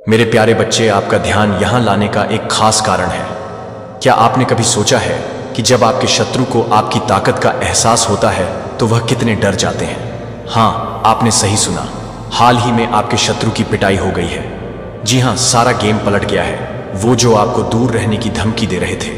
मेरे प्यारे बच्चे, आपका ध्यान यहाँ लाने का एक खास कारण है। क्या आपने कभी सोचा है कि जब आपके शत्रु को आपकी ताकत का एहसास होता है तो वह कितने डर जाते हैं? हाँ, आपने सही सुना। हाल ही में आपके शत्रु की पिटाई हो गई है। जी हाँ, सारा गेम पलट गया है। वो जो आपको दूर रहने की धमकी दे रहे थे,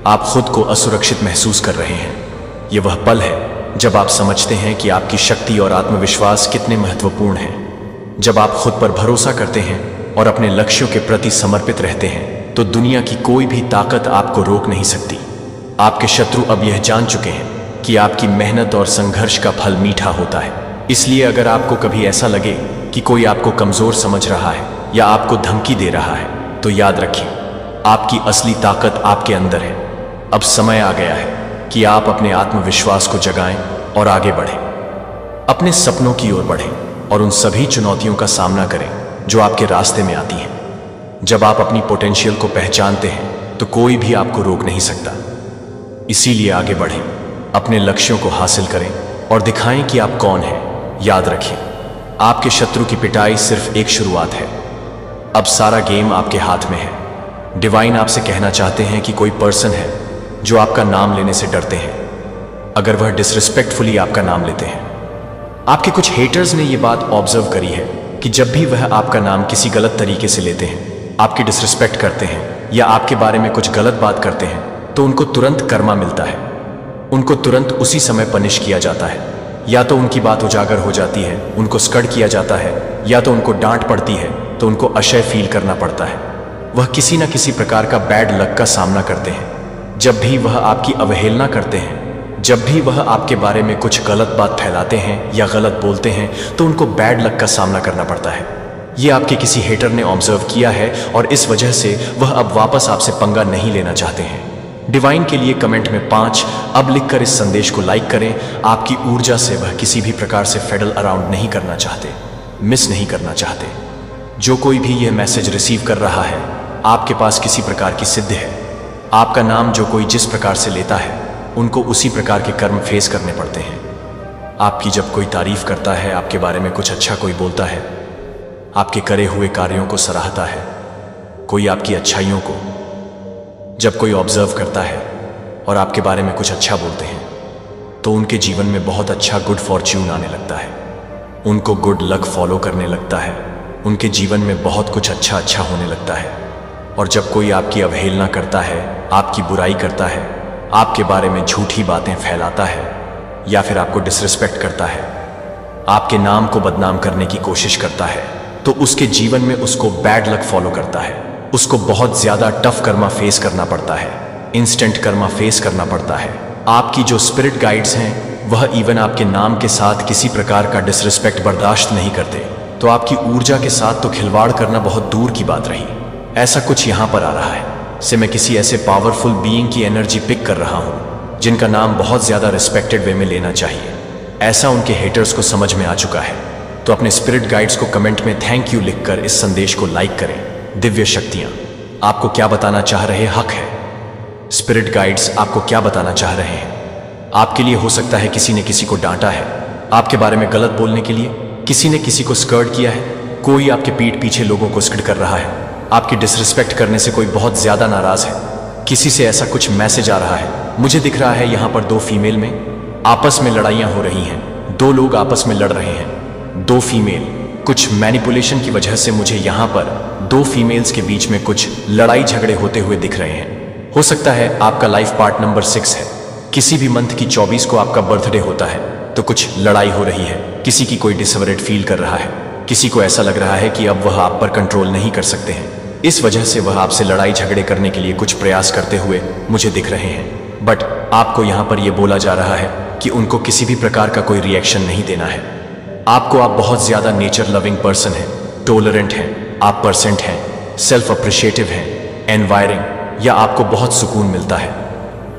आप खुद को असुरक्षित महसूस कर रहे हैं। ये वह पल है जब आप समझते हैं कि आपकी शक्ति और आत्मविश्वास कितने महत्वपूर्ण हैं। जब आप खुद पर भरोसा करते हैं और अपने लक्ष्यों के प्रति समर्पित रहते हैं तो दुनिया की कोई भी ताकत आपको रोक नहीं सकती। आपके शत्रु अब यह जान चुके हैं कि आपकी मेहनत और संघर्ष का फल मीठा होता है। इसलिए अगर आपको कभी ऐसा लगे कि कोई आपको कमजोर समझ रहा है या आपको धमकी दे रहा है, तो याद रखिए, आपकी असली ताकत आपके अंदर है। अब समय आ गया है कि आप अपने आत्मविश्वास को जगाएं और आगे बढ़ें, अपने सपनों की ओर बढ़ें और उन सभी चुनौतियों का सामना करें जो आपके रास्ते में आती हैं। जब आप अपनी पोटेंशियल को पहचानते हैं तो कोई भी आपको रोक नहीं सकता। इसीलिए आगे बढ़ें, अपने लक्ष्यों को हासिल करें और दिखाएं कि आप कौन हैं। याद रखें, आपके शत्रु की पिटाई सिर्फ एक शुरुआत है। अब सारा गेम आपके हाथ में है। डिवाइन आपसे कहना चाहते हैं कि कोई पर्सन है जो आपका नाम लेने से डरते हैं, अगर वह डिसरिस्पेक्टफुली आपका नाम लेते हैं। आपके कुछ हेटर्स ने यह बात ऑब्जर्व करी है कि जब भी वह आपका नाम किसी गलत तरीके से लेते हैं, आपकी डिसरिस्पेक्ट करते हैं या आपके बारे में कुछ गलत बात करते हैं, तो उनको तुरंत कर्मा मिलता है। उनको तुरंत उसी समय पनिश किया जाता है। या तो उनकी बात उजागर हो जाती है, उनको स्कड किया जाता है, या तो उनको डांट पड़ती है तो उनको अशय फील करना पड़ता है। वह किसी न किसी प्रकार का बैड लक का सामना करते हैं। जब भी वह आपकी अवहेलना करते हैं, जब भी वह आपके बारे में कुछ गलत बात फैलाते हैं या गलत बोलते हैं, तो उनको बैड लक का सामना करना पड़ता है। ये आपके किसी हेटर ने ऑब्जर्व किया है और इस वजह से वह अब वापस आपसे पंगा नहीं लेना चाहते हैं। डिवाइन के लिए कमेंट में 5 अब लिखकर इस संदेश को लाइक करें। आपकी ऊर्जा से वह किसी भी प्रकार से फेडल अराउंड नहीं करना चाहते, मिस नहीं करना चाहते। जो कोई भी यह मैसेज रिसीव कर रहा है, आपके पास किसी प्रकार की सिद्धि है। आपका नाम जो कोई जिस प्रकार से लेता है, उनको उसी प्रकार के कर्म फेस करने पड़ते हैं। आपकी जब कोई तारीफ करता है, आपके बारे में कुछ अच्छा कोई बोलता है, आपके करे हुए कार्यों को सराहता है, कोई आपकी अच्छाइयों को जब कोई ऑब्जर्व करता है और आपके बारे में कुछ अच्छा बोलते हैं, तो उनके जीवन में बहुत अच्छा गुड फॉर्च्यून आने लगता है। उनको गुड लक फॉलो करने लगता है। उनके जीवन में बहुत कुछ अच्छा होने लगता है। और जब कोई आपकी अवहेलना करता है, आपकी बुराई करता है, आपके बारे में झूठी बातें फैलाता है या फिर आपको डिसरिस्पेक्ट करता है, आपके नाम को बदनाम करने की कोशिश करता है, तो उसके जीवन में उसको बैड लक फॉलो करता है। उसको बहुत ज्यादा टफ कर्मा फेस करना पड़ता है, इंस्टेंट कर्मा फेस करना पड़ता है। आपकी जो स्पिरिट गाइड्स हैं, वह इवन आपके नाम के साथ किसी प्रकार का डिसरिस्पेक्ट बर्दाश्त नहीं करते। तो आपकी ऊर्जा के साथ तो खिलवाड़ करना बहुत दूर की बात रही। ऐसा कुछ यहां पर आ रहा है से मैं किसी ऐसे पावरफुल बीइंग की एनर्जी पिक कर रहा हूं जिनका नाम बहुत ज्यादा रिस्पेक्टेड वे में लेना चाहिए। ऐसा उनके हेटर्स को समझ में आ चुका है। तो अपने स्पिरिट गाइड्स को कमेंट में थैंक यू लिखकर इस संदेश को लाइक करें। दिव्य शक्तियां आपको क्या बताना चाह रहे हक है। स्पिरिट गाइड्स आपको क्या बताना चाह रहे हैं। आपके लिए हो सकता है किसी ने किसी को डांटा है, आपके बारे में गलत बोलने के लिए किसी ने किसी को स्कर्ट किया है, कोई आपके पीठ पीछे लोगों को स्कर्ट कर रहा है, आपकी डिसरिस्पेक्ट करने से कोई बहुत ज्यादा नाराज है, किसी से ऐसा कुछ मैसेज आ रहा है। मुझे दिख रहा है यहां पर 2 फीमेल में आपस में लड़ाइयां हो रही हैं। 2 लोग आपस में लड़ रहे हैं, 2 फीमेल। कुछ मैनिपुलेशन की वजह से मुझे यहां पर 2 फीमेल्स के बीच में कुछ लड़ाई झगड़े होते हुए दिख रहे हैं। हो सकता है आपका लाइफ पार्ट नंबर 6 है। किसी भी मंथ की 24 को आपका बर्थडे होता है, तो कुछ लड़ाई हो रही है। किसी की कोई डिसऑर्डर फील कर रहा है, किसी को ऐसा लग रहा है कि अब वह आप पर कंट्रोल नहीं कर सकते हैं। इस वजह से वह आपसे लड़ाई झगड़े करने के लिए कुछ प्रयास करते हुए मुझे दिख रहे हैं। बट आपको यहां पर यह बोला जा रहा है कि उनको किसी भी प्रकार का कोई रिएक्शन नहीं देना है। आप बहुत ज्यादा नेचर लविंग पर्सन है, टॉलरेंट हैं, आप परसेंट हैं, सेल्फ अप्रिशिएटिव हैं, एनवायरिंग या आपको बहुत सुकून मिलता है।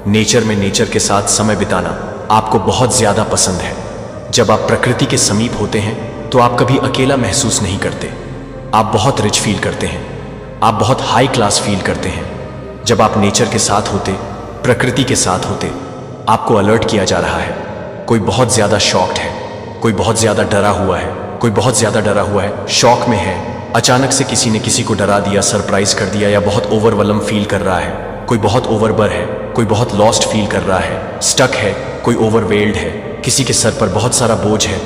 नेचर में नेचर के साथ समय बिताना आपको बहुत ज्यादा पसंद है। जब आप प्रकृति के समीप होते हैं तो आप कभी अकेला महसूस नहीं करते। आप बहुत रिच फील करते हैं, आप बहुत हाई क्लास फील करते हैं। जब आप नेचर के साथ होते, प्रकृति के साथ होते, आपको अलर्ट किया जा रहा है। कोई बहुत ज्यादा शॉक्ड है, कोई बहुत ज्यादा डरा हुआ है, कोई बहुत ज्यादा डरा हुआ है, शॉक में है, अचानक से किसी ने किसी को डरा दिया, सरप्राइज कर दिया, या बहुत ओवरवेलम फील कर रहा है, कोई बहुत ओवरबर है, कोई बहुत लॉस्ट फील कर रहा है, स्टक है, कोई ओवरवेल्ड है, किसी के सर पर बहुत सारा बोझ है,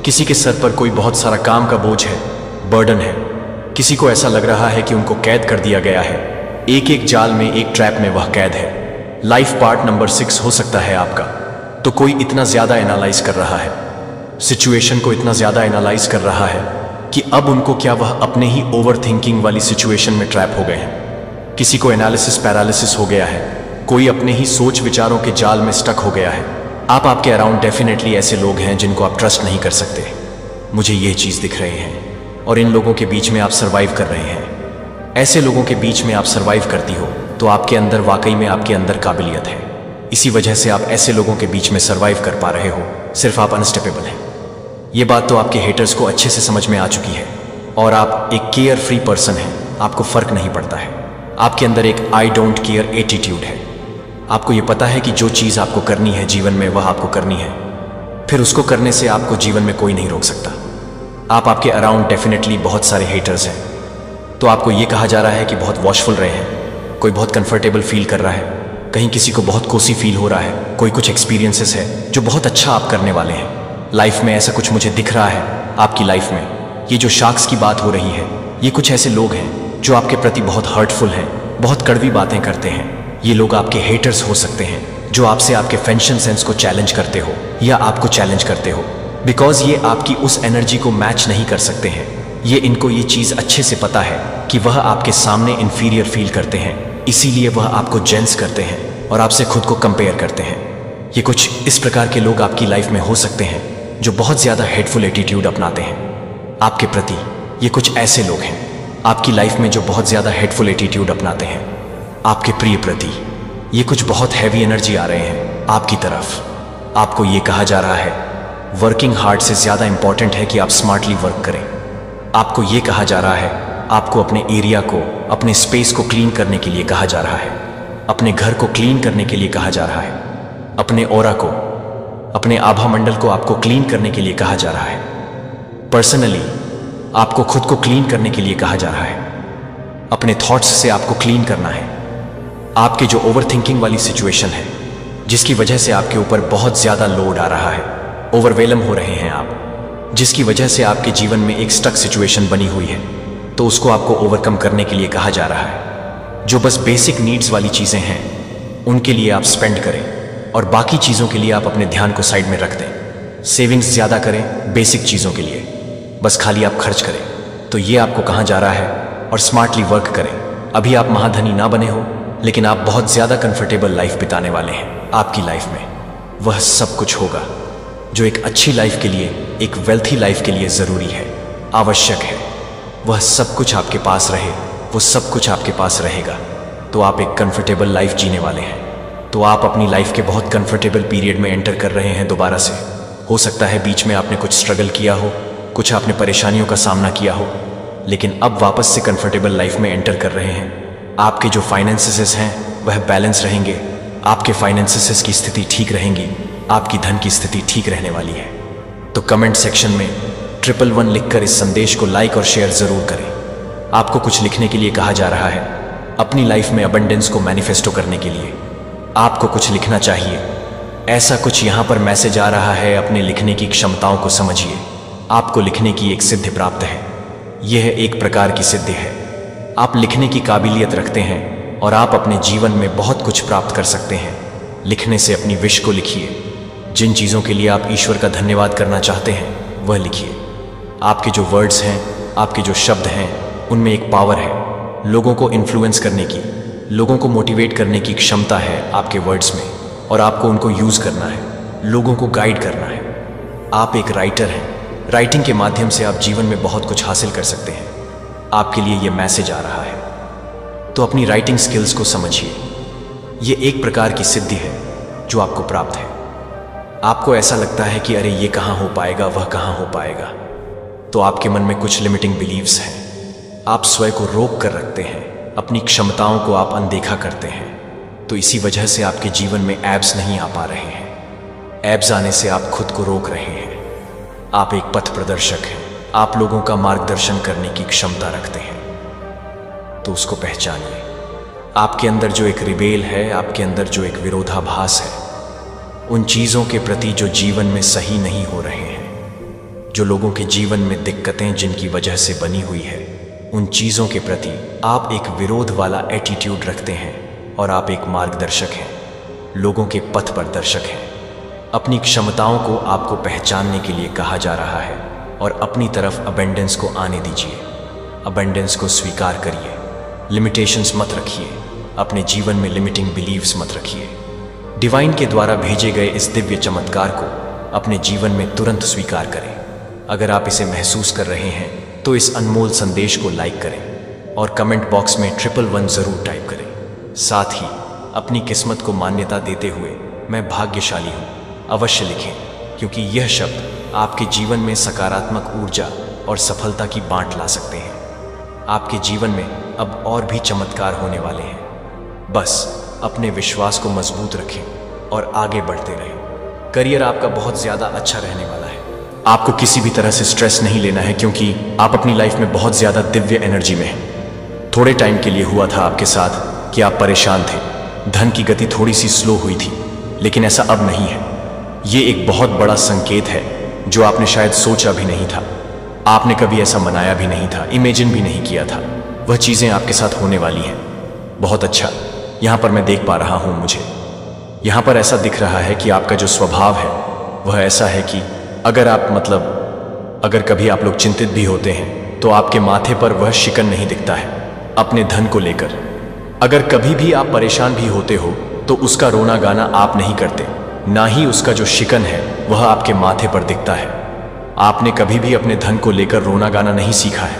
किसी के सर पर कोई बहुत सारा काम का बोझ है, बर्डन है। किसी को ऐसा लग रहा है कि उनको कैद कर दिया गया है, एक एक जाल में, एक ट्रैप में वह कैद है। लाइफ पार्ट नंबर 6 हो सकता है आपका। तो कोई इतना ज्यादा एनालाइज कर रहा है, सिचुएशन को इतना ज्यादा एनालाइज कर रहा है कि अब उनको क्या वह अपने ही ओवर थिंकिंग वाली सिचुएशन में ट्रैप हो गए हैं। किसी को एनालिसिस पैरालिसिस हो गया है, कोई अपने ही सोच विचारों के जाल में स्टक हो गया है। आपके अराउंड डेफिनेटली ऐसे लोग हैं जिनको आप ट्रस्ट नहीं कर सकते। मुझे ये चीज दिख रही है, और इन लोगों के बीच में आप सर्वाइव कर रहे हैं। ऐसे लोगों के बीच में आप सर्वाइव करती हो तो आपके अंदर वाकई में आपके अंदर काबिलियत है। इसी वजह से आप ऐसे लोगों के बीच में सर्वाइव कर पा रहे हो, सिर्फ आप अनस्टेपेबल हैं। ये बात तो आपके हेटर्स को अच्छे से समझ में आ चुकी है, और आप एक केयर फ्री पर्सन हैं। आपको फर्क नहीं पड़ता है, आपके अंदर एक आई डोंट केयर एटीट्यूड है। आपको ये पता है कि जो चीज़ आपको करनी है जीवन में वह आपको करनी है, फिर उसको करने से आपको जीवन में कोई नहीं रोक सकता। आपके अराउंड डेफिनेटली बहुत सारे हेटर्स हैं, तो आपको ये कहा जा रहा है कि बहुत वॉचफुल रहे हैं। कोई बहुत कंफर्टेबल फील कर रहा है, कहीं किसी को बहुत कोसी फील हो रहा है, कोई कुछ एक्सपीरियंसेस है जो बहुत अच्छा आप करने वाले हैं लाइफ में। ऐसा कुछ मुझे दिख रहा है आपकी लाइफ में। ये जो शार्क्स की बात हो रही है, ये कुछ ऐसे लोग हैं जो आपके प्रति बहुत हर्टफुल हैं, बहुत कड़वी बातें करते हैं। ये लोग आपके हेटर्स हो सकते हैं जो आपसे आपके फैशन सेंस को चैलेंज करते हो या आपको चैलेंज करते हो, बिकॉज ये आपकी उस एनर्जी को मैच नहीं कर सकते हैं। इनको ये चीज़ अच्छे से पता है कि वह आपके सामने इन्फीरियर फील करते हैं, इसीलिए वह आपको जेंस करते हैं और आपसे खुद को कंपेयर करते हैं। ये कुछ इस प्रकार के लोग आपकी लाइफ में हो सकते हैं जो बहुत ज़्यादा हेटफुल एटीट्यूड अपनाते हैं आपके प्रति। ये कुछ ऐसे लोग हैं आपकी लाइफ में जो बहुत ज़्यादा हेटफुल एटीट्यूड अपनाते हैं आपके प्रिय प्रति। ये कुछ बहुत हैवी एनर्जी आ रहे हैं आपकी तरफ। आपको ये कहा जा रहा है वर्किंग हार्ड से ज़्यादा इंपॉर्टेंट है कि आप स्मार्टली वर्क करें। आपको ये कहा जा रहा है आपको अपने एरिया को, अपने स्पेस को क्लीन करने के लिए कहा जा रहा है, अपने घर को क्लीन करने के लिए कहा जा रहा है, अपने ऑरा को, अपने आभा मंडल को आपको क्लीन करने के लिए कहा जा रहा है। पर्सनली आपको खुद को क्लीन करने के लिए कहा जा रहा है, अपने थॉट्स से आपको क्लीन करना है। आपके जो ओवरथिंकिंग वाली सिचुएशन है जिसकी वजह से आपके ऊपर बहुत ज़्यादा लोड आ रहा है, ओवरवेलम हो रहे हैं आप, जिसकी वजह से आपके जीवन में एक स्टक सिचुएशन बनी हुई है, तो उसको आपको ओवरकम करने के लिए कहा जा रहा है। जो बस बेसिक नीड्स वाली चीज़ें हैं उनके लिए आप स्पेंड करें और बाकी चीज़ों के लिए आप अपने ध्यान को साइड में रख दें। सेविंग्स ज़्यादा करें बेसिक चीज़ों के लिए, बस खाली आप खर्च करें। तो ये आपको कहा जा रहा है, और स्मार्टली वर्क करें। अभी आप महाधनी ना बने हो, लेकिन आप बहुत ज़्यादा कंफर्टेबल लाइफ बिताने वाले हैं। आपकी लाइफ में वह सब कुछ होगा जो एक अच्छी लाइफ के लिए, एक वेल्थी लाइफ के लिए ज़रूरी है, आवश्यक है। वह सब कुछ आपके पास रहे, वो सब कुछ आपके पास रहेगा, तो आप एक कंफर्टेबल लाइफ जीने वाले हैं। तो आप अपनी लाइफ के बहुत कंफर्टेबल पीरियड में एंटर कर रहे हैं दोबारा से। हो सकता है बीच में आपने कुछ स्ट्रगल किया हो, कुछ आपने परेशानियों का सामना किया हो, लेकिन अब वापस से कंफर्टेबल लाइफ में एंटर कर रहे हैं। आपके जो फाइनेंसेस हैं वह बैलेंस रहेंगे, आपके फाइनेंसेस की स्थिति ठीक रहेंगी, आपकी धन की स्थिति ठीक रहने वाली है। तो कमेंट सेक्शन में 111 लिखकर इस संदेश को लाइक और शेयर ज़रूर करें। आपको कुछ लिखने के लिए कहा जा रहा है अपनी लाइफ में अबंडेंस को मैनिफेस्टो करने के लिए। आपको कुछ लिखना चाहिए, ऐसा कुछ यहाँ पर मैसेज आ रहा है। अपने लिखने की क्षमताओं को समझिए। आपको लिखने की एक सिद्धि प्राप्त है, यह एक प्रकार की सिद्धि है। आप लिखने की काबिलियत रखते हैं और आप अपने जीवन में बहुत कुछ प्राप्त कर सकते हैं। लिखने से अपनी विश को लिखिए। जिन चीज़ों के लिए आप ईश्वर का धन्यवाद करना चाहते हैं वह लिखिए। आपके जो वर्ड्स हैं, आपके जो शब्द हैं, उनमें एक पावर है। लोगों को इन्फ्लुएंस करने की, लोगों को मोटिवेट करने की क्षमता है आपके वर्ड्स में, और आपको उनको यूज़ करना है, लोगों को गाइड करना है। आप एक राइटर हैं। राइटिंग के माध्यम से आप जीवन में बहुत कुछ हासिल कर सकते हैं। आपके लिए यह मैसेज आ रहा है, तो अपनी राइटिंग स्किल्स को समझिए। ये एक प्रकार की सिद्धि है जो आपको प्राप्त है। आपको ऐसा लगता है कि अरे ये कहाँ हो पाएगा, वह कहाँ हो पाएगा, तो आपके मन में कुछ लिमिटिंग बिलीव्स हैं। आप स्वयं को रोक कर रखते हैं, अपनी क्षमताओं को आप अनदेखा करते हैं, तो इसी वजह से आपके जीवन में एब्स नहीं आ पा रहे हैं। एब्स आने से आप खुद को रोक रहे हैं। आप एक पथ प्रदर्शक हैं, आप लोगों का मार्गदर्शन करने की क्षमता रखते हैं, तो उसको पहचानिए। आपके अंदर जो एक रिबेल है, आपके अंदर जो एक विरोधाभास है, उन चीज़ों के प्रति जो जीवन में सही नहीं हो रहे हैं, जो लोगों के जीवन में दिक्कतें जिनकी वजह से बनी हुई है, उन चीज़ों के प्रति आप एक विरोध वाला एटीट्यूड रखते हैं और आप एक मार्गदर्शक हैं, लोगों के पथ प्रदर्शक हैं। अपनी क्षमताओं को आपको पहचानने के लिए कहा जा रहा है और अपनी तरफ अबेंडेंस को आने दीजिए। अबेंडेंस को स्वीकार करिए। लिमिटेशंस मत रखिए, अपने जीवन में लिमिटिंग बिलीव्स मत रखिए। डिवाइन के द्वारा भेजे गए इस दिव्य चमत्कार को अपने जीवन में तुरंत स्वीकार करें। अगर आप इसे महसूस कर रहे हैं तो इस अनमोल संदेश को लाइक करें और कमेंट बॉक्स में 111 जरूर टाइप करें। साथ ही अपनी किस्मत को मान्यता देते हुए मैं भाग्यशाली हूँ अवश्य लिखें, क्योंकि यह शब्द आपके जीवन में सकारात्मक ऊर्जा और सफलता की बांट ला सकते हैं। आपके जीवन में अब और भी चमत्कार होने वाले हैं। बस अपने विश्वास को मजबूत रखें और आगे बढ़ते रहें। करियर आपका बहुत ज़्यादा अच्छा रहने वाला है। आपको किसी भी तरह से स्ट्रेस नहीं लेना है, क्योंकि आप अपनी लाइफ में बहुत ज़्यादा दिव्य एनर्जी में हैं। थोड़े टाइम के लिए हुआ था आपके साथ कि आप परेशान थे, धन की गति थोड़ी सी स्लो हुई थी, लेकिन ऐसा अब नहीं है। ये एक बहुत बड़ा संकेत है जो आपने शायद सोचा भी नहीं था, आपने कभी ऐसा मनाया भी नहीं था, इमेजिन भी नहीं किया था। वह चीज़ें आपके साथ होने वाली हैं। बहुत अच्छा, यहाँ पर मैं देख पा रहा हूँ, मुझे यहाँ पर ऐसा दिख रहा है कि आपका जो स्वभाव है वह ऐसा है कि अगर कभी आप लोग चिंतित भी होते हैं तो आपके माथे पर वह शिकन नहीं दिखता है अपने धन को लेकर। अगर कभी भी आप परेशान भी होते हो तो उसका रोना गाना आप नहीं करते, ना ही उसका जो शिकन है वह आपके माथे पर दिखता है। आपने कभी भी अपने धन को लेकर रोना गाना नहीं सीखा है,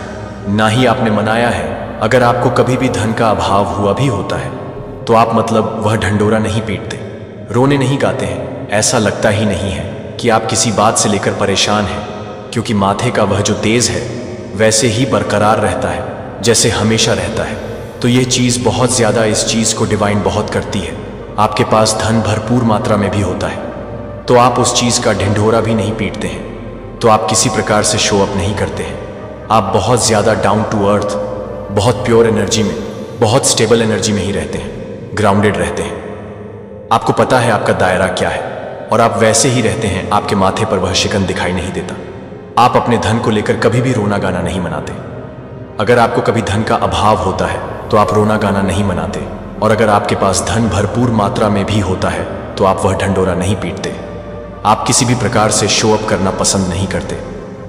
ना ही आपने मनाया है। अगर आपको कभी भी धन का अभाव हुआ भी होता है तो आप वह ढंडोरा नहीं पीटते, रोने नहीं गाते हैं। ऐसा लगता ही नहीं है कि आप किसी बात से लेकर परेशान हैं, क्योंकि माथे का वह जो तेज है वैसे ही बरकरार रहता है जैसे हमेशा रहता है। तो यह चीज़ बहुत ज़्यादा, इस चीज़ को डिवाइन बहुत करती है। आपके पास धन भरपूर मात्रा में भी होता है तो आप उस चीज़ का ढिंढोरा भी नहीं पीटते हैं, तो आप किसी प्रकार से शो अप नहीं करते हैं। आप बहुत ज़्यादा डाउन टू अर्थ, बहुत प्योर एनर्जी में, बहुत स्टेबल एनर्जी में ही रहते हैं, ग्राउंडेड रहते हैं। आपको पता है आपका दायरा क्या है और आप वैसे ही रहते हैं। आपके माथे पर वह शिकन दिखाई नहीं देता। आप अपने धन को लेकर कभी भी रोना गाना नहीं मनाते। अगर आपको कभी धन का अभाव होता है तो आप रोना गाना नहीं मनाते, और अगर आपके पास धन भरपूर मात्रा में भी होता है तो आप वह ढंडोरा नहीं पीटते। आप किसी भी प्रकार से शो अप करना पसंद नहीं करते।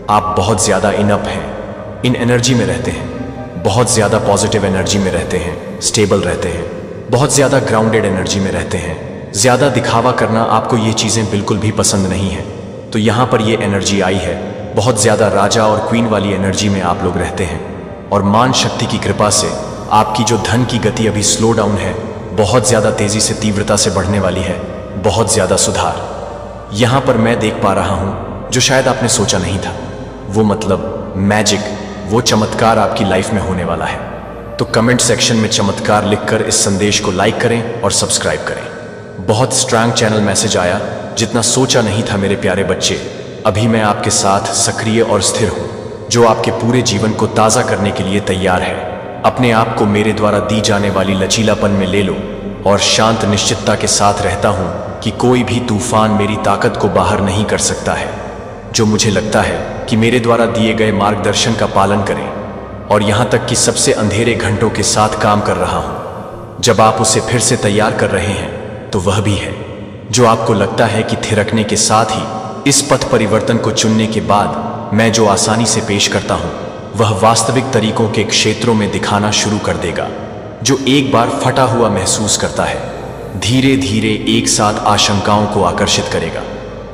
आप बहुत ज़्यादा इनअप हैं, इन एनर्जी में रहते हैं, बहुत ज़्यादा पॉजिटिव एनर्जी में रहते हैं, स्टेबल रहते हैं, बहुत ज़्यादा ग्राउंडेड एनर्जी में रहते हैं। ज़्यादा दिखावा करना आपको ये चीज़ें बिल्कुल भी पसंद नहीं है। तो यहाँ पर ये एनर्जी आई है, बहुत ज़्यादा राजा और क्वीन वाली एनर्जी में आप लोग रहते हैं, और मान शक्ति की कृपा से आपकी जो धन की गति अभी स्लो डाउन है, बहुत ज़्यादा तेज़ी से तीव्रता से बढ़ने वाली है। बहुत ज़्यादा सुधार यहाँ पर मैं देख पा रहा हूँ जो शायद आपने सोचा नहीं था। वो मैजिक, वो चमत्कार आपकी लाइफ में होने वाला है। तो कमेंट सेक्शन में चमत्कार लिखकर इस संदेश को लाइक करें और सब्सक्राइब करें। बहुत स्ट्रांग चैनल मैसेज आया, जितना सोचा नहीं था मेरे प्यारे बच्चे। अभी मैं आपके साथ सक्रिय और स्थिर हूँ, जो आपके पूरे जीवन को ताज़ा करने के लिए तैयार है। अपने आप को मेरे द्वारा दी जाने वाली लचीलापन में ले लो और शांत निश्चितता के साथ रहता हूँ कि कोई भी तूफान मेरी ताकत को बाहर नहीं कर सकता है। जो मुझे लगता है कि मेरे द्वारा दिए गए मार्गदर्शन का पालन करें, और यहाँ तक कि सबसे अंधेरे घंटों के साथ काम कर रहा हूँ। जब आप उसे फिर से तैयार कर रहे हैं तो वह भी है जो आपको लगता है कि थिरकने के साथ ही इस पथ परिवर्तन को चुनने के बाद मैं जो आसानी से पेश करता हूँ वह वास्तविक तरीकों के क्षेत्रों में दिखाना शुरू कर देगा। जो एक बार फटा हुआ महसूस करता है, धीरे धीरे एक साथ आशंकाओं को आकर्षित करेगा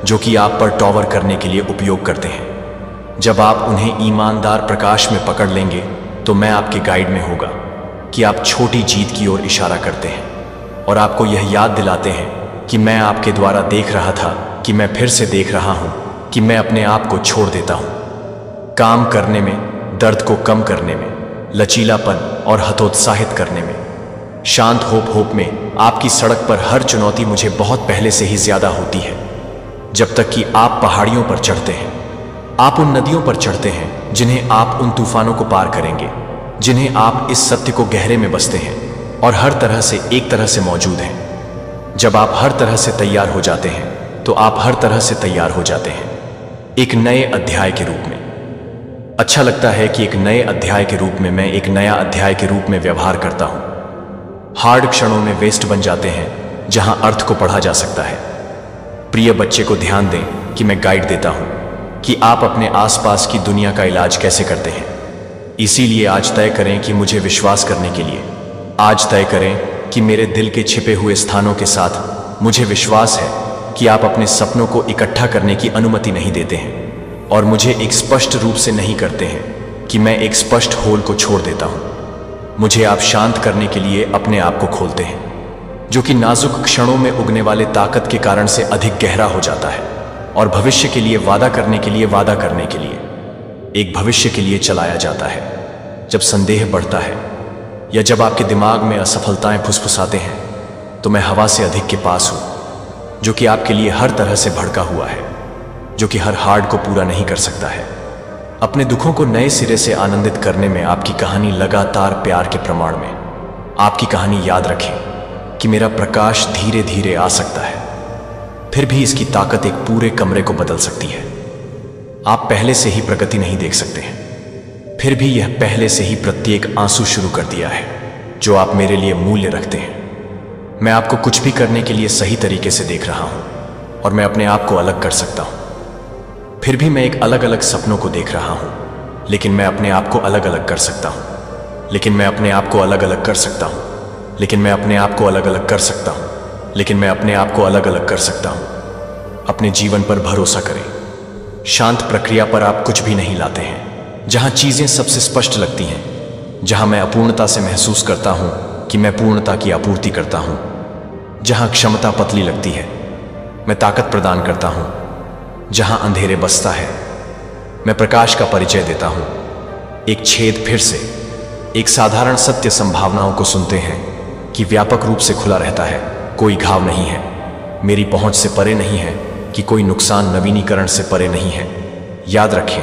जो कि आप पर टॉवर करने के लिए उपयोग करते हैं। जब आप उन्हें ईमानदार प्रकाश में पकड़ लेंगे तो मैं आपके गाइड में होगा कि आप छोटी जीत की ओर इशारा करते हैं और आपको यह याद दिलाते हैं कि मैं आपके द्वारा देख रहा था, कि मैं फिर से देख रहा हूं, कि मैं अपने आप को छोड़ देता हूं। काम करने में, दर्द को कम करने में, लचीलापन और हतोत्साहित करने में, शांत होप में आपकी सड़क पर हर चुनौती मुझे बहुत पहले से ही ज्यादा होती है। जब तक कि आप पहाड़ियों पर चढ़ते हैं आप उन नदियों पर चढ़ते हैं जिन्हें आप उन तूफानों को पार करेंगे, जिन्हें आप इस सत्य को गहरे में बसते हैं और हर तरह से एक तरह से मौजूद हैं। जब आप हर तरह से तैयार हो जाते हैं तो आप हर तरह से तैयार हो जाते हैं, एक नए अध्याय के रूप में। अच्छा लगता है कि एक नए अध्याय के रूप में मैं एक नया अध्याय के रूप में व्यवहार करता हूं। हार्ड क्षणों में वेस्ट बन जाते हैं जहां अर्थ को पढ़ा जा सकता है। प्रिय बच्चे को ध्यान दें कि मैं गाइड देता हूं कि आप अपने आसपास की दुनिया का इलाज कैसे करते हैं। इसीलिए आज तय करें कि मुझे विश्वास करने के लिए, आज तय करें कि मेरे दिल के छिपे हुए स्थानों के साथ मुझे विश्वास है कि आप अपने सपनों को इकट्ठा करने की अनुमति नहीं देते हैं और मुझे एक स्पष्ट रूप से नहीं करते हैं कि मैं एक स्पष्ट होल को छोड़ देता हूं। मुझे आप शांत करने के लिए अपने आप को खोलते हैं, जो कि नाजुक क्षणों में उगने वाले ताकत के कारण से अधिक गहरा हो जाता है और भविष्य के लिए वादा करने के लिए एक भविष्य के लिए चलाया जाता है। जब संदेह बढ़ता है या जब आपके दिमाग में असफलताएं फुसफुसाते हैं तो मैं हवा से अधिक के पास हूं, जो कि आपके लिए हर तरह से भड़का हुआ है, जो कि हर हार्ड को पूरा नहीं कर सकता है। अपने दुखों को नए सिरे से आनंदित करने में आपकी कहानी लगातार प्यार के प्रमाण में। आपकी कहानी याद रखें कि मेरा प्रकाश धीरे धीरे आ सकता है, फिर भी इसकी ताकत एक पूरे कमरे को बदल सकती है। आप पहले से ही प्रगति नहीं देख सकते हैं, फिर भी यह पहले से ही प्रत्येक आंसू शुरू कर दिया है जो आप मेरे लिए मूल्य रखते हैं। मैं आपको कुछ भी करने के लिए सही tariके से देख रहा हूं और मैं अपने आप को अलग कर सकता हूं। फिर भी मैं एक अलग अलग सपनों को देख रहा हूं, लेकिन मैं अपने आप को अलग अलग कर सकता हूं। लेकिन मैं अपने आप को अलग अलग कर सकता हूं। लेकिन मैं अपने आप को अलग अलग कर सकता हूं। लेकिन मैं अपने आप को अलग अलग कर सकता हूं। अपने जीवन पर भरोसा करें। शांत प्रक्रिया पर आप कुछ भी नहीं लाते हैं, जहां चीजें सबसे स्पष्ट लगती हैं, जहां मैं अपूर्णता से महसूस करता हूं कि मैं पूर्णता की आपूर्ति करता हूं, जहां क्षमता पतली लगती है, मैं ताकत प्रदान करता हूं, जहां अंधेरे बसता है, मैं प्रकाश का परिचय देता हूं। एक छेद फिर से, एक साधारण सत्य संभावनाओं को सुनते हैं कि व्यापक रूप से खुला रहता है। कोई घाव नहीं है, मेरी पहुंच से परे नहीं है, कि कोई नुकसान नवीनीकरण से परे नहीं है। याद रखें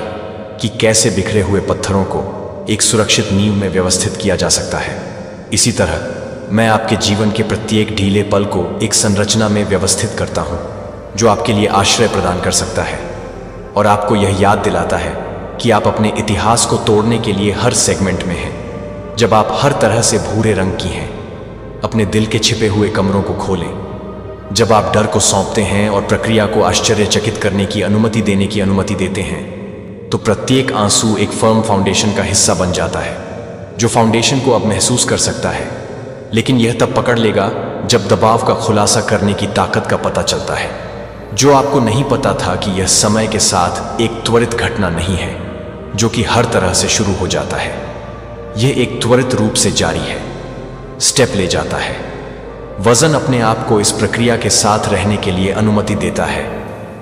कि कैसे बिखरे हुए पत्थरों को एक सुरक्षित नींव में व्यवस्थित किया जा सकता है। इसी तरह मैं आपके जीवन के प्रत्येक ढीले पल को एक संरचना में व्यवस्थित करता हूं, जो आपके लिए आश्रय प्रदान कर सकता है और आपको यह याद दिलाता है कि आप अपने इतिहास को तोड़ने के लिए हर सेगमेंट में हैं। जब आप हर तरह से भूरे रंग की हैं, अपने दिल के छिपे हुए कमरों को खोलें। जब आप डर को सौंपते हैं और प्रक्रिया को आश्चर्यचकित करने की अनुमति देने की अनुमति देते हैं, तो प्रत्येक आंसू एक फर्म फाउंडेशन का हिस्सा बन जाता है, जो फाउंडेशन को अब महसूस कर सकता है, लेकिन यह तब पकड़ लेगा जब दबाव का खुलासा करने की ताकत का पता चलता है। जो आपको नहीं पता था कि यह समय के साथ एक त्वरित घटना नहीं है जो कि हर तरह से शुरू हो जाता है। यह एक त्वरित रूप से जारी है, स्टेप ले जाता है। वजन अपने आप को इस प्रक्रिया के साथ रहने के लिए अनुमति देता है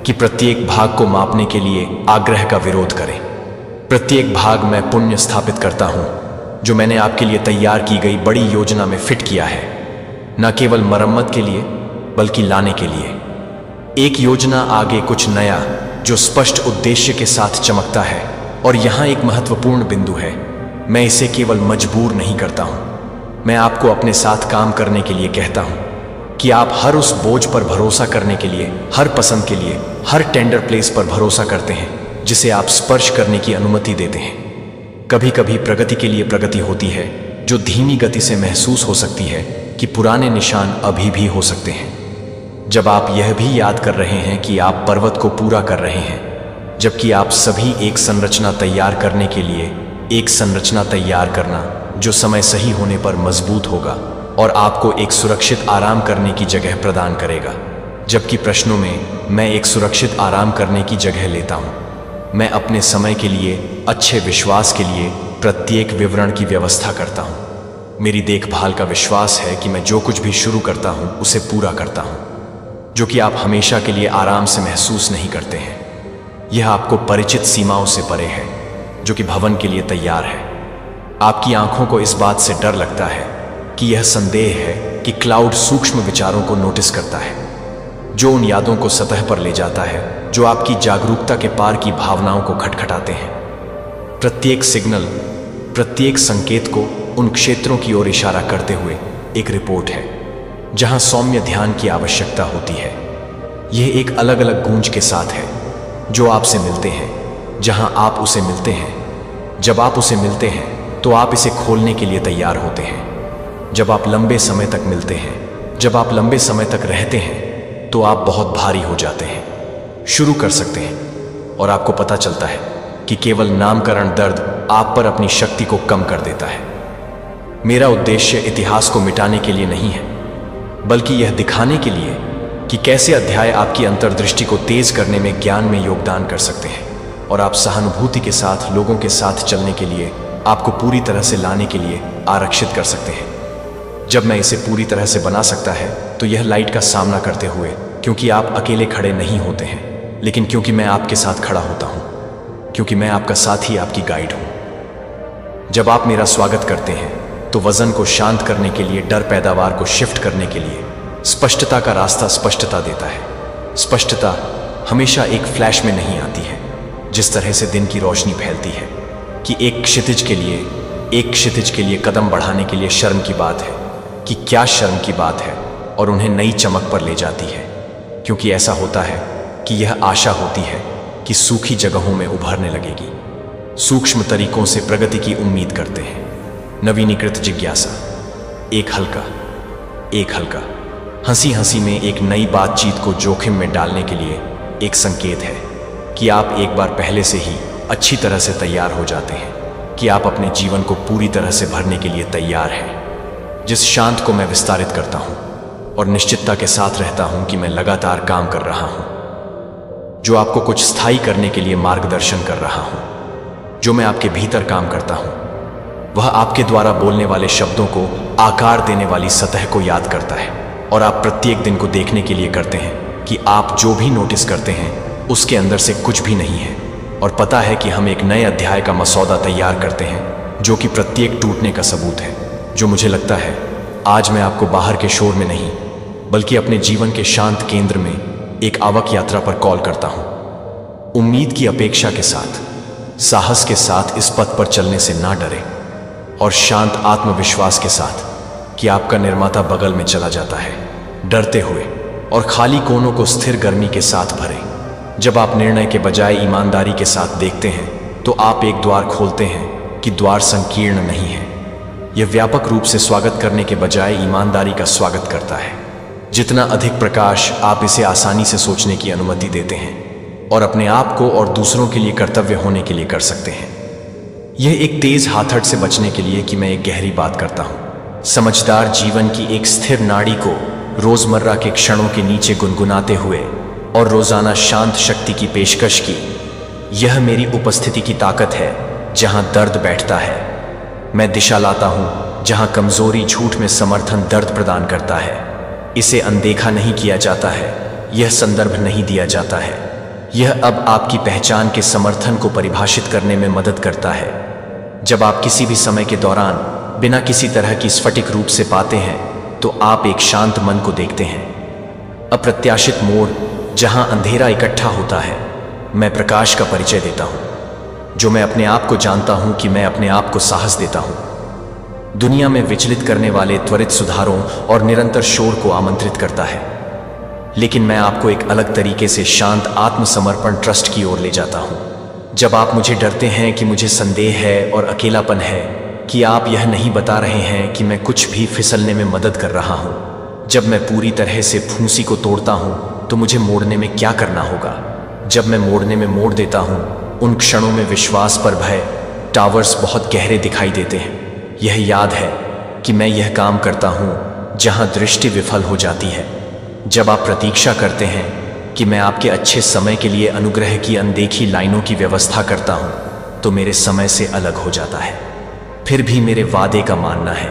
कि प्रत्येक भाग को मापने के लिए आग्रह का विरोध करें। प्रत्येक भाग मैं पुण्य स्थापित करता हूं जो मैंने आपके लिए तैयार की गई बड़ी योजना में फिट किया है, न केवल मरम्मत के लिए बल्कि लाने के लिए। एक योजना आगे कुछ नया जो स्पष्ट उद्देश्य के साथ चमकता है। और यहां एक महत्वपूर्ण बिंदु है, मैं इसे केवल मजबूर नहीं करता हूं, मैं आपको अपने साथ काम करने के लिए कहता हूं कि आप हर उस बोझ पर भरोसा करने के लिए, हर पसंद के लिए, हर टेंडर प्लेस पर भरोसा करते हैं जिसे आप स्पर्श करने की अनुमति देते हैं। कभी कभी प्रगति के लिए प्रगति होती है जो धीमी गति से महसूस हो सकती है कि पुराने निशान अभी भी हो सकते हैं। जब आप यह भी याद कर रहे हैं कि आप पर्वत को पूरा कर रहे हैं, जबकि आप सभी एक संरचना तैयार करने के लिए एक संरचना तैयार करना जो समय सही होने पर मजबूत होगा और आपको एक सुरक्षित आराम करने की जगह प्रदान करेगा। जबकि प्रश्नों में मैं एक सुरक्षित आराम करने की जगह लेता हूं। मैं अपने समय के लिए, अच्छे विश्वास के लिए प्रत्येक विवरण की व्यवस्था करता हूं। मेरी देखभाल का विश्वास है कि मैं जो कुछ भी शुरू करता हूं उसे पूरा करता हूं, जो कि आप हमेशा के लिए आराम से महसूस नहीं करते हैं। यह आपको परिचित सीमाओं से परे है, जो कि भवन के लिए तैयार है। आपकी आंखों को इस बात से डर लगता है कि यह संदेह है कि क्लाउड सूक्ष्म विचारों को नोटिस करता है, जो उन यादों को सतह पर ले जाता है जो आपकी जागरूकता के पार की भावनाओं को खटखटाते हैं। प्रत्येक सिग्नल, प्रत्येक संकेत को उन क्षेत्रों की ओर इशारा करते हुए एक रिपोर्ट है जहां सौम्य ध्यान की आवश्यकता होती है। यह एक अलग अलग गूंज के साथ है जो आपसे मिलते हैं जहां आप उसे मिलते हैं। जब आप उसे मिलते हैं तो आप इसे खोलने के लिए तैयार होते हैं। जब आप लंबे समय तक मिलते हैं, जब आप लंबे समय तक रहते हैं तो आप बहुत भारी हो जाते हैं, शुरू कर सकते हैं और आपको पता चलता है कि केवल नामकरण दर्द आप पर अपनी शक्ति को कम कर देता है। मेरा उद्देश्य इतिहास को मिटाने के लिए नहीं है, बल्कि यह दिखाने के लिए कि कैसे अध्याय आपकी अंतर्दृष्टि को तेज करने में ज्ञान में योगदान कर सकते हैं और आप सहानुभूति के साथ लोगों के साथ चलने के लिए आपको पूरी तरह से लाने के लिए आरक्षित कर सकते हैं। जब मैं इसे पूरी तरह से बना सकता है तो यह लाइट का सामना करते हुए, क्योंकि आप अकेले खड़े नहीं होते हैं, लेकिन क्योंकि मैं आपके साथ खड़ा होता हूं, क्योंकि मैं आपका साथी, आपकी गाइड हूं। जब आप मेरा स्वागत करते हैं तो वजन को शांत करने के लिए, डर पैदावार को शिफ्ट करने के लिए स्पष्टता का रास्ता स्पष्टता देता है। स्पष्टता हमेशा एक फ्लैश में नहीं आती है, जिस तरह से दिन की रोशनी फैलती है कि एक क्षितिज के लिए कदम बढ़ाने के लिए शर्म की बात है कि क्या शर्म की बात है, और उन्हें नई चमक पर ले जाती है, क्योंकि ऐसा होता है कि यह आशा होती है कि सूखी जगहों में उभरने लगेगी। सूक्ष्म तरीकों से प्रगति की उम्मीद करते हैं। नवीनीकृत जिज्ञासा, एक हल्का हंसी हंसी में एक नई बातचीत को जोखिम में डालने के लिए एक संकेत है कि आप एक बार पहले से ही अच्छी तरह से तैयार हो जाते हैं, कि आप अपने जीवन को पूरी तरह से भरने के लिए तैयार हैं। जिस शांत को मैं विस्तारित करता हूं और निश्चितता के साथ रहता हूं कि मैं लगातार काम कर रहा हूं, जो आपको कुछ स्थायी करने के लिए मार्गदर्शन कर रहा हूं, जो मैं आपके भीतर काम करता हूं, वह आपके द्वारा बोलने वाले शब्दों को आकार देने वाली सतह को याद करता है, और आप प्रत्येक दिन को देखने के लिए करते हैं कि आप जो भी नोटिस करते हैं उसके अंदर से कुछ भी नहीं है, और पता है कि हम एक नए अध्याय का मसौदा तैयार करते हैं जो कि प्रत्येक टूटने का सबूत है। जो मुझे लगता है आज मैं आपको बाहर के शोर में नहीं, बल्कि अपने जीवन के शांत केंद्र में एक आवक यात्रा पर कॉल करता हूं। उम्मीद की अपेक्षा के साथ, साहस के साथ इस पथ पर चलने से ना डरे, और शांत आत्मविश्वास के साथ कि आपका निर्माता बगल में चला जाता है, डरते हुए और खाली कोनों को स्थिर गर्मी के साथ भरे। जब आप निर्णय के बजाय ईमानदारी के साथ देखते हैं तो आप एक द्वार खोलते हैं कि द्वार संकीर्ण नहीं है। यह व्यापक रूप से स्वागत करने के बजाय ईमानदारी का स्वागत करता है। जितना अधिक प्रकाश आप इसे आसानी से सोचने की अनुमति देते हैं और अपने आप को और दूसरों के लिए कर्तव्य होने के लिए कर सकते हैं। यह एक तेज हाथड़ से बचने के लिए कि मैं एक गहरी बात करता हूं। समझदार जीवन की एक स्थिर नाड़ी को रोजमर्रा के क्षणों के नीचे गुनगुनाते हुए और रोजाना शांत शक्ति की पेशकश की। यह मेरी उपस्थिति की ताकत है जहां दर्द बैठता है। मैं दिशा लाता हूं जहां कमजोरी झूठ में समर्थन दर्द प्रदान करता है। इसे अनदेखा नहीं किया जाता है, यह संदर्भ नहीं दिया जाता है। यह अब आपकी पहचान के समर्थन को परिभाषित करने में मदद करता है। जब आप किसी भी समय के दौरान बिना किसी तरह की स्फटिक रूप से पाते हैं तो आप एक शांत मन को देखते हैं। अप्रत्याशित मोड़ जहां अंधेरा इकट्ठा होता है, मैं प्रकाश का परिचय देता हूं, जो मैं अपने आप को जानता हूं कि मैं अपने आप को साहस देता हूं। दुनिया में विचलित करने वाले त्वरित सुधारों और निरंतर शोर को आमंत्रित करता है, लेकिन मैं आपको एक अलग तरीके से शांत आत्मसमर्पण ट्रस्ट की ओर ले जाता हूं। जब आप मुझे डरते हैं कि मुझे संदेह है और अकेलापन है, कि आप यह नहीं बता रहे हैं कि मैं कुछ भी फिसलने में मदद कर रहा हूं। जब मैं पूरी तरह से फूंसी को तोड़ता हूं तो मुझे मोड़ने में क्या करना होगा। जब मैं मोड़ने में मोड़ देता हूं, उन क्षणों में विश्वास पर भय टावर्स बहुत गहरे दिखाई देते हैं। यह याद है कि मैं यह काम करता हूं जहां दृष्टि विफल हो जाती है। जब आप प्रतीक्षा करते हैं कि मैं आपके अच्छे समय के लिए अनुग्रह की अनदेखी लाइनों की व्यवस्था करता हूं, तो मेरे समय से अलग हो जाता है। फिर भी मेरे वादे का मानना है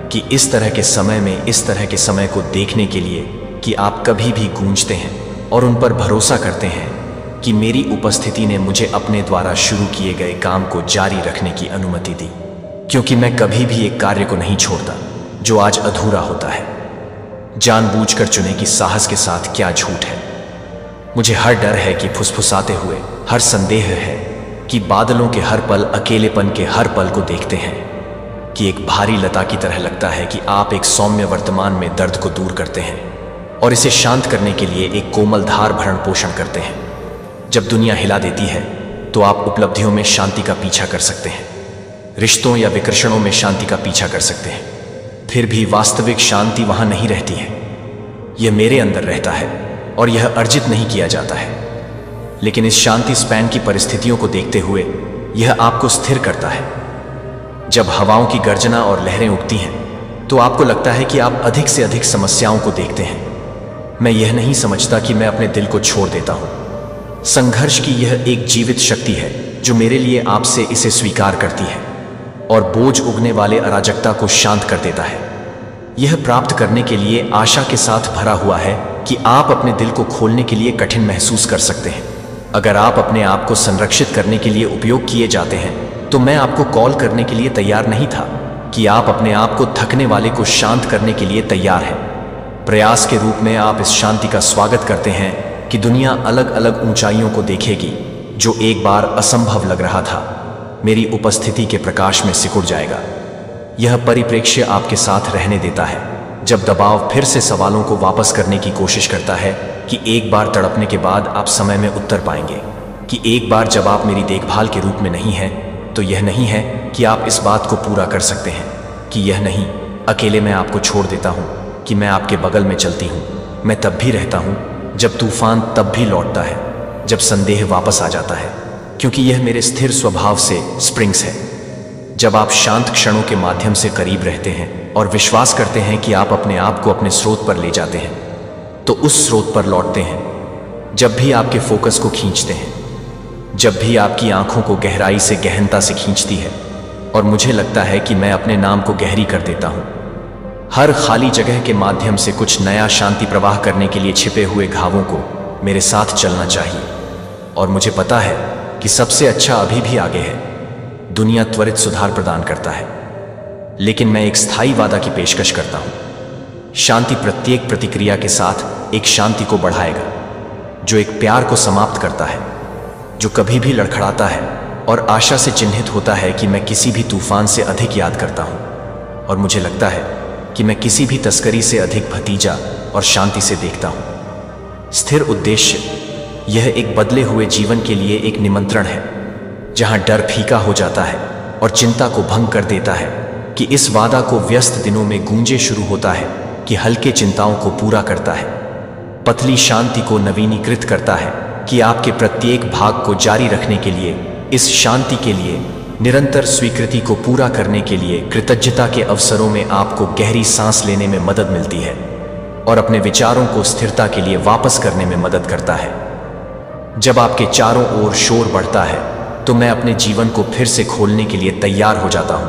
कि इस तरह के समय में इस तरह के समय को देखने के लिए कि आप कभी भी गूंजते हैं और उन पर भरोसा करते हैं कि मेरी उपस्थिति ने मुझे अपने द्वारा शुरू किए गए काम को जारी रखने की अनुमति दी, क्योंकि मैं कभी भी एक कार्य को नहीं छोड़ता जो आज अधूरा होता है। जानबूझकर चुने कि साहस के साथ क्या झूठ है। मुझे हर डर है कि फुसफुसाते हुए, हर संदेह है कि बादलों के हर पल, अकेलेपन के हर पल को देखते हैं कि एक भारी लता की तरह लगता है कि आप एक सौम्य वर्तमान में दर्द को दूर करते हैं और इसे शांत करने के लिए एक कोमल धार भरण पोषण करते हैं। जब दुनिया हिला देती है तो आप उपलब्धियों में शांति का पीछा कर सकते हैं, रिश्तों या विकर्षणों में शांति का पीछा कर सकते हैं, फिर भी वास्तविक शांति वहां नहीं रहती है। यह मेरे अंदर रहता है और यह अर्जित नहीं किया जाता है, लेकिन इस शांति स्पैन की परिस्थितियों को देखते हुए यह आपको स्थिर करता है। जब हवाओं की गर्जना और लहरें उठती हैं तो आपको लगता है कि आप अधिक से अधिक समस्याओं को देखते हैं। मैं यह नहीं समझता कि मैं अपने दिल को छोड़ देता हूं। संघर्ष की यह एक जीवित शक्ति है जो मेरे लिए आपसे इसे स्वीकार करती है और बोझ उगने वाले अराजकता को शांत कर देता है। यह प्राप्त करने के लिए आशा के साथ भरा हुआ है कि आप अपने दिल को खोलने के लिए कठिन महसूस कर सकते हैं। अगर आप अपने आप को संरक्षित करने के लिए उपयोग किए जाते हैं तो मैं आपको कॉल करने के लिए तैयार नहीं था कि आप अपने आप को थकने वाले को शांत करने के लिए तैयार हैं। प्रयास के रूप में आप इस शांति का स्वागत करते हैं कि दुनिया अलग अलग ऊंचाइयों को देखेगी। जो एक बार असंभव लग रहा था मेरी उपस्थिति के प्रकाश में सिकुड़ जाएगा। यह परिप्रेक्ष्य आपके साथ रहने देता है जब दबाव फिर से सवालों को वापस करने की कोशिश करता है कि एक बार तड़पने के बाद आप समय में उत्तर पाएंगे, कि एक बार जब आप मेरी देखभाल के रूप में नहीं हैं तो यह नहीं है कि आप इस बात को पूरा कर सकते हैं, कि यह नहीं अकेले मैं आपको छोड़ देता हूं, कि मैं आपके बगल में चलती हूं। मैं तब भी रहता हूं जब तूफान तब भी लौटता है, जब संदेह वापस आ जाता है, क्योंकि यह मेरे स्थिर स्वभाव से स्प्रिंग्स है। जब आप शांत क्षणों के माध्यम से करीब रहते हैं और विश्वास करते हैं कि आप अपने आप को अपने स्रोत पर ले जाते हैं, तो उस स्रोत पर लौटते हैं। जब भी आपके फोकस को खींचते हैं, जब भी आपकी आंखों को गहराई से गहनता से खींचती है और मुझे लगता है कि मैं अपने नाम को गहरी कर देता हूं। हर खाली जगह के माध्यम से कुछ नया शांति प्रवाह करने के लिए छिपे हुए घावों को मेरे साथ चलना चाहिए। और मुझे पता है कि सबसे अच्छा अभी भी आगे है। दुनिया त्वरित सुधार प्रदान करता है, लेकिन मैं एक स्थायी वादा की पेशकश करता हूं। शांति प्रत्येक प्रतिक्रिया के साथ एक शांति को बढ़ाएगा, जो एक प्यार को समाप्त करता है, जो कभी भी लड़खड़ाता है और आशा से चिन्हित होता है कि मैं किसी भी तूफान से अधिक याद करता हूं। और मुझे लगता है कि मैं किसी भी तस्करी से अधिक भतीजा और शांति से देखता हूं। स्थिर उद्देश्य, यह एक बदले हुए जीवन के लिए एक निमंत्रण है, जहां डर फीका हो जाता है और चिंता को भंग कर देता है, कि इस वादा को व्यस्त दिनों में गूंजे शुरू होता है, कि हल्के चिंताओं को पूरा करता है, पतली शांति को नवीनीकृत करता है, कि आपके प्रत्येक भाग को जारी रखने के लिए, इस शांति के लिए, निरंतर स्वीकृति को पूरा करने के लिए, कृतज्ञता के अवसरों में आपको गहरी सांस लेने में मदद मिलती है और अपने विचारों को स्थिरता के लिए वापस करने में मदद करता है। जब आपके चारों ओर शोर बढ़ता है तो मैं अपने जीवन को फिर से खोलने के लिए तैयार हो जाता हूं,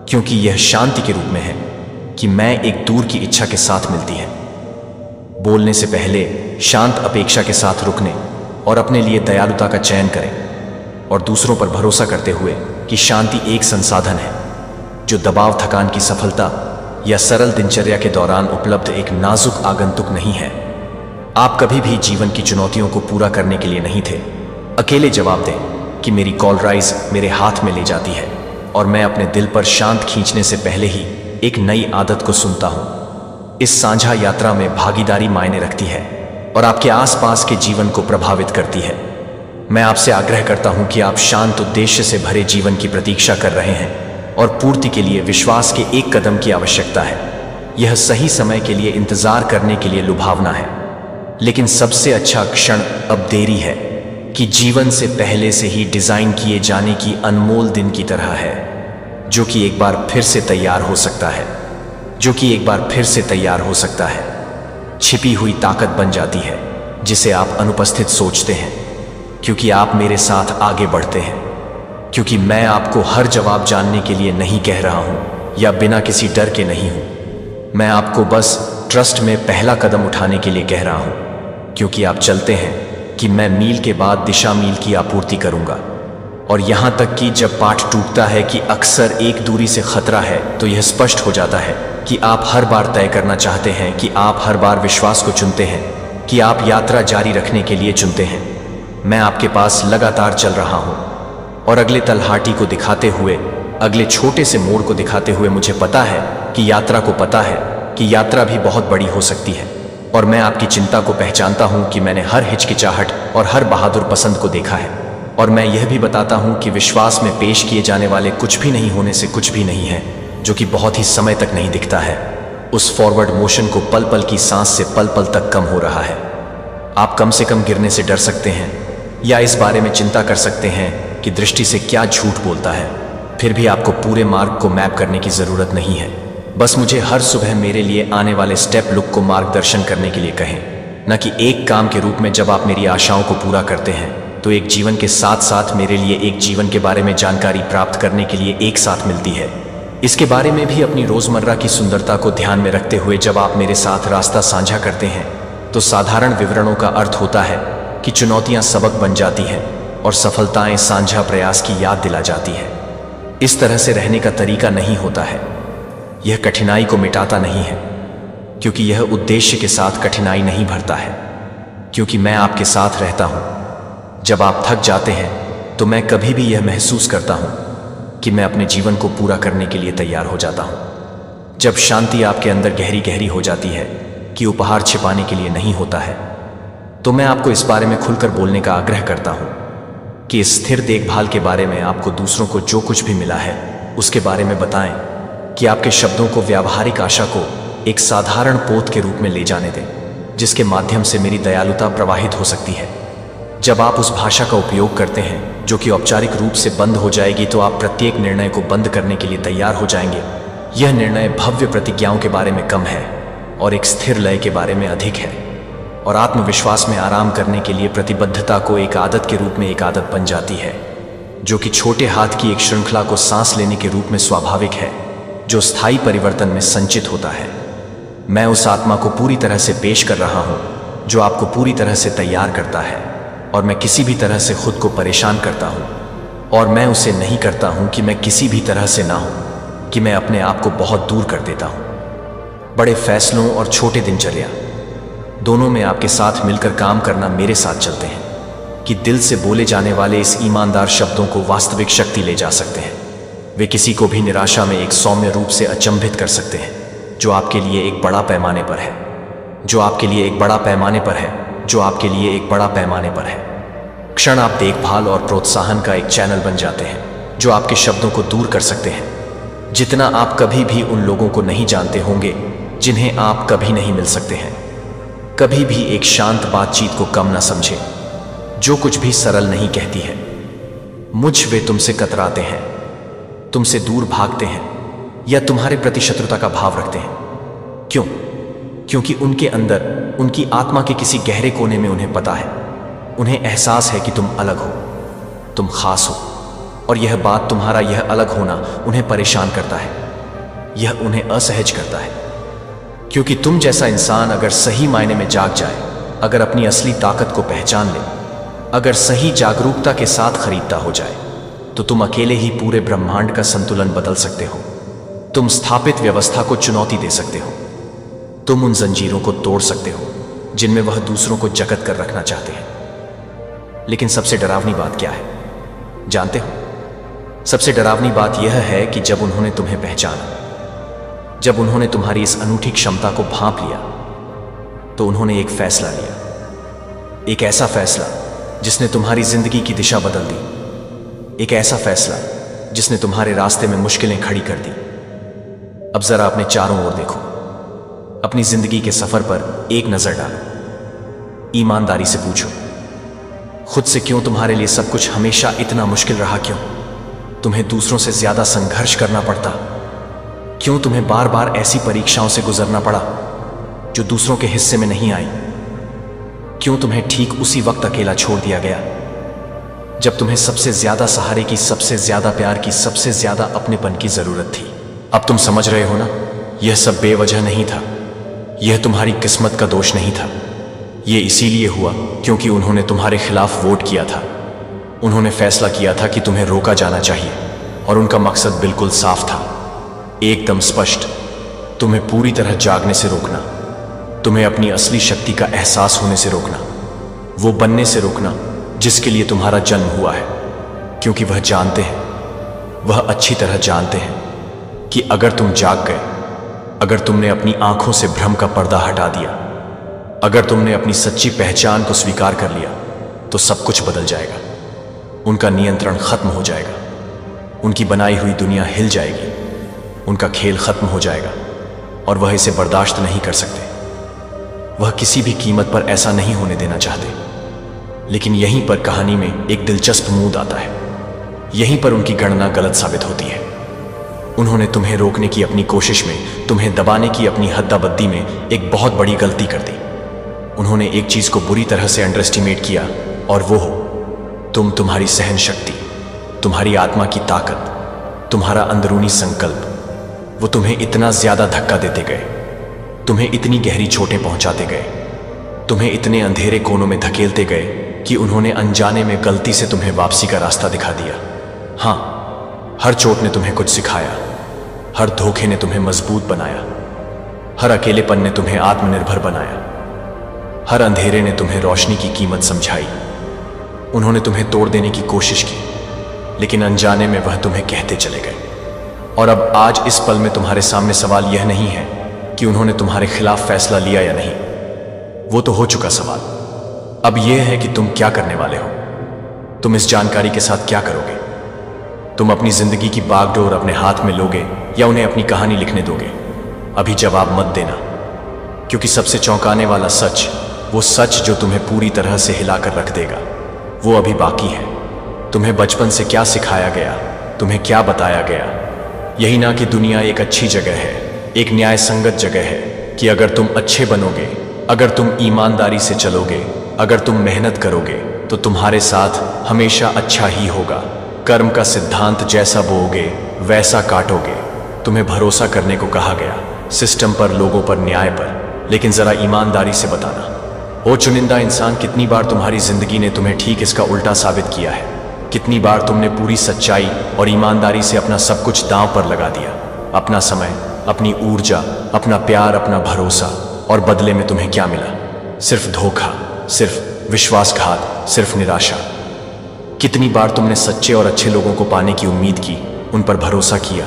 क्योंकि यह शांति के रूप में है कि मैं एक दूर की इच्छा के साथ मिलती है। बोलने से पहले शांत अपेक्षा के साथ रुकने और अपने लिए दयालुता का चयन करें, और दूसरों पर भरोसा करते हुए कि शांति एक संसाधन है जो दबाव, थकान की सफलता या सरल दिनचर्या के दौरान उपलब्ध एक नाजुक आगंतुक नहीं है। आप कभी भी जीवन की चुनौतियों को पूरा करने के लिए नहीं थे। अकेले जवाब दें कि मेरी कॉलराइज मेरे हाथ में ले जाती है और मैं अपने दिल पर शांत खींचने से पहले ही एक नई आदत को सुनता हूं। इस साझा यात्रा में भागीदारी मायने रखती है और आपके आसपास के जीवन को प्रभावित करती है। मैं आपसे आग्रह करता हूं कि आप शांत उद्देश्य से भरे जीवन की प्रतीक्षा कर रहे हैं और पूर्ति के लिए विश्वास के एक कदम की आवश्यकता है। यह सही समय के लिए इंतजार करने के लिए लुभावना है, लेकिन सबसे अच्छा क्षण अब देरी है, कि जीवन से पहले से ही डिजाइन किए जाने की अनमोल दिन की तरह है, जो कि एक बार फिर से तैयार हो सकता है, जो कि एक बार फिर से तैयार हो सकता है। छिपी हुई ताकत बन जाती है जिसे आप अनुपस्थित सोचते हैं, क्योंकि आप मेरे साथ आगे बढ़ते हैं, क्योंकि मैं आपको हर जवाब जानने के लिए नहीं कह रहा हूं या बिना किसी डर के नहीं हूं। मैं आपको बस ट्रस्ट में पहला कदम उठाने के लिए कह रहा हूं, क्योंकि आप चलते हैं कि मैं मील के बाद दिशा मील की आपूर्ति करूंगा। और यहां तक कि जब पाठ टूटता है कि अक्सर एक दूरी से खतरा है, तो यह स्पष्ट हो जाता है कि आप हर बार तय करना चाहते हैं, कि आप हर बार विश्वास को चुनते हैं, कि आप यात्रा जारी रखने के लिए चुनते हैं। मैं आपके पास लगातार चल रहा हूं और अगले तलहाटी को दिखाते हुए, अगले छोटे से मोड़ को दिखाते हुए मुझे पता है कि यात्रा भी बहुत बड़ी हो सकती है। और मैं आपकी चिंता को पहचानता हूं कि मैंने हर हिचकिचाहट और हर बहादुर पसंद को देखा है। और मैं यह भी बताता हूं कि विश्वास में पेश किए जाने वाले कुछ भी नहीं होने से कुछ भी नहीं है, जो कि बहुत ही समय तक नहीं दिखता है। उस फॉरवर्ड मोशन को पल पल की सांस से पल पल तक कम हो रहा है। आप कम से कम गिरने से डर सकते हैं या इस बारे में चिंता कर सकते हैं कि दृष्टि से क्या झूठ बोलता है। फिर भी आपको पूरे मार्ग को मैप करने की जरूरत नहीं है। बस मुझे हर सुबह मेरे लिए आने वाले स्टेप लुक को मार्गदर्शन करने के लिए कहें, न कि एक काम के रूप में। जब आप मेरी आशाओं को पूरा करते हैं तो एक जीवन के साथ साथ मेरे लिए एक जीवन के बारे में जानकारी प्राप्त करने के लिए एक साथ मिलती है। इसके बारे में भी अपनी रोजमर्रा की सुंदरता को ध्यान में रखते हुए जब आप मेरे साथ रास्ता साझा करते हैं तो साधारण विवरणों का अर्थ होता है कि चुनौतियां सबक बन जाती हैं और सफलताएं साझा प्रयास की याद दिला जाती है। इस तरह से रहने का तरीका नहीं होता है। यह कठिनाई को मिटाता नहीं है, क्योंकि यह उद्देश्य के साथ कठिनाई नहीं भरता है, क्योंकि मैं आपके साथ रहता हूं। जब आप थक जाते हैं तो मैं कभी भी यह महसूस करता हूं कि मैं अपने जीवन को पूरा करने के लिए तैयार हो जाता हूं। जब शांति आपके अंदर गहरी गहरी हो जाती है कि उपहार छिपाने के लिए नहीं होता है, तो मैं आपको इस बारे में खुलकर बोलने का आग्रह करता हूं कि इस स्थिर देखभाल के बारे में आपको दूसरों को जो कुछ भी मिला है उसके बारे में बताएं, कि आपके शब्दों को व्यावहारिक आशा को एक साधारण पोत के रूप में ले जाने दें, जिसके माध्यम से मेरी दयालुता प्रवाहित हो सकती है। जब आप उस भाषा का उपयोग करते हैं जो कि औपचारिक रूप से बंद हो जाएगी, तो आप प्रत्येक निर्णय को बंद करने के लिए तैयार हो जाएंगे। यह निर्णय भव्य प्रतिज्ञाओं के बारे में कम है और एक स्थिर लय के बारे में अधिक है, और आत्मविश्वास में आराम करने के लिए प्रतिबद्धता को एक आदत के रूप में एक आदत बन जाती है, जो कि छोटे हाथ की एक श्रृंखला को सांस लेने के रूप में स्वाभाविक है, जो स्थायी परिवर्तन में संचित होता है। मैं उस आत्मा को पूरी तरह से पेश कर रहा हूं जो आपको पूरी तरह से तैयार करता है, और मैं किसी भी तरह से खुद को परेशान करता हूं, और मैं उसे नहीं करता हूं कि मैं किसी भी तरह से ना हूं, कि मैं अपने आप को बहुत दूर कर देता हूं। बड़े फैसलों और छोटे दिनचर्या दोनों में आपके साथ मिलकर काम करना मेरे साथ चलते हैं कि दिल से बोले जाने वाले इस ईमानदार शब्दों को वास्तविक शक्ति ले जा सकते हैं। वे किसी को भी निराशा में एक सौम्य रूप से अचंभित कर सकते हैं, जो आपके लिए एक बड़ा पैमाने पर है, जो आपके लिए एक बड़ा पैमाने पर है, जो आपके लिए एक बड़ा पैमाने पर है। क्षण आप देखभाल और प्रोत्साहन का एक चैनल बन जाते हैं जो आपके शब्दों को दूर कर सकते हैं। जितना आप कभी भी उन लोगों को नहीं जानते होंगे जिन्हें आप कभी नहीं मिल सकते हैं। कभी भी एक शांत बातचीत को कम ना समझें, जो कुछ भी सरल नहीं कहती है। वे तुमसे कतराते हैं, तुमसे दूर भागते हैं या तुम्हारे प्रति शत्रुता का भाव रखते हैं। क्यों? क्योंकि उनके अंदर, उनकी आत्मा के किसी गहरे कोने में उन्हें पता है, उन्हें एहसास है कि तुम अलग हो, तुम खास हो, और यह बात, तुम्हारा यह अलग होना उन्हें परेशान करता है, यह उन्हें असहज करता है। क्योंकि तुम जैसा इंसान अगर सही मायने में जाग जाए, अगर अपनी असली ताकत को पहचान ले, अगर सही जागरूकता के साथ खरीदता हो जाए, तो तुम अकेले ही पूरे ब्रह्मांड का संतुलन बदल सकते हो। तुम स्थापित व्यवस्था को चुनौती दे सकते हो। तुम उन जंजीरों को तोड़ सकते हो जिनमें वह दूसरों को जकड़ कर रखना चाहते हैं। लेकिन सबसे डरावनी बात क्या है, जानते हो? सबसे डरावनी बात यह है कि जब उन्होंने तुम्हें पहचाना, जब उन्होंने तुम्हारी इस अनूठी क्षमता को भांप लिया, तो उन्होंने एक फैसला लिया, एक ऐसा फैसला जिसने तुम्हारी जिंदगी की दिशा बदल दी, एक ऐसा फैसला जिसने तुम्हारे रास्ते में मुश्किलें खड़ी कर दी। अब जरा अपने चारों ओर देखो, अपनी जिंदगी के सफर पर एक नजर डालो, ईमानदारी से पूछो खुद से, क्यों तुम्हारे लिए सब कुछ हमेशा इतना मुश्किल रहा? क्यों तुम्हें दूसरों से ज्यादा संघर्ष करना पड़ता? क्यों तुम्हें बार बार ऐसी परीक्षाओं से गुजरना पड़ा जो दूसरों के हिस्से में नहीं आई? क्यों तुम्हें ठीक उसी वक्त अकेला छोड़ दिया गया जब तुम्हें सबसे ज्यादा सहारे की, सबसे ज्यादा प्यार की, सबसे ज्यादा अपनेपन की जरूरत थी? अब तुम समझ रहे हो ना, यह सब बेवजह नहीं था, यह तुम्हारी किस्मत का दोष नहीं था। यह इसीलिए हुआ क्योंकि उन्होंने तुम्हारे खिलाफ वोट किया था। उन्होंने फैसला किया था कि तुम्हें रोका जाना चाहिए, और उनका मकसद बिल्कुल साफ था, एकदम स्पष्ट, तुम्हें पूरी तरह जागने से रोकना, तुम्हें अपनी असली शक्ति का एहसास होने से रोकना, वो बनने से रोकना जिसके लिए तुम्हारा जन्म हुआ है। क्योंकि वह जानते हैं, वह अच्छी तरह जानते हैं कि अगर तुम जाग गए, अगर तुमने अपनी आंखों से भ्रम का पर्दा हटा दिया, अगर तुमने अपनी सच्ची पहचान को स्वीकार कर लिया, तो सब कुछ बदल जाएगा। उनका नियंत्रण खत्म हो जाएगा, उनकी बनाई हुई दुनिया हिल जाएगी, उनका खेल खत्म हो जाएगा और वह इसे बर्दाश्त नहीं कर सकते। वह किसी भी कीमत पर ऐसा नहीं होने देना चाहते। लेकिन यहीं पर कहानी में एक दिलचस्प मूड आता है। यहीं पर उनकी गणना गलत साबित होती है। उन्होंने तुम्हें रोकने की अपनी कोशिश में, तुम्हें दबाने की अपनी हद्दाबद्दी में एक बहुत बड़ी गलती कर दी। उन्होंने एक चीज को बुरी तरह से अंडर एस्टिमेट किया, और वो हो तुम्हारी सहन शक्ति, तुम्हारी आत्मा की ताकत, तुम्हारा अंदरूनी संकल्प। वो तुम्हें इतना ज्यादा धक्का देते गए, तुम्हें इतनी गहरी चोटें पहुंचाते गए, तुम्हें इतने अंधेरे कोनों में धकेलते गए कि उन्होंने अनजाने में गलती से तुम्हें वापसी का रास्ता दिखा दिया। हाँ, हर चोट ने तुम्हें कुछ सिखाया, हर धोखे ने तुम्हें मजबूत बनाया, हर अकेलेपन ने तुम्हें आत्मनिर्भर बनाया, हर अंधेरे ने तुम्हें रोशनी की कीमत समझाई। उन्होंने तुम्हें तोड़ देने की कोशिश की, लेकिन अनजाने में वह तुम्हें कहते चले गए। और अब आज इस पल में तुम्हारे सामने सवाल यह नहीं है कि उन्होंने तुम्हारे खिलाफ फैसला लिया या नहीं, वो तो हो चुका सवाल। अब यह है कि तुम क्या करने वाले हो, तुम इस जानकारी के साथ क्या करोगे। तुम अपनी जिंदगी की बागडोर अपने हाथ में लोगे या उन्हें अपनी कहानी लिखने दोगे। अभी जवाब मत देना, क्योंकि सबसे चौंकाने वाला सच, वो सच जो तुम्हें पूरी तरह से हिलाकर रख देगा, वो अभी बाकी है। तुम्हें बचपन से क्या सिखाया गया, तुम्हें क्या बताया गया। यही ना कि दुनिया एक अच्छी जगह है, एक न्याय संगत जगह है, कि अगर तुम अच्छे बनोगे, अगर तुम ईमानदारी से चलोगे, अगर तुम मेहनत करोगे, तो तुम्हारे साथ हमेशा अच्छा ही होगा। कर्म का सिद्धांत जैसा बोओगे वैसा काटोगे। तुम्हें भरोसा करने को कहा गया, सिस्टम पर, लोगों पर, न्याय पर। लेकिन जरा ईमानदारी से बताना, ओ चुनिंदा इंसान, कितनी बार तुम्हारी जिंदगी ने तुम्हें ठीक इसका उल्टा साबित किया है। कितनी बार तुमने पूरी सच्चाई और ईमानदारी से अपना सब कुछ दांव पर लगा दिया, अपना समय, अपनी ऊर्जा, अपना प्यार, अपना भरोसा, और बदले में तुम्हें क्या मिला? सिर्फ धोखा, सिर्फ विश्वासघात, सिर्फ निराशा। कितनी बार तुमने सच्चे और अच्छे लोगों को पाने की उम्मीद की, उन पर भरोसा किया,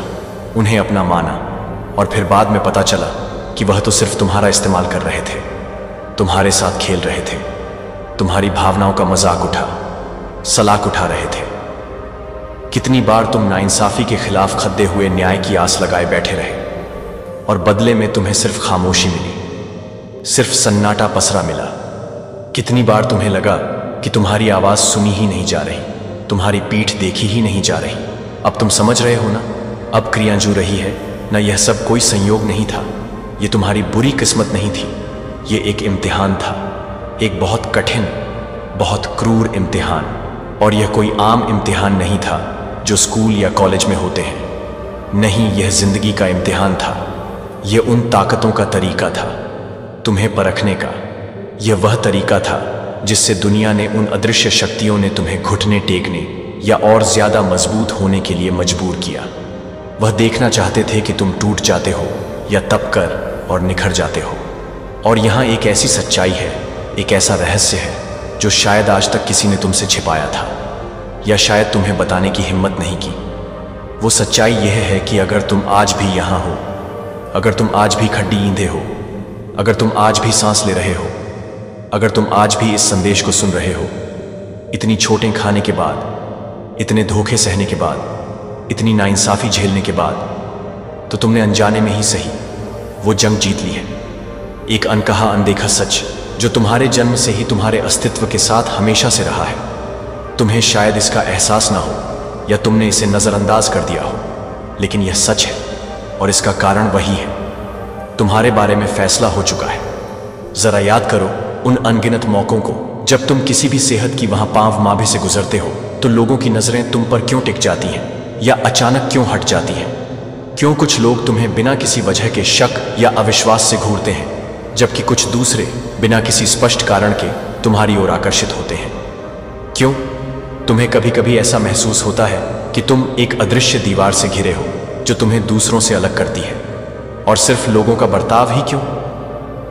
उन्हें अपना माना, और फिर बाद में पता चला कि वह तो सिर्फ तुम्हारा इस्तेमाल कर रहे थे, तुम्हारे साथ खेल रहे थे, तुम्हारी भावनाओं का मजाक उठा, सलाख उठा रहे थे। कितनी बार तुम नाइंसाफी के खिलाफ खद्दे हुए न्याय की आस लगाए बैठे रहे, और बदले में तुम्हें सिर्फ खामोशी मिली, सिर्फ सन्नाटा पसरा मिला। कितनी बार तुम्हें लगा कि तुम्हारी आवाज सुनी ही नहीं जा रही, तुम्हारी पीठ देखी ही नहीं जा रही। अब तुम समझ रहे हो ना, अब क्रियां जू रही है ना। यह सब कोई संयोग नहीं था, यह तुम्हारी बुरी किस्मत नहीं थी, ये एक इम्तिहान था, एक बहुत कठिन, बहुत क्रूर इम्तिहान। और यह कोई आम इम्तिहान नहीं था जो स्कूल या कॉलेज में होते हैं। नहीं, यह जिंदगी का इम्तिहान था। यह उन ताकतों का तरीका था, तुम्हें परखने का। यह वह तरीका था जिससे दुनिया ने, उन अदृश्य शक्तियों ने तुम्हें घुटने टेकने या और ज्यादा मजबूत होने के लिए मजबूर किया। वह देखना चाहते थे कि तुम टूट जाते हो या तप कर और निखर जाते हो। और यहाँ एक ऐसी सच्चाई है, एक ऐसा रहस्य है जो शायद आज तक किसी ने तुमसे छिपाया था, या शायद तुम्हें बताने की हिम्मत नहीं की। वो सच्चाई यह है कि अगर तुम आज भी यहाँ हो, अगर तुम आज भी खड्डी ईंधे हो, अगर तुम आज भी सांस ले रहे हो, अगर तुम आज भी इस संदेश को सुन रहे हो, इतनी चोटें खाने के बाद, इतने धोखे सहने के बाद, इतनी नाइंसाफी झेलने के बाद, तो तुमने अनजाने में ही सही वो जंग जीत ली है। एक अनकहा, अनदेखा सच जो तुम्हारे जन्म से ही तुम्हारे अस्तित्व के साथ हमेशा से रहा है। तुम्हें शायद इसका एहसास ना हो, या तुमने इसे नजरअंदाज कर दिया हो, लेकिन यह सच है, और इसका कारण वही है। तुम्हारे बारे में फैसला हो चुका है। जरा याद करो उन अनगिनत मौकों को जब तुम किसी भी सेहत की वहां पांव माभे से गुजरते हो, तो लोगों की नजरें तुम पर क्यों टिक जाती हैं, या अचानक क्यों हट जाती हैं? क्यों कुछ लोग तुम्हें बिना किसी वजह के शक या अविश्वास से घूरते हैं, जबकि कुछ दूसरे बिना किसी स्पष्ट कारण के तुम्हारी ओर आकर्षित होते हैं? क्यों तुम्हें कभी कभी ऐसा महसूस होता है कि तुम एक अदृश्य दीवार से घिरे हो जो तुम्हें दूसरों से अलग करती है? और सिर्फ लोगों का बर्ताव ही क्यों,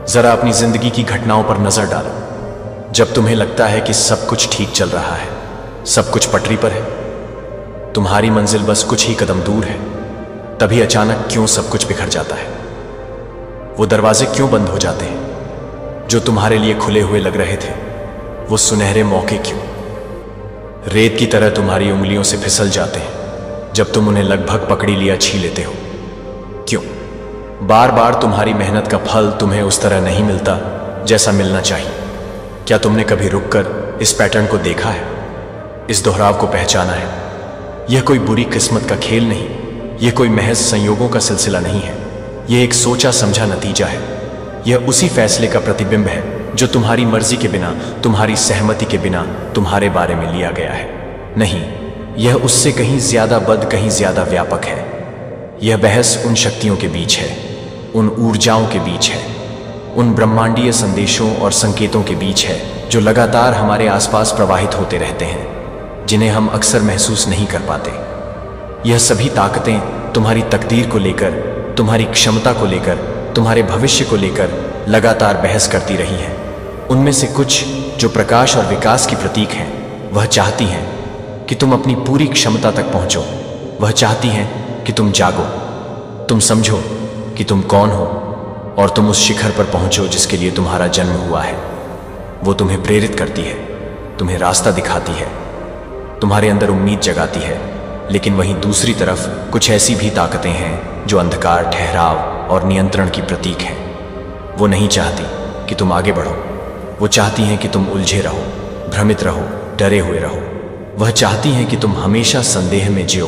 जरा अपनी जिंदगी की घटनाओं पर नजर डालो। जब तुम्हें लगता है कि सब कुछ ठीक चल रहा है, सब कुछ पटरी पर है, तुम्हारी मंजिल बस कुछ ही कदम दूर है, तभी अचानक क्यों सब कुछ बिखर जाता है। वो दरवाजे क्यों बंद हो जाते हैं जो तुम्हारे लिए खुले हुए लग रहे थे? वो सुनहरे मौके क्यों रेत की तरह तुम्हारी उंगलियों से फिसल जाते हैं जब तुम उन्हें लगभग पकड़ी लिया छी लेते हो? क्यों बार बार तुम्हारी मेहनत का फल तुम्हें उस तरह नहीं मिलता जैसा मिलना चाहिए? क्या तुमने कभी रुककर इस पैटर्न को देखा है, इस दोहराव को पहचाना है? यह कोई बुरी किस्मत का खेल नहीं, यह कोई महज संयोगों का सिलसिला नहीं है, यह एक सोचा समझा नतीजा है। यह उसी फैसले का प्रतिबिंब है जो तुम्हारी मर्जी के बिना, तुम्हारी सहमति के बिना तुम्हारे बारे में लिया गया है। नहीं, यह उससे कहीं ज्यादा बद, कहीं ज्यादा व्यापक है। यह बहस उन शक्तियों के बीच है, उन ऊर्जाओं के बीच है, उन ब्रह्मांडीय संदेशों और संकेतों के बीच है जो लगातार हमारे आसपास प्रवाहित होते रहते हैं, जिन्हें हम अक्सर महसूस नहीं कर पाते। यह सभी ताकतें तुम्हारी तकदीर को लेकर, तुम्हारी क्षमता को लेकर, तुम्हारे भविष्य को लेकर लगातार बहस करती रही हैं। उनमें से कुछ जो प्रकाश और विकास की प्रतीक हैं, वह चाहती हैं कि तुम अपनी पूरी क्षमता तक पहुंचो। वह चाहती हैं कि तुम जागो, तुम समझो कि तुम कौन हो और तुम उस शिखर पर पहुंचो जिसके लिए तुम्हारा जन्म हुआ है। वो तुम्हें प्रेरित करती है, तुम्हें रास्ता दिखाती है, तुम्हारे अंदर उम्मीद जगाती है। लेकिन वहीं दूसरी तरफ कुछ ऐसी भी ताकतें हैं जो अंधकार, ठहराव और नियंत्रण की प्रतीक हैं। वो नहीं चाहती कि तुम आगे बढ़ो, वो चाहती हैं कि तुम उलझे रहो, भ्रमित रहो, डरे हुए रहो। वह चाहती हैं कि तुम हमेशा संदेह में जियो,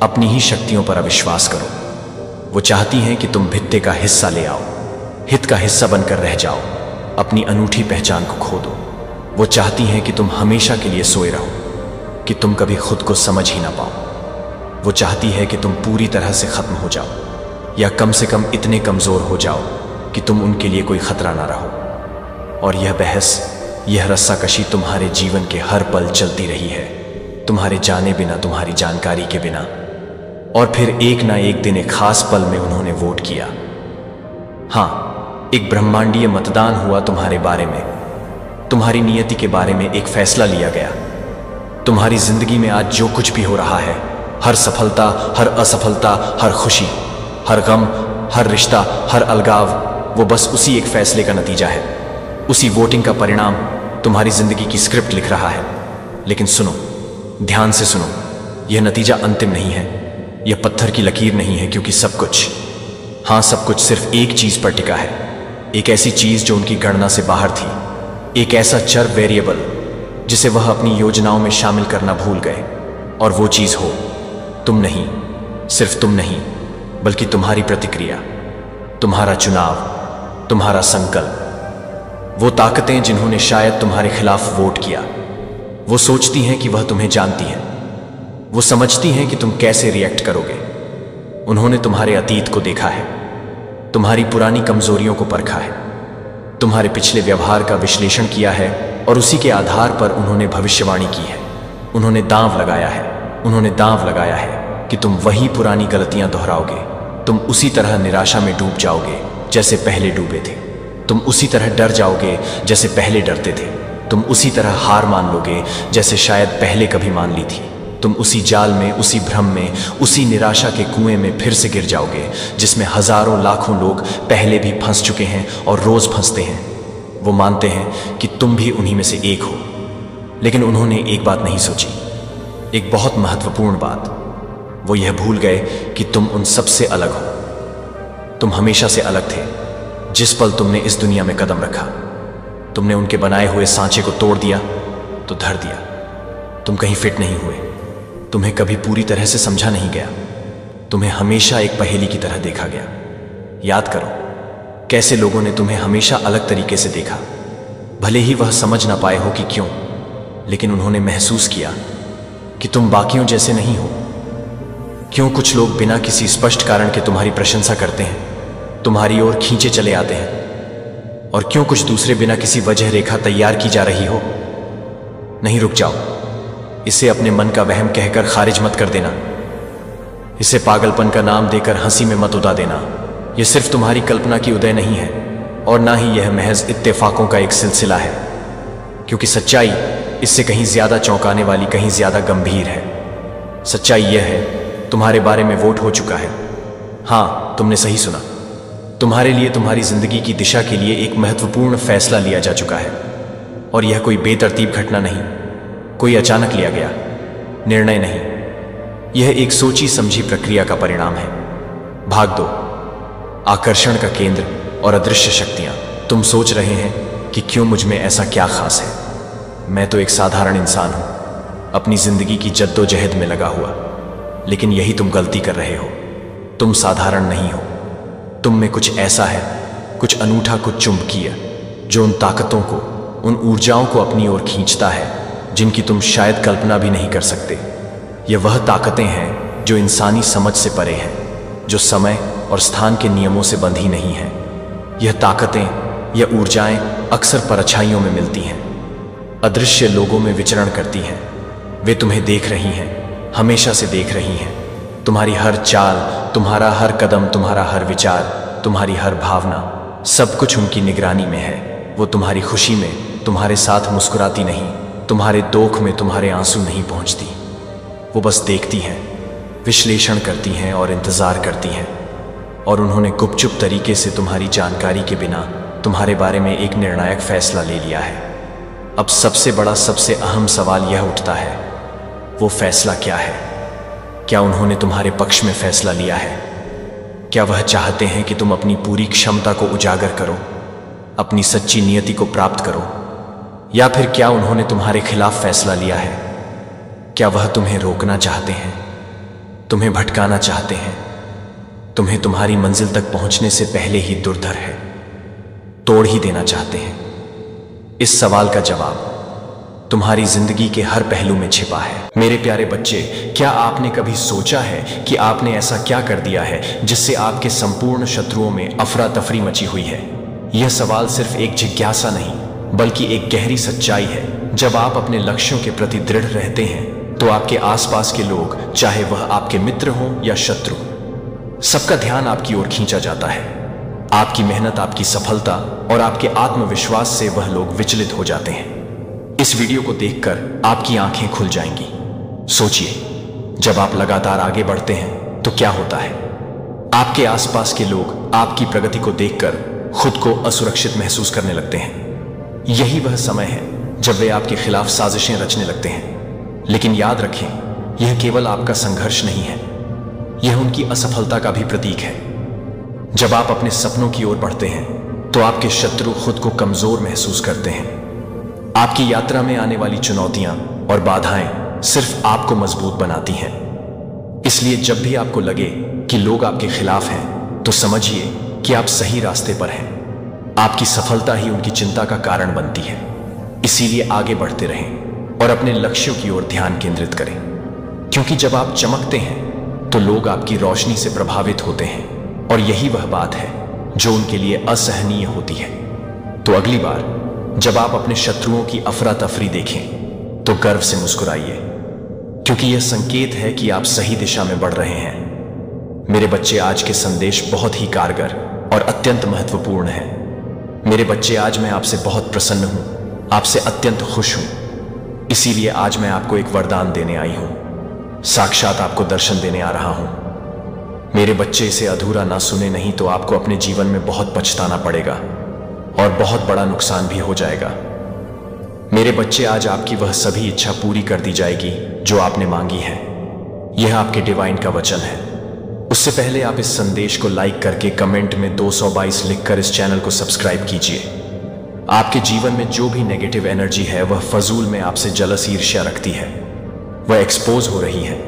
अपनी ही शक्तियों पर अविश्वास करो। वो चाहती हैं कि तुम भित्ते का हिस्सा ले आओ, हित का हिस्सा बनकर रह जाओ, अपनी अनूठी पहचान को खो दो। वो चाहती हैं कि तुम हमेशा के लिए सोए रहो, कि तुम कभी खुद को समझ ही ना पाओ। वो चाहती है कि तुम पूरी तरह से खत्म हो जाओ, या कम से कम इतने कमजोर हो जाओ कि तुम उनके लिए कोई खतरा ना रहो। और यह बहस, यह रस्साकशी तुम्हारे जीवन के हर पल चलती रही है, तुम्हारे जाने बिना, तुम्हारी जानकारी के बिना। और फिर एक ना एक दिन, एक खास पल में उन्होंने वोट किया। हाँ, एक ब्रह्मांडीय मतदान हुआ तुम्हारे बारे में, तुम्हारी नियति के बारे में एक फैसला लिया गया। तुम्हारी जिंदगी में आज जो कुछ भी हो रहा है, हर सफलता, हर असफलता, हर खुशी, हर गम, हर रिश्ता, हर अलगाव, वो बस उसी एक फैसले का नतीजा है। उसी वोटिंग का परिणाम तुम्हारी जिंदगी की स्क्रिप्ट लिख रहा है। लेकिन सुनो, ध्यान से सुनो, यह नतीजा अंतिम नहीं है, यह पत्थर की लकीर नहीं है, क्योंकि सब कुछ, हाँ सब कुछ सिर्फ एक चीज पर टिका है। एक ऐसी चीज जो उनकी गणना से बाहर थी, एक ऐसा चर, वेरिएबल, जिसे वह अपनी योजनाओं में शामिल करना भूल गए। और वो चीज हो तुम नहीं, सिर्फ तुम नहीं, बल्कि तुम्हारी प्रतिक्रिया, तुम्हारा चुनाव, तुम्हारा संकल्प। वो ताकतें जिन्होंने शायद तुम्हारे खिलाफ वोट किया, वो सोचती हैं कि वह तुम्हें जानती हैं, वो समझती हैं कि तुम कैसे रिएक्ट करोगे। उन्होंने तुम्हारे अतीत को देखा है, तुम्हारी पुरानी कमजोरियों को परखा है, तुम्हारे पिछले व्यवहार का विश्लेषण किया है, और उसी के आधार पर उन्होंने भविष्यवाणी की है। उन्होंने दांव लगाया है, उन्होंने दांव लगाया है कि तुम वही पुरानी गलतियां दोहराओगे, तुम उसी तरह निराशा में डूब जाओगे जैसे पहले डूबे थे, तुम उसी तरह डर जाओगे जैसे पहले डरते थे, तुम उसी तरह हार मान लोगे जैसे शायद पहले कभी मान ली थी। तुम उसी जाल में, उसी भ्रम में, उसी निराशा के कुएं में फिर से गिर जाओगे जिसमें हजारों लाखों लोग पहले भी फंस चुके हैं और रोज फंसते हैं। वो मानते हैं कि तुम भी उन्हीं में से एक हो, लेकिन उन्होंने एक बात नहीं सोची, एक बहुत महत्वपूर्ण बात। वो यह भूल गए कि तुम उन सबसे अलग हो। तुम हमेशा से अलग थे। जिस पल तुमने इस दुनिया में कदम रखा, तुमने उनके बनाए हुए सांचे को तोड़ दिया तो धर दिया। तुम कहीं फिट नहीं हुए, तुम्हें कभी पूरी तरह से समझा नहीं गया, तुम्हें हमेशा एक पहेली की तरह देखा गया। याद करो कैसे लोगों ने तुम्हें हमेशा अलग तरीके से देखा, भले ही वह समझ ना पाए हो कि क्यों, लेकिन उन्होंने महसूस किया कि तुम बाकियों जैसे नहीं हो। क्यों कुछ लोग बिना किसी स्पष्ट कारण के तुम्हारी प्रशंसा करते हैं, तुम्हारी ओर खींचे चले आते हैं, और क्यों कुछ दूसरे बिना किसी वजह रेखा तैयार की जा रही हो। नहीं, रुक जाओ, इसे अपने मन का वहम कहकर खारिज मत कर देना, इसे पागलपन का नाम देकर हंसी में मत उड़ा देना। यह सिर्फ तुम्हारी कल्पना की उदय नहीं है, और ना ही यह महज इत्तेफाकों का एक सिलसिला है, क्योंकि सच्चाई इससे कहीं ज्यादा चौंकाने वाली, कहीं ज्यादा गंभीर है। सच्चाई यह है, तुम्हारे बारे में वोट हो चुका है। हाँ, तुमने सही सुना। तुम्हारे लिए, तुम्हारी जिंदगी की दिशा के लिए एक महत्वपूर्ण फैसला लिया जा चुका है। और यह कोई बेतरतीब घटना नहीं, कोई अचानक लिया गया निर्णय नहीं, यह एक सोची समझी प्रक्रिया का परिणाम है। भाग दो, आकर्षण का केंद्र और अदृश्य शक्तियां। तुम सोच रहे हैं कि क्यों मुझ में ऐसा क्या खास है। मैं तो एक साधारण इंसान हूं, अपनी जिंदगी की जद्दोजहद में लगा हुआ। लेकिन यही तुम गलती कर रहे हो। तुम साधारण नहीं हो। तुम में कुछ ऐसा है, कुछ अनूठा, कुछ चुंबकीय, जो उन ताकतों को, उन ऊर्जाओं को अपनी ओर खींचता है जिनकी तुम शायद कल्पना भी नहीं कर सकते। ये वह ताकतें हैं जो इंसानी समझ से परे हैं, जो समय और स्थान के नियमों से बंधी नहीं हैं। यह ताकतें, यह ऊर्जाएं अक्सर परछाइयों में मिलती हैं, अदृश्य लोगों में विचरण करती हैं। वे तुम्हें देख रही हैं, हमेशा से देख रही हैं। तुम्हारी हर चाल, तुम्हारा हर कदम, तुम्हारा हर विचार, तुम्हारी हर भावना, सब कुछ उनकी निगरानी में है। वो तुम्हारी खुशी में तुम्हारे साथ मुस्कुराती नहीं, तुम्हारे दुख में तुम्हारे आंसू नहीं पहुंचती। वो बस देखती हैं, विश्लेषण करती हैं और इंतजार करती हैं। और उन्होंने गुपचुप तरीके से तुम्हारी जानकारी के बिना तुम्हारे बारे में एक निर्णायक फैसला ले लिया है। अब सबसे बड़ा, सबसे अहम सवाल यह उठता है, वो फैसला क्या है? क्या उन्होंने तुम्हारे पक्ष में फैसला लिया है? क्या वह चाहते हैं कि तुम अपनी पूरी क्षमता को उजागर करो, अपनी सच्ची नियति को प्राप्त करो? या फिर क्या उन्होंने तुम्हारे खिलाफ फैसला लिया है? क्या वह तुम्हें रोकना चाहते हैं, तुम्हें भटकाना चाहते हैं, तुम्हें तुम्हारी मंजिल तक पहुंचने से पहले ही दुर्धर है, तोड़ ही देना चाहते हैं? इस सवाल का जवाब तुम्हारी जिंदगी के हर पहलू में छिपा है। मेरे प्यारे बच्चे, क्या आपने कभी सोचा है कि आपने ऐसा क्या कर दिया है जिससे आपके संपूर्ण शत्रुओं में अफरा तफरी मची हुई है? यह सवाल सिर्फ एक जिज्ञासा नहीं, बल्कि एक गहरी सच्चाई है। जब आप अपने लक्ष्यों के प्रति दृढ़ रहते हैं तो आपके आसपास के लोग, चाहे वह आपके मित्र हों या शत्रु, सबका ध्यान आपकी ओर खींचा जाता है। आपकी मेहनत, आपकी सफलता और आपके आत्मविश्वास से वह लोग विचलित हो जाते हैं। इस वीडियो को देखकर आपकी आंखें खुल जाएंगी। सोचिए, जब आप लगातार आगे बढ़ते हैं तो क्या होता है? आपके आसपास के लोग आपकी प्रगति को देखकर खुद को असुरक्षित महसूस करने लगते हैं। यही वह समय है जब वे आपके खिलाफ साजिशें रचने लगते हैं। लेकिन याद रखें, यह केवल आपका संघर्ष नहीं है, यह उनकी असफलता का भी प्रतीक है। जब आप अपने सपनों की ओर बढ़ते हैं तो आपके शत्रु खुद को कमजोर महसूस करते हैं। आपकी यात्रा में आने वाली चुनौतियां और बाधाएं सिर्फ आपको मजबूत बनाती हैं। इसलिए जब भी आपको लगे कि लोग आपके खिलाफ हैं, तो समझिए कि आप सही रास्ते पर हैं। आपकी सफलता ही उनकी चिंता का कारण बनती है। इसीलिए आगे बढ़ते रहें और अपने लक्ष्यों की ओर ध्यान केंद्रित करें, क्योंकि जब आप चमकते हैं तो लोग आपकी रोशनी से प्रभावित होते हैं, और यही वह बात है जो उनके लिए असहनीय होती है। तो अगली बार जब आप अपने शत्रुओं की अफरा तफरी देखें तो गर्व से मुस्कुराइए, क्योंकि यह संकेत है कि आप सही दिशा में बढ़ रहे हैं। मेरे बच्चे, आज के संदेश बहुत ही कारगर और अत्यंत महत्वपूर्ण है। मेरे बच्चे, आज मैं आपसे बहुत प्रसन्न हूं, आपसे अत्यंत खुश हूं। इसीलिए आज मैं आपको एक वरदान देने आई हूं, साक्षात आपको दर्शन देने आ रहा हूं। मेरे बच्चे, इसे अधूरा ना सुने, नहीं तो आपको अपने जीवन में बहुत पछताना पड़ेगा और बहुत बड़ा नुकसान भी हो जाएगा। मेरे बच्चे, आज आपकी वह सभी इच्छा पूरी कर दी जाएगी जो आपने मांगी है। यह आपके डिवाइन का वचन है। उससे पहले आप इस संदेश को लाइक करके कमेंट में 222 लिखकर इस चैनल को सब्सक्राइब कीजिए। आपके जीवन में जो भी नेगेटिव एनर्जी है, वह फजूल में आपसे जलस ईर्ष्या रखती है, वह एक्सपोज हो रही है।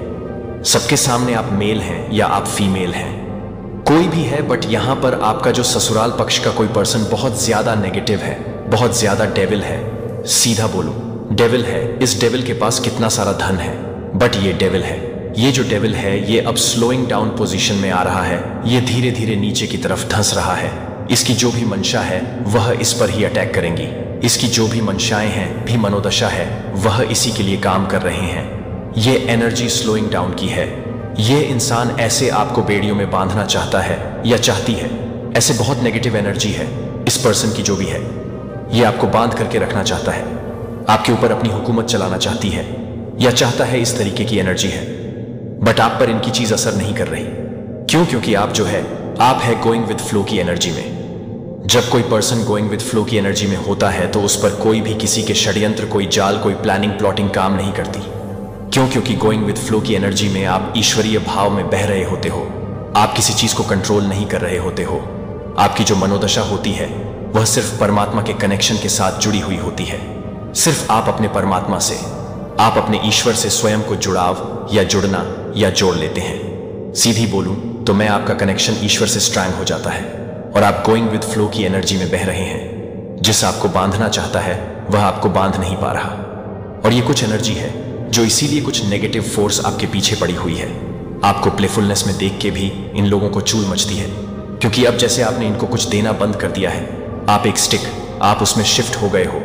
सबके सामने आप मेल हैं या आप फीमेल हैं, कोई भी है, बट यहां पर आपका जो ससुराल पक्ष का कोई पर्सन बहुत ज्यादा नेगेटिव है, बहुत ज्यादा डेविल है। सीधा बोलो, डेविल है। इस डेविल के पास कितना सारा धन है, बट ये डेविल है। ये जो डेविल है, ये अब स्लोइंग डाउन पोजीशन में आ रहा है। ये धीरे धीरे नीचे की तरफ धंस रहा है। इसकी जो भी मंशा है वह इस पर ही अटैक करेंगी। इसकी जो भी मंशाएं हैं, भी मनोदशा है, वह इसी के लिए काम कर रहे हैं। ये एनर्जी स्लोइंग डाउन की है। ये इंसान ऐसे आपको बेड़ियों में बांधना चाहता है या चाहती है। ऐसे बहुत नेगेटिव एनर्जी है इस पर्सन की जो भी है, ये आपको बांध करके रखना चाहता है, आपके ऊपर अपनी हुकूमत चलाना चाहती है या चाहता है, इस तरीके की एनर्जी है। बट आप पर इनकी चीज असर नहीं कर रही। क्यों? क्योंकि आप जो है, आप है गोइंग विद फ्लो की एनर्जी में। जब कोई पर्सन गोइंग विद फ्लो की एनर्जी में होता है तो उस पर कोई भी किसी के षड्यंत्र, कोई जाल, कोई प्लानिंग प्लॉटिंग काम नहीं करती। क्यों? क्योंकि गोइंग विद फ्लो की एनर्जी में आप ईश्वरीय भाव में बह रहे होते हो। आप किसी चीज को कंट्रोल नहीं कर रहे होते हो। आपकी जो मनोदशा होती है वह सिर्फ परमात्मा के कनेक्शन के साथ जुड़ी हुई होती है। सिर्फ आप अपने परमात्मा से, आप अपने ईश्वर से स्वयं को जुड़ाव या जुड़ना या जोड़ लेते हैं। सीधी बोलूं तो मैं आपका कनेक्शन ईश्वर से स्ट्रांग हो जाता है और आप गोइंग विद फ्लो की एनर्जी में बह रहे हैं। जिस आपको बांधना चाहता है वह आपको बांध नहीं पा रहा। और ये कुछ एनर्जी है जो इसीलिए कुछ नेगेटिव फोर्स आपके पीछे पड़ी हुई है। आपको प्लेफुलनेस में देख के भी इन लोगों को चूल मचती है, क्योंकि अब जैसे आपने इनको कुछ देना बंद कर दिया है। आप एक स्टिक, आप उसमें शिफ्ट हो गए हो।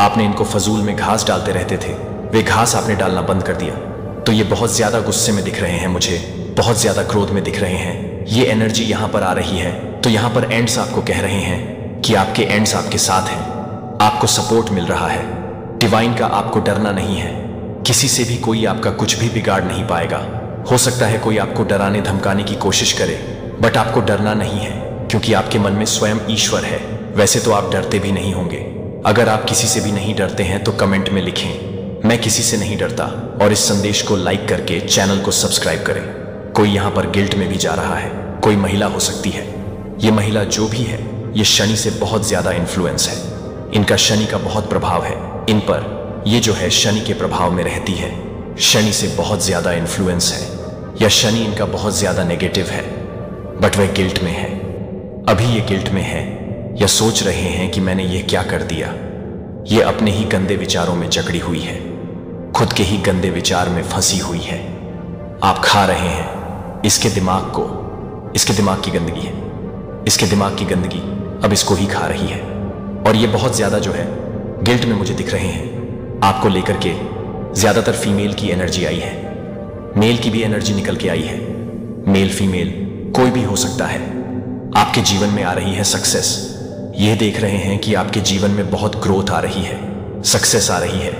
आपने इनको फजूल में घास डालते रहते थे, वे घास आपने डालना बंद कर दिया। तो ये बहुत ज्यादा गुस्से में दिख रहे हैं मुझे, बहुत ज्यादा क्रोध में दिख रहे हैं। ये एनर्जी यहां पर आ रही है तो यहां पर एंड्स आपको कह रहे हैं कि आपके एंड्स आपके साथ हैं, आपको सपोर्ट मिल रहा है। डिवाइन का आपको डरना नहीं है। किसी से भी कोई आपका कुछ भी बिगाड़ नहीं पाएगा। हो सकता है कोई आपको डराने धमकाने की कोशिश करे, बट आपको डरना नहीं है, क्योंकि आपके मन में स्वयं ईश्वर है। वैसे तो आप डरते भी नहीं होंगे। अगर आप किसी से भी नहीं डरते हैं तो कमेंट में लिखें, मैं किसी से नहीं डरता, और इस संदेश को लाइक करके चैनल को सब्सक्राइब करें। कोई यहाँ पर गिल्ट में भी जा रहा है, कोई महिला हो सकती है। ये महिला जो भी है, ये शनि से बहुत ज्यादा इन्फ्लुएंस है। इनका शनि का बहुत प्रभाव है इन पर। ये जो है शनि के प्रभाव में रहती है, शनि से बहुत ज्यादा इन्फ्लुएंस है, या शनि इनका बहुत ज्यादा नेगेटिव है। बट वह गिल्ट में है। अभी ये गिल्ट में है, या सोच रहे हैं कि मैंने ये क्या कर दिया। ये अपने ही गंदे विचारों में जकड़ी हुई है, खुद के ही गंदे विचार में फंसी हुई है। आप खा रहे हैं इसके दिमाग को, इसके दिमाग की गंदगी है, इसके दिमाग की गंदगी अब इसको ही खा रही है। और ये बहुत ज्यादा जो है गिल्ट में मुझे दिख रहे हैं। आपको लेकर के ज्यादातर फीमेल की एनर्जी आई है, मेल की भी एनर्जी निकल के आई है। मेल फीमेल कोई भी हो सकता है। आपके जीवन में आ रही है सक्सेस। ये देख रहे हैं कि आपके जीवन में बहुत ग्रोथ आ रही है, सक्सेस आ रही है,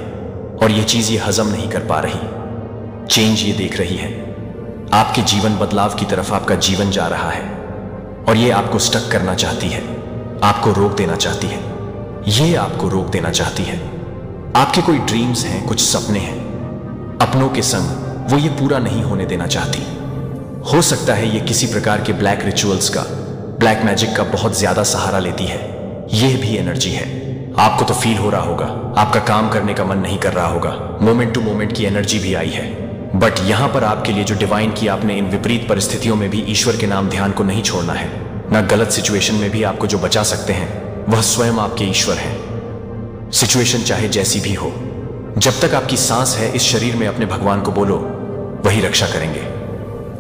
और ये चीज ये हजम नहीं कर पा रही। चेंज ये देख रही है। आपके जीवन बदलाव की तरफ आपका जीवन जा रहा है, और ये आपको स्टक करना चाहती है, आपको रोक देना चाहती है। ये आपको रोक देना चाहती है। आपके कोई ड्रीम्स हैं, कुछ सपने हैं, अपनों के संग वो ये पूरा नहीं होने देना चाहती। हो सकता है ये किसी प्रकार के ब्लैक रिचुअल्स का, ब्लैक मैजिक का बहुत ज्यादा सहारा लेती है। यह भी एनर्जी है। आपको तो फील हो रहा होगा, आपका काम करने का मन नहीं कर रहा होगा। मोमेंट टू मोमेंट की एनर्जी भी आई है। बट यहां पर आपके लिए जो डिवाइन की आपने इन विपरीत परिस्थितियों में भी ईश्वर के नाम ध्यान को नहीं छोड़ना है। ना गलत सिचुएशन में भी आपको जो बचा सकते हैं वह स्वयं आपके ईश्वर हैं। सिचुएशन चाहे जैसी भी हो, जब तक आपकी सांस है इस शरीर में अपने भगवान को बोलो, वही रक्षा करेंगे।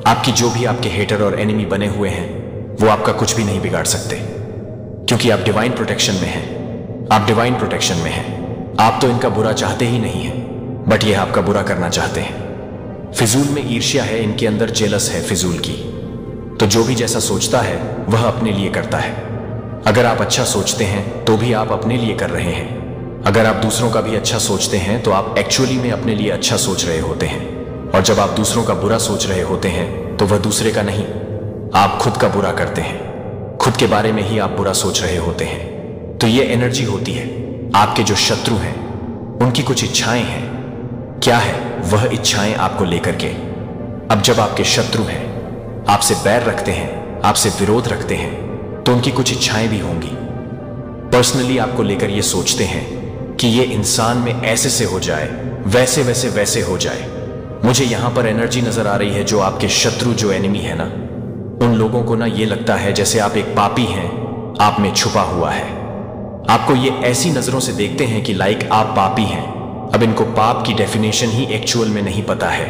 आपकी जो भी आपके हेटर और एनिमी बने हुए हैं वो आपका कुछ भी नहीं बिगाड़ सकते, क्योंकि आप डिवाइन प्रोटेक्शन में हैं। आप डिवाइन प्रोटेक्शन में हैं। आप तो इनका बुरा चाहते ही नहीं हैं, बट ये आपका बुरा करना चाहते हैं। फिजूल में ईर्ष्या है इनके अंदर, जेलस है फिजूल की। तो जो भी जैसा सोचता है वह अपने लिए करता है। अगर आप अच्छा सोचते हैं तो भी आप अपने लिए कर रहे हैं। अगर आप दूसरों का भी अच्छा सोचते हैं तो आप एक्चुअली में अपने लिए अच्छा सोच रहे होते हैं। और जब आप दूसरों का बुरा सोच रहे होते हैं तो वह दूसरे का नहीं, आप खुद का बुरा करते हैं। खुद के बारे में ही आप बुरा सोच रहे होते हैं। तो ये एनर्जी होती है। आपके जो शत्रु हैं उनकी कुछ इच्छाएं हैं। क्या है वह इच्छाएं आपको लेकर के? अब जब आपके शत्रु हैं, आपसे बैर रखते हैं, आपसे विरोध रखते हैं, तो उनकी कुछ इच्छाएं भी होंगी। पर्सनली आपको लेकर ये सोचते हैं कि ये इंसान में ऐसे से हो जाए, वैसे वैसे वैसे हो जाए। मुझे यहां पर एनर्जी नजर आ रही है जो आपके शत्रु, जो एनिमी है ना, उन लोगों को ना ये लगता है जैसे आप एक पापी हैं, आप में छुपा हुआ है। आपको ये ऐसी नजरों से देखते हैं कि लाइक आप पापी हैं। अब इनको पाप की डेफिनेशन ही एक्चुअल में नहीं पता है।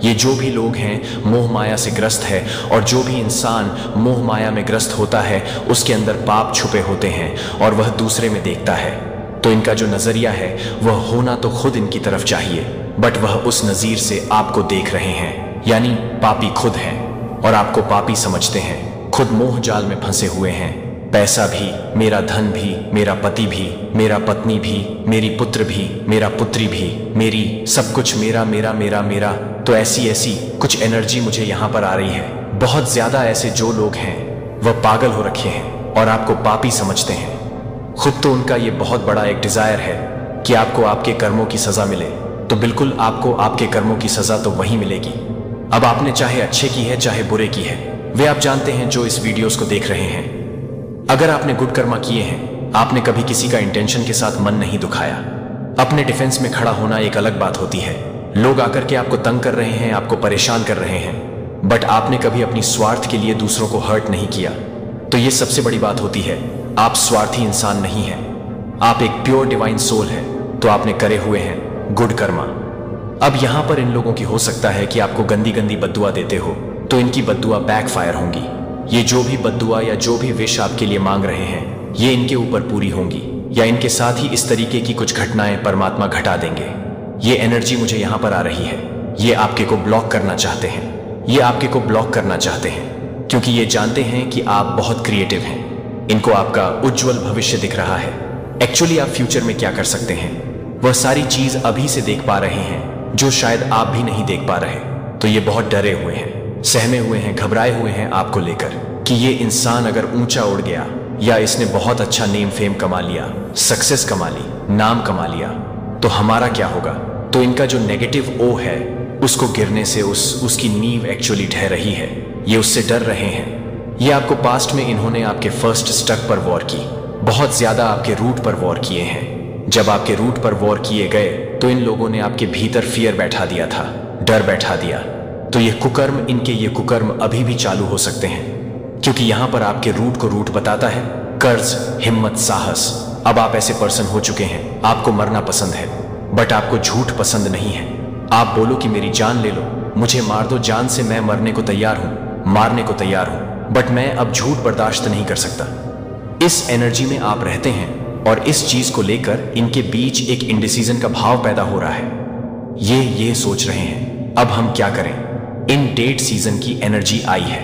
ये जो भी लोग हैं मोह माया से ग्रस्त है, और जो भी इंसान मोह माया में ग्रस्त होता है उसके अंदर पाप छुपे होते हैं और वह दूसरे में देखता है। तो इनका जो नजरिया है वह होना तो खुद इनकी तरफ चाहिए, बट वह उस नजीर से आपको देख रहे हैं। यानी पापी खुद हैं और आपको पापी समझते हैं। खुद मोह जाल में फंसे हुए हैं, पैसा भी, मेरा धन भी, मेरा पति भी, मेरा पत्नी भी, मेरी पुत्र भी, मेरा पुत्री भी, मेरी सब कुछ मेरा मेरा मेरा मेरा। तो ऐसी ऐसी कुछ एनर्जी मुझे यहाँ पर आ रही है। बहुत ज्यादा ऐसे जो लोग हैं वह पागल हो रखे हैं और आपको पापी समझते हैं। खुद तो उनका ये बहुत बड़ा एक डिजायर है कि आपको आपके कर्मों की सजा मिले, तो बिल्कुल आपको आपके कर्मों की सजा तो वही मिलेगी। अब आपने चाहे अच्छे की है चाहे बुरे की है, वे आप जानते हैं जो इस वीडियोस को देख रहे हैं। अगर आपने गुड कर्मा किए हैं, आपने कभी किसी का इंटेंशन के साथ मन नहीं दुखाया। अपने डिफेंस में खड़ा होना एक अलग बात होती है। लोग आकर के आपको तंग कर रहे हैं, आपको परेशान कर रहे हैं, बट आपने कभी अपनी स्वार्थ के लिए दूसरों को हर्ट नहीं किया। तो ये सबसे बड़ी बात होती है, आप स्वार्थी इंसान नहीं हैं, आप एक प्योर डिवाइन सोल है। तो आपने करे हुए हैं गुड कर्मा। अब यहां पर इन लोगों की हो सकता है कि आपको गंदी गंदी बद्दुआ देते हो, तो इनकी बद्दुआ बैकफायर होंगी। ये जो भी बद्दुआ या जो भी विश आपके लिए मांग रहे हैं, ये इनके ऊपर पूरी होंगी, या इनके साथ ही इस तरीके की कुछ घटनाएं परमात्मा घटा देंगे। ये एनर्जी मुझे यहां पर आ रही है। ये आपके को ब्लॉक करना चाहते हैं, ये आपके को ब्लॉक करना चाहते हैं, क्योंकि ये जानते हैं कि आप बहुत क्रिएटिव हैं। इनको आपका उज्जवल भविष्य दिख रहा है। एक्चुअली आप फ्यूचर में क्या कर सकते हैं, वह सारी चीज अभी से देख पा रहे हैं, जो शायद आप भी नहीं देख पा रहे। तो ये बहुत डरे हुए हैं, सहमे हुए हैं, घबराए हुए हैं आपको लेकर कि ये इंसान अगर ऊंचा उड़ गया या इसने बहुत अच्छा नेम फेम कमा लिया, सक्सेस कमा ली, नाम कमा लिया, तो हमारा क्या होगा। तो इनका जो नेगेटिव ओ है उसको गिरने से उसकी नींव एक्चुअली ढह रही है। ये उससे डर रहे हैं। ये आपको पास्ट में इन्होंने आपके फर्स्ट स्टक पर वॉर की, बहुत ज्यादा आपके रूट पर वॉर किए हैं। जब आपके रूट पर वॉर किए गए तो इन लोगों ने आपके भीतर फियर बैठा दिया था, डर बैठा दिया। तो ये कुकर्म, इनके ये कुकर्म अभी भी चालू हो सकते हैं, क्योंकि यहां पर आपके रूट को रूट बताता है कर्ज, हिम्मत, साहस। अब आप ऐसे पर्सन हो चुके हैं, आपको मरना पसंद है, बट आपको झूठ पसंद नहीं है। आप बोलो कि मेरी जान ले लो, मुझे मार दो, जान से मैं मरने को तैयार हूं, मारने को तैयार हूं, बट मैं अब झूठ बर्दाश्त नहीं कर सकता। इस एनर्जी में आप रहते हैं और इस चीज को लेकर इनके बीच एक इंडिसीजन का भाव पैदा हो रहा है। ये सोच रहे हैं अब हम क्या करें। इन डेट सीजन की एनर्जी आई है।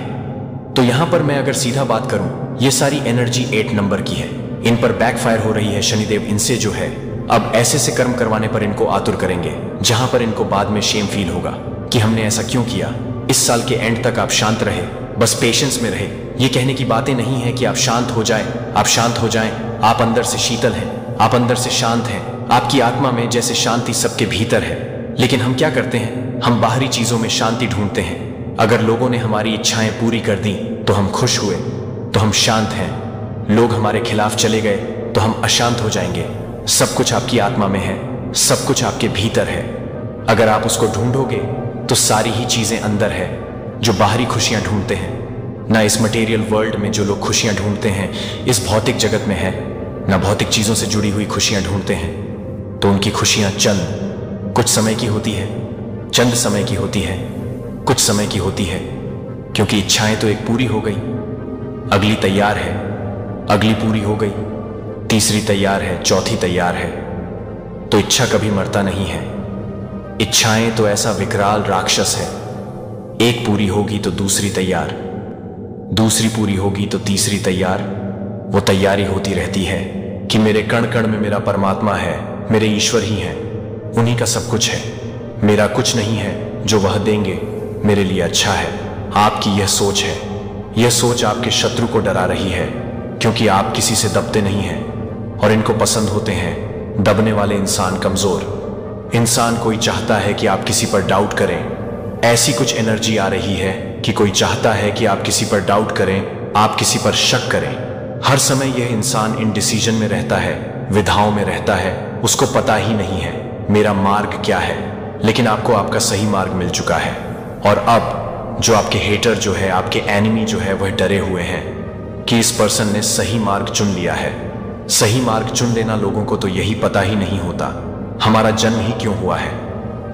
तो यहां पर मैं अगर सीधा बात करूं, ये सारी एनर्जी 8 नंबर की है। इन पर बैकफायर हो रही है। शनिदेव इनसे जो है अब ऐसे से कर्म करवाने पर इनको आतुर करेंगे, जहां पर इनको बाद में शेम फील होगा कि हमने ऐसा क्यों किया। इस साल के एंड तक आप शांत रहे, बस पेशेंस में रहे। ये कहने की बातें नहीं है कि आप शांत हो जाएं, आप शांत हो जाएं। आप अंदर से शीतल हैं, आप अंदर से शांत हैं। आपकी आत्मा में जैसे शांति सबके भीतर है, लेकिन हम क्या करते हैं, हम बाहरी चीजों में शांति ढूंढते हैं। अगर लोगों ने हमारी इच्छाएं पूरी कर दी तो हम खुश हुए, तो हम शांत हैं। लोग हमारे खिलाफ चले गए तो हम अशांत हो जाएंगे। सब कुछ आपकी आत्मा में है, सब कुछ आपके भीतर है। अगर आप उसको ढूंढोगे तो सारी ही चीजें अंदर है। जो बाहरी खुशियां ढूंढते हैं ना, इस मटेरियल वर्ल्ड में जो लोग खुशियां ढूंढते हैं इस भौतिक जगत में है ना, भौतिक चीजों से जुड़ी हुई खुशियां ढूंढते हैं। तो उनकी खुशियां चंद कुछ समय की होती है, चंद समय की होती है, कुछ समय की होती है, क्योंकि इच्छाएं तो एक पूरी हो गई, अगली तैयार है, अगली पूरी हो गई, तीसरी तैयार है, चौथी तैयार है। तो इच्छा कभी मरता नहीं है। इच्छाएं तो ऐसा विकराल राक्षस है, एक पूरी होगी तो दूसरी तैयार, दूसरी पूरी होगी तो तीसरी तैयार। वो तैयारी होती रहती है कि मेरे कण कण में मेरा परमात्मा है, मेरे ईश्वर ही हैं, उन्हीं का सब कुछ है, मेरा कुछ नहीं है। जो वह देंगे मेरे लिए अच्छा है। आपकी यह सोच है, यह सोच आपके शत्रु को डरा रही है, क्योंकि आप किसी से दबते नहीं हैं और इनको पसंद होते हैं दबने वाले इंसान, कमजोर इंसान। कोई चाहता है कि आप किसी पर डाउट करें। ऐसी कुछ एनर्जी आ रही है कि कोई चाहता है कि आप किसी पर डाउट करें, आप किसी पर शक करें। हर समय यह इंसान इन डिसीजन में रहता है, विधाओं में रहता है। उसको पता ही नहीं है मेरा मार्ग क्या है, लेकिन आपको आपका सही मार्ग मिल चुका है। और अब जो आपके हेटर जो है, आपके एनिमी जो है, वह डरे हुए हैं कि इस पर्सन ने सही मार्ग चुन लिया है। सही मार्ग चुन लेना लोगों को तो यही पता ही नहीं होता हमारा जन्म ही क्यों हुआ है।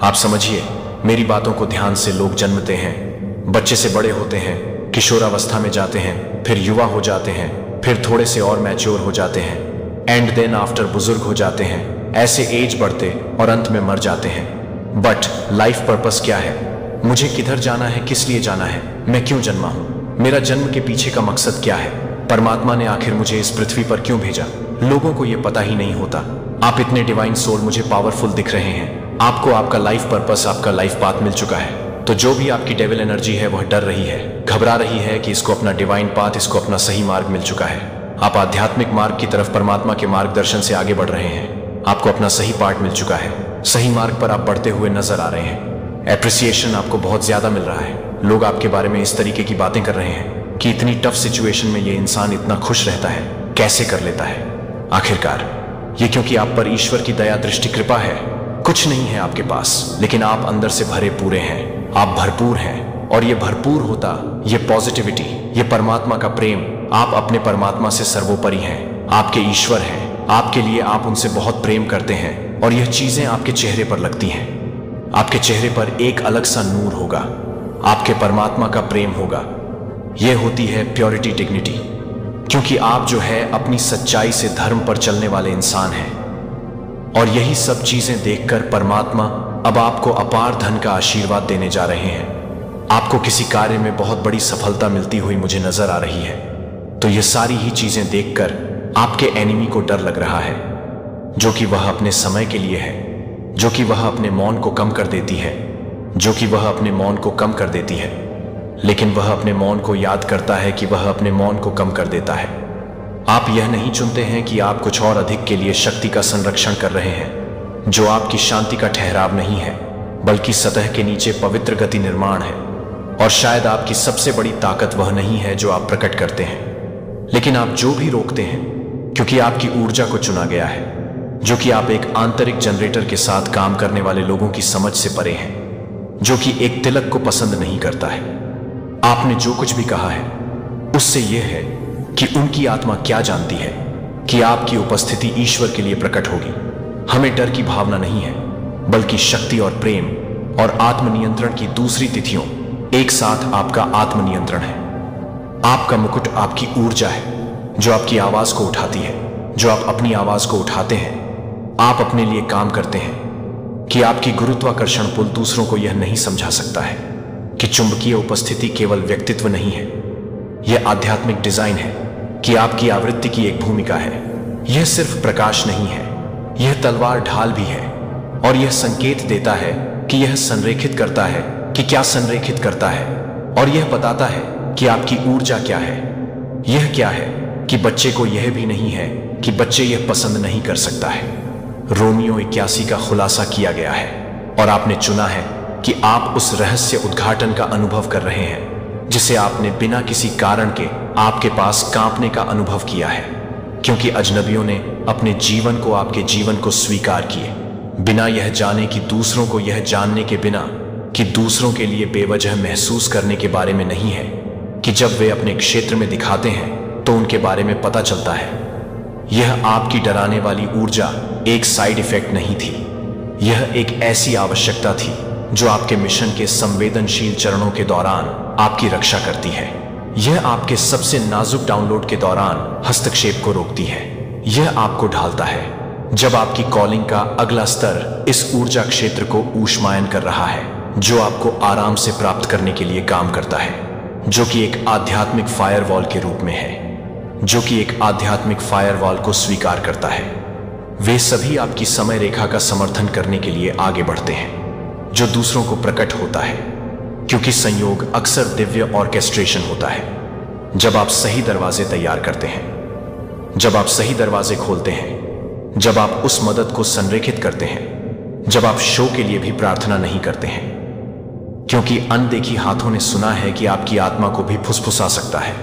आप समझिए मेरी बातों को ध्यान से। लोग जन्मते हैं, बच्चे से बड़े होते हैं, किशोरावस्था में जाते हैं, फिर युवा हो जाते हैं, फिर थोड़े से और मैच्योर हो जाते हैं, एंड देन आफ्टर बुजुर्ग हो जाते हैं। ऐसे एज बढ़ते और अंत में मर जाते हैं। बट लाइफ पर्पस क्या है, मुझे किधर जाना है, किस लिए जाना है, मैं क्यों जन्मा हूं, मेरा जन्म के पीछे का मकसद क्या है। परमात्मा ने आखिर मुझे इस पृथ्वी पर क्यों भेजा? लोगों को यह पता ही नहीं होता। आप इतने डिवाइन सोल मुझे पावरफुल दिख रहे हैं, आपको आपका लाइफ पर्पस, आपका लाइफ पाथ मिल चुका है, तो जो भी आपकी डेविल एनर्जी है वह डर रही है, घबरा रही है कि इसको अपना डिवाइन पाथ, इसको अपना सही मार्ग मिल चुका है। आप आध्यात्मिक मार्ग की तरफ परमात्मा के मार्गदर्शन से आगे बढ़ रहे हैं, आपको अपना सही पार्ट मिल चुका है, सही मार्ग पर आप बढ़ते हुए नजर आ रहे हैं। एप्रिसिएशन आपको बहुत ज्यादा मिल रहा है। लोग आपके बारे में इस तरीके की बातें कर रहे हैं कि इतनी टफ सिचुएशन में ये इंसान इतना खुश रहता है, कैसे कर लेता है। आखिरकार ये क्योंकि आप पर ईश्वर की दया, दृष्टि, कृपा है। कुछ नहीं है आपके पास, लेकिन आप अंदर से भरे पूरे हैं, आप भरपूर हैं। और ये भरपूर होता, ये पॉजिटिविटी, ये परमात्मा का प्रेम, आप अपने परमात्मा से सर्वोपरि हैं, आपके ईश्वर हैं, आपके लिए आप उनसे बहुत प्रेम करते हैं, और यह चीजें आपके चेहरे पर लगती हैं। आपके चेहरे पर एक अलग सा नूर होगा, आपके परमात्मा का प्रेम होगा। यह होती है प्योरिटी, डिग्निटी, क्योंकि आप जो है अपनी सच्चाई से, धर्म पर चलने वाले इंसान हैं। और यही सब चीजें देखकर परमात्मा अब आपको अपार धन का आशीर्वाद देने जा रहे हैं। आपको किसी कार्य में बहुत बड़ी सफलता मिलती हुई मुझे नजर आ रही है। तो ये सारी ही चीजें देखकर आपके एनिमी को डर लग रहा है, जो कि वह अपने समय के लिए है, जो कि वह अपने मौन को कम कर देती है, जो कि वह अपने मौन को कम कर देती है। लेकिन वह अपने मौन को याद करता है कि वह अपने मौन को कम कर देता है। आप यह नहीं चुनते हैं कि आप कुछ और अधिक के लिए शक्ति का संरक्षण कर रहे हैं, जो आपकी शांति का ठहराव नहीं है, बल्कि सतह के नीचे पवित्र गति निर्माण है। और शायद आपकी सबसे बड़ी ताकत वह नहीं है जो आप प्रकट करते हैं, लेकिन आप जो भी रोकते हैं, क्योंकि आपकी ऊर्जा को चुना गया है, जो कि आप एक आंतरिक जनरेटर के साथ काम करने वाले लोगों की समझ से परे हैं, जो कि एक तिलक को पसंद नहीं करता है। आपने जो कुछ भी कहा है उससे यह है कि उनकी आत्मा क्या जानती है कि आपकी उपस्थिति ईश्वर के लिए प्रकट होगी। हमें डर की भावना नहीं है, बल्कि शक्ति और प्रेम और आत्मनियंत्रण की दूसरी तिथियों एक साथ आपका आत्मनियंत्रण है। आपका मुकुट आपकी ऊर्जा है, जो आपकी आवाज को उठाती है, जो आप अपनी आवाज को उठाते हैं। आप अपने लिए काम करते हैं कि आपकी गुरुत्वाकर्षण पुल दूसरों को यह नहीं समझा सकता है कि चुंबकीय उपस्थिति केवल व्यक्तित्व नहीं है, यह आध्यात्मिक डिजाइन है, कि आपकी आवृत्ति की एक भूमिका है। यह सिर्फ प्रकाश नहीं है, यह तलवार ढाल भी है। और यह संकेत देता है कि यह संरेखित करता है कि क्या संरेखित करता है, और यह बताता है कि आपकी ऊर्जा क्या है। यह क्या है कि बच्चे को यह भी नहीं है कि बच्चे यह पसंद नहीं कर सकता है। रोमियो 81 का खुलासा किया गया है, और आपने चुना है कि आप उस रहस्य उद्घाटन का अनुभव कर रहे हैं जिसे आपने बिना किसी कारण के आपके पास कांपने का अनुभव किया है, क्योंकि अजनबियों ने अपने जीवन को, आपके जीवन को स्वीकार किए, बिना यह जाने कि दूसरों को यह जानने के बिना कि दूसरों के लिए बेवजह महसूस करने के बारे में नहीं है, कि जब वे अपने क्षेत्र में दिखाते हैं तो उनके बारे में पता चलता है। यह आपकी डराने वाली ऊर्जा एक साइड इफेक्ट नहीं थी, यह एक ऐसी आवश्यकता थी जो आपके मिशन के संवेदनशील चरणों के दौरान आपकी रक्षा करती है। यह आपके सबसे नाजुक डाउनलोड के दौरान हस्तक्षेप को रोकती है। यह आपको ढालता है जब आपकी कॉलिंग का अगला स्तर इस ऊर्जा क्षेत्र को ऊष्मायन कर रहा है, जो आपको आराम से प्राप्त करने के लिए काम करता है, जो कि एक आध्यात्मिक फायरवॉल के रूप में है, जो कि एक आध्यात्मिक फायरवॉल को स्वीकार करता है। वे सभी आपकी समय रेखा का समर्थन करने के लिए आगे बढ़ते हैं, जो दूसरों को प्रकट होता है, क्योंकि संयोग अक्सर दिव्य ऑर्केस्ट्रेशन होता है। जब आप सही दरवाजे तैयार करते हैं, जब आप सही दरवाजे खोलते हैं, जब आप उस मदद को संरेखित करते हैं, जब आप शो के लिए भी प्रार्थना नहीं करते हैं, क्योंकि अनदेखी हाथों ने सुना है कि आपकी आत्मा को भी फुसफुसा सकता है,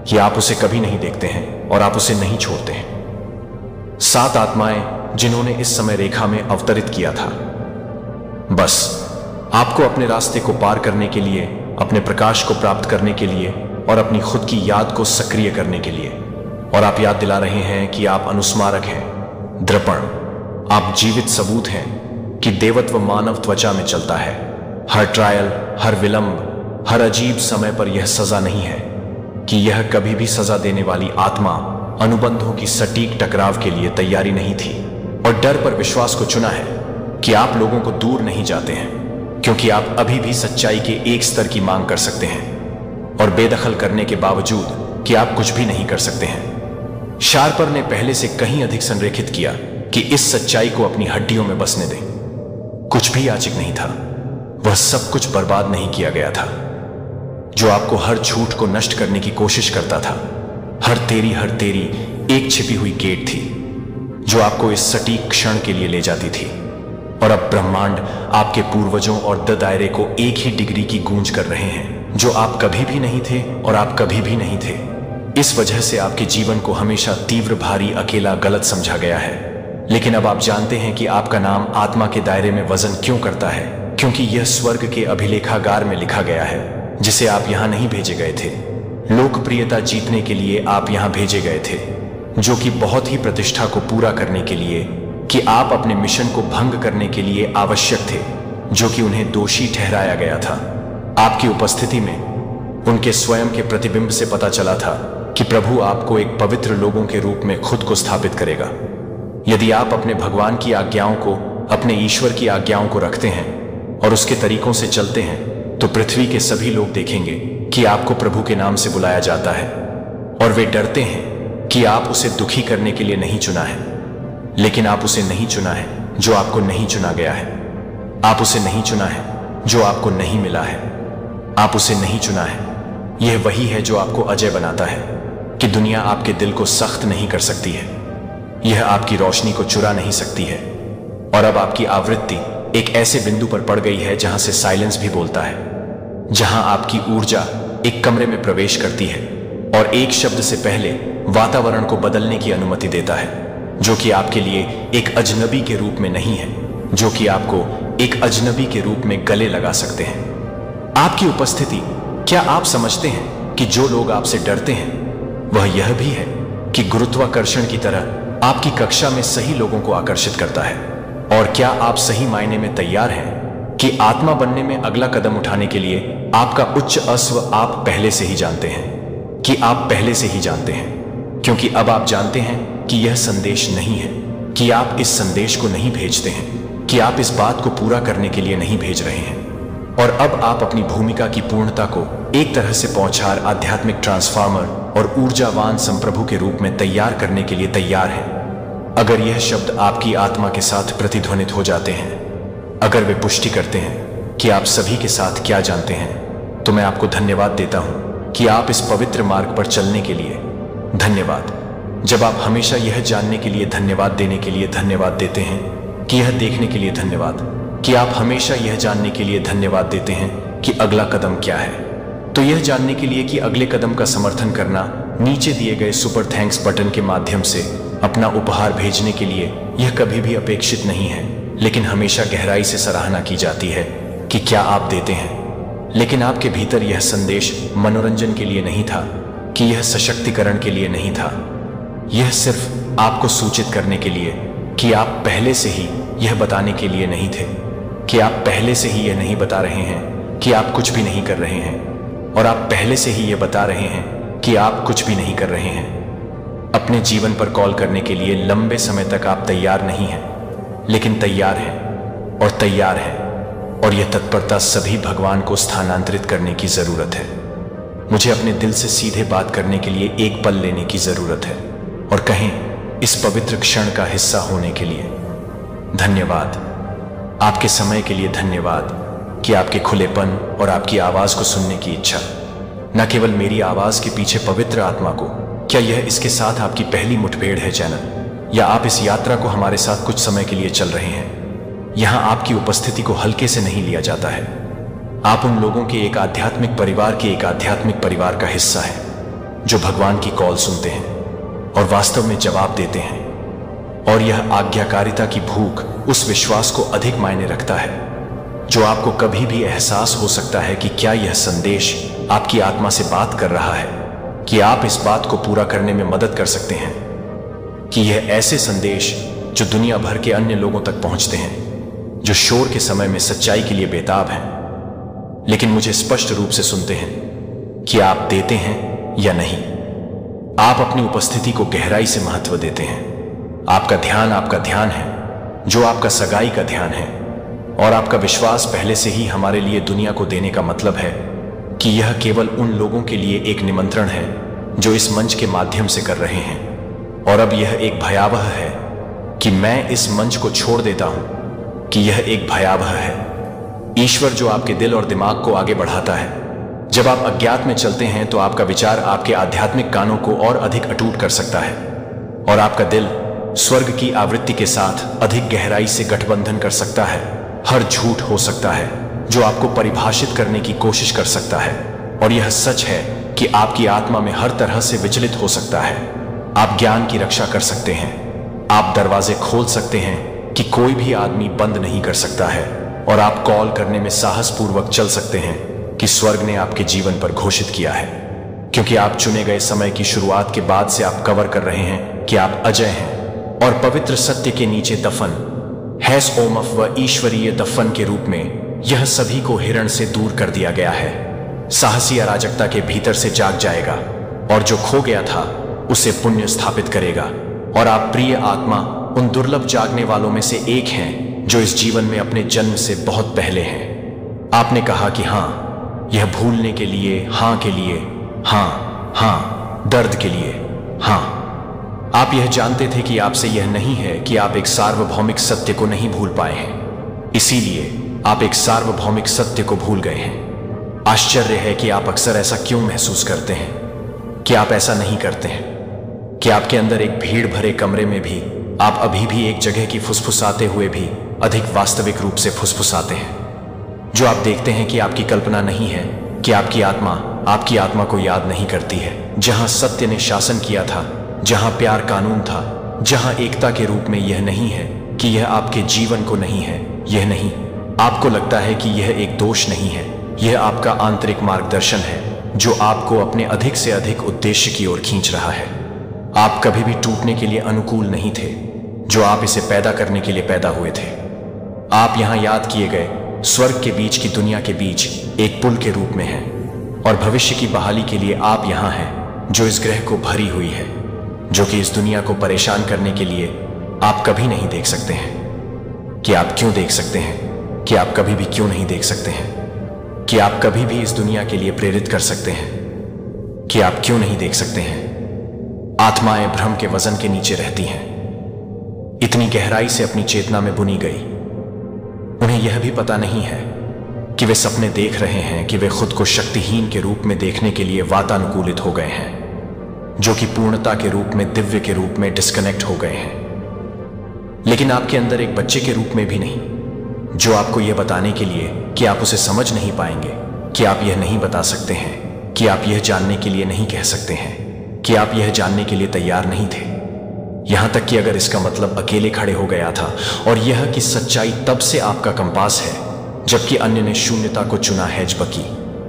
कि आप उसे कभी नहीं देखते हैं और आप उसे नहीं छोड़ते हैं। 7 आत्माएं जिन्होंने इस समय रेखा में अवतरित किया था, बस आपको अपने रास्ते को पार करने के लिए, अपने प्रकाश को प्राप्त करने के लिए और अपनी खुद की याद को सक्रिय करने के लिए। और आप याद दिला रहे हैं कि आप अनुस्मारक हैं, दर्पण, आप जीवित सबूत हैं कि देवत्व मानव त्वचा में चलता है। हर ट्रायल, हर विलंब, हर अजीब समय पर यह सजा नहीं है, कि यह कभी भी सजा देने वाली आत्मा अनुबंधों की सटीक टकराव के लिए तैयारी नहीं थी, और डर पर विश्वास को चुना है कि आप लोगों को दूर नहीं जाते हैं, क्योंकि आप अभी भी सच्चाई के एक स्तर की मांग कर सकते हैं, और बेदखल करने के बावजूद कि आप कुछ भी नहीं कर सकते हैं। शार्पर ने पहले से कहीं अधिक संरेखित किया कि इस सच्चाई को अपनी हड्डियों में बसने दें। कुछ भी याचिक नहीं था, वह सब कुछ बर्बाद नहीं किया गया था। जो आपको हर झूठ को नष्ट करने की कोशिश करता था, हर तेरी एक छिपी हुई गेट थी जो आपको इस सटीक क्षण के लिए ले जाती थी। और अब ब्रह्मांड आपके पूर्वजों और द दायरे को एक ही डिग्री की गूंज कर रहे हैं, जो आप कभी भी नहीं थे और आप कभी भी नहीं थे। इस वजह से आपके जीवन को हमेशा तीव्र, भारी, अकेला, गलत समझा गया है। लेकिन अब आप जानते हैं कि आपका नाम आत्मा के दायरे में वजन क्यों करता है, क्योंकि यह स्वर्ग के अभिलेखागार में लिखा गया है, जिसे आप यहां नहीं भेजे गए थे। लोकप्रियता जीतने के लिए आप यहां भेजे गए थे, जो कि बहुत ही प्रतिष्ठा को पूरा करने के लिए, कि आप अपने मिशन को भंग करने के लिए आवश्यक थे, जो कि उन्हें दोषी ठहराया गया था। आपकी उपस्थिति में उनके स्वयं के प्रतिबिंब से पता चला था कि प्रभु आपको एक पवित्र लोगों के रूप में खुद को स्थापित करेगा। यदि आप अपने भगवान की आज्ञाओं को, अपने ईश्वर की आज्ञाओं को रखते हैं और उसके तरीकों से चलते हैं, तो पृथ्वी के सभी लोग देखेंगे कि आपको प्रभु के नाम से बुलाया जाता है, और वे डरते हैं कि आप उसे दुखी करने के लिए नहीं चुना है। लेकिन आप उसे नहीं चुना है जो आपको नहीं चुना गया है। आप उसे नहीं चुना है जो आपको नहीं मिला है। आप उसे नहीं चुना है। यह वही है जो आपको अजय बनाता है कि दुनिया आपके दिल को सख्त नहीं कर सकती है, यह आपकी रोशनी को चुरा नहीं सकती है। और अब आपकी आवृत्ति एक ऐसे बिंदु पर पड़ गई है जहां से साइलेंस भी बोलता है, जहां आपकी ऊर्जा एक कमरे में प्रवेश करती है और एक शब्द से पहले वातावरण को बदलने की अनुमति देता है, जो कि आपके लिए एक अजनबी के रूप में नहीं है, जो कि आपको एक अजनबी के रूप में गले लगा सकते हैं। आपकी उपस्थिति, क्या आप समझते हैं कि जो लोग आपसे डरते हैं, वह यह भी है कि गुरुत्वाकर्षण की तरह आपकी कक्षा में सही लोगों को आकर्षित करता है। और क्या आप सही मायने में तैयार हैं कि आत्मा बनने में अगला कदम उठाने के लिए आपका उच्च अस्व आप पहले से ही जानते हैं, कि आप पहले से ही जानते हैं, क्योंकि अब आप जानते हैं कि यह संदेश नहीं है, कि आप इस संदेश को नहीं भेजते हैं, कि आप इस बात को पूरा करने के लिए नहीं भेज रहे हैं। और अब आप अपनी भूमिका की पूर्णता को एक तरह से पौछार, आध्यात्मिक ट्रांसफार्मर और ऊर्जावान संप्रभु के रूप में तैयार करने के लिए तैयार हैं। अगर यह शब्द आपकी आत्मा के साथ प्रतिध्वनित हो जाते हैं, अगर वे पुष्टि करते हैं कि आप सभी के साथ क्या जानते हैं, तो मैं आपको धन्यवाद देता हूं कि आप इस पवित्र मार्ग पर चलने के लिए धन्यवाद। जब आप हमेशा यह जानने के लिए धन्यवाद देने के लिए धन्यवाद देते हैं, कि यह देखने के लिए धन्यवाद, कि आप हमेशा यह जानने के लिए धन्यवाद देते हैं कि अगला कदम क्या है, तो यह जानने के लिए कि अगले कदम का समर्थन करना नीचे दिए गए सुपर थैंक्स बटन के माध्यम से अपना उपहार भेजने के लिए यह कभी भी अपेक्षित नहीं है, लेकिन हमेशा गहराई से सराहना की जाती है कि क्या आप देते हैं। लेकिन आपके भीतर यह संदेश मनोरंजन के लिए नहीं था, कि यह सशक्तिकरण के लिए नहीं था, यह सिर्फ आपको सूचित करने के लिए कि आप पहले से ही यह बताने के लिए नहीं थे, कि आप पहले से ही यह नहीं बता रहे हैं कि आप कुछ भी नहीं कर रहे हैं, और आप पहले से ही यह बता रहे हैं कि आप कुछ भी नहीं कर रहे हैं। अपने जीवन पर कॉल करने के लिए लंबे समय तक आप तैयार नहीं हैं, लेकिन तैयार हैं और तैयार हैं, और यह तत्परता सभी भगवान को स्थानांतरित करने की जरूरत है। मुझे अपने दिल से सीधे बात करने के लिए एक पल लेने की जरूरत है और कहें इस पवित्र क्षण का हिस्सा होने के लिए धन्यवाद। आपके समय के लिए धन्यवाद, कि आपके खुलेपन और आपकी आवाज को सुनने की इच्छा, न केवल मेरी आवाज के पीछे पवित्र आत्मा को। क्या यह इसके साथ आपकी पहली मुठभेड़ है चैनल, या आप इस यात्रा को हमारे साथ कुछ समय के लिए चल रहे हैं? यहां आपकी उपस्थिति को हल्के से नहीं लिया जाता है। आप उन लोगों के एक आध्यात्मिक परिवार के एक आध्यात्मिक परिवार का हिस्सा है, जो भगवान की कॉल सुनते हैं और वास्तव में जवाब देते हैं। और यह आज्ञाकारिता की भूख उस विश्वास को अधिक मायने रखता है, जो आपको कभी भी एहसास हो सकता है कि क्या यह संदेश आपकी आत्मा से बात कर रहा है, कि आप इस बात को पूरा करने में मदद कर सकते हैं, कि यह ऐसे संदेश जो दुनिया भर के अन्य लोगों तक पहुंचते हैं, जो शोर के समय में सच्चाई के लिए बेताब हैं, लेकिन मुझे स्पष्ट रूप से सुनते हैं, कि आप देते हैं या नहीं। आप अपनी उपस्थिति को गहराई से महत्व देते हैं। आपका ध्यान है, जो आपका सगाई का ध्यान है, और आपका विश्वास पहले से ही हमारे लिए दुनिया को देने का मतलब है कि यह केवल उन लोगों के लिए एक निमंत्रण है जो इस मंच के माध्यम से कर रहे हैं। और अब यह एक भयावह है कि मैं इस मंच को छोड़ देता हूं, कि यह एक भयावह है। ईश्वर जो आपके दिल और दिमाग को आगे बढ़ाता है। जब आप अज्ञात में चलते हैं तो आपका विचार आपके आध्यात्मिक कानों को और अधिक अटूट कर सकता है, और आपका दिल स्वर्ग की आवृत्ति के साथ अधिक गहराई से गठबंधन कर सकता है। हर झूठ हो सकता है जो आपको परिभाषित करने की कोशिश कर सकता है, और यह सच है कि आपकी आत्मा में हर तरह से विचलित हो सकता है। आप ज्ञान की रक्षा कर सकते हैं, आप दरवाजे खोल सकते हैं कि कोई भी आदमी बंद नहीं कर सकता है, और आप कॉल करने में साहसपूर्वक चल सकते हैं कि स्वर्ग ने आपके जीवन पर घोषित किया है, क्योंकि आप चुने गए समय की शुरुआत के बाद से आप कवर कर रहे हैं कि आप अजय हैं, और पवित्र सत्य के नीचे दफन हैस ओमफ व ईश्वरीय दफन के रूप में यह सभी को हिरण से दूर कर दिया गया है। साहसी अराजकता के भीतर से जाग जाएगा, और जो खो गया था उसे पुण्य स्थापित करेगा। और आप प्रिय आत्मा उन दुर्लभ जागने वालों में से एक हैं जो इस जीवन में अपने जन्म से बहुत पहले हैं। आपने कहा कि हाँ, यह भूलने के लिए, हाँ के लिए, हाँ हाँ, दर्द के लिए, हाँ। आप यह जानते थे कि आपसे यह नहीं है कि आप एक सार्वभौमिक सत्य को नहीं भूल पाए हैं, इसीलिए आप एक सार्वभौमिक सत्य को भूल गए हैं। आश्चर्य है कि आप अक्सर ऐसा क्यों महसूस करते हैं, कि आप ऐसा नहीं करते हैं, कि आपके अंदर एक भीड़ भरे कमरे में भी आप अभी भी एक जगह की फुसफुसाते हुए भी अधिक वास्तविक रूप से फुसफुसाते हैं। जो आप देखते हैं कि आपकी कल्पना नहीं है, कि आपकी आत्मा को याद नहीं करती है, जहां सत्य ने शासन किया था, जहां प्यार कानून था, जहां एकता के रूप में यह नहीं है कि यह आपके जीवन को नहीं है, यह नहीं। आपको लगता है कि यह एक दोष नहीं है, यह आपका आंतरिक मार्गदर्शन है जो आपको अपने अधिक से अधिक उद्देश्य की ओर खींच रहा है। आप कभी भी टूटने के लिए अनुकूल नहीं थे, जो आप इसे पैदा करने के लिए पैदा हुए थे। आप यहां याद किए गए स्वर्ग के बीच की दुनिया के बीच एक पुल के रूप में हैं, और भविष्य की बहाली के लिए आप यहां हैं जो इस ग्रह को भरी हुई है, जो कि इस दुनिया को परेशान करने के लिए आप कभी नहीं देख सकते हैं। कि आप क्यों देख सकते हैं, कि आप कभी भी क्यों नहीं देख सकते हैं, कि आप कभी भी इस दुनिया के लिए प्रेरित कर सकते हैं, कि आप क्यों नहीं देख सकते हैं। आत्माएं भ्रम के वजन के नीचे रहती हैं, इतनी गहराई से अपनी चेतना में बुनी गई। उन्हें यह भी पता नहीं है कि वे सपने देख रहे हैं, कि वे खुद को शक्तिहीन के रूप में देखने के लिए वातानुकूलित हो गए हैं, जो कि पूर्णता के रूप में, दिव्य के रूप में डिस्कनेक्ट हो गए हैं। लेकिन आपके अंदर एक बच्चे के रूप में भी नहीं, जो आपको यह बताने के लिए कि आप उसे समझ नहीं paएंगे, कि आप यह नहीं बता सकते हैं, कि आप यह जानने के लिए नहीं कह सकते हैं, कि आप यह जानने के लिए तैयार नहीं थे। यहां तक कि अगर इसका मतलब अकेले खड़े हो गया था, और यह कि सच्चाई तब से आपका कंपास है जबकि अन्य ने शून्यता को चुना है। जबकि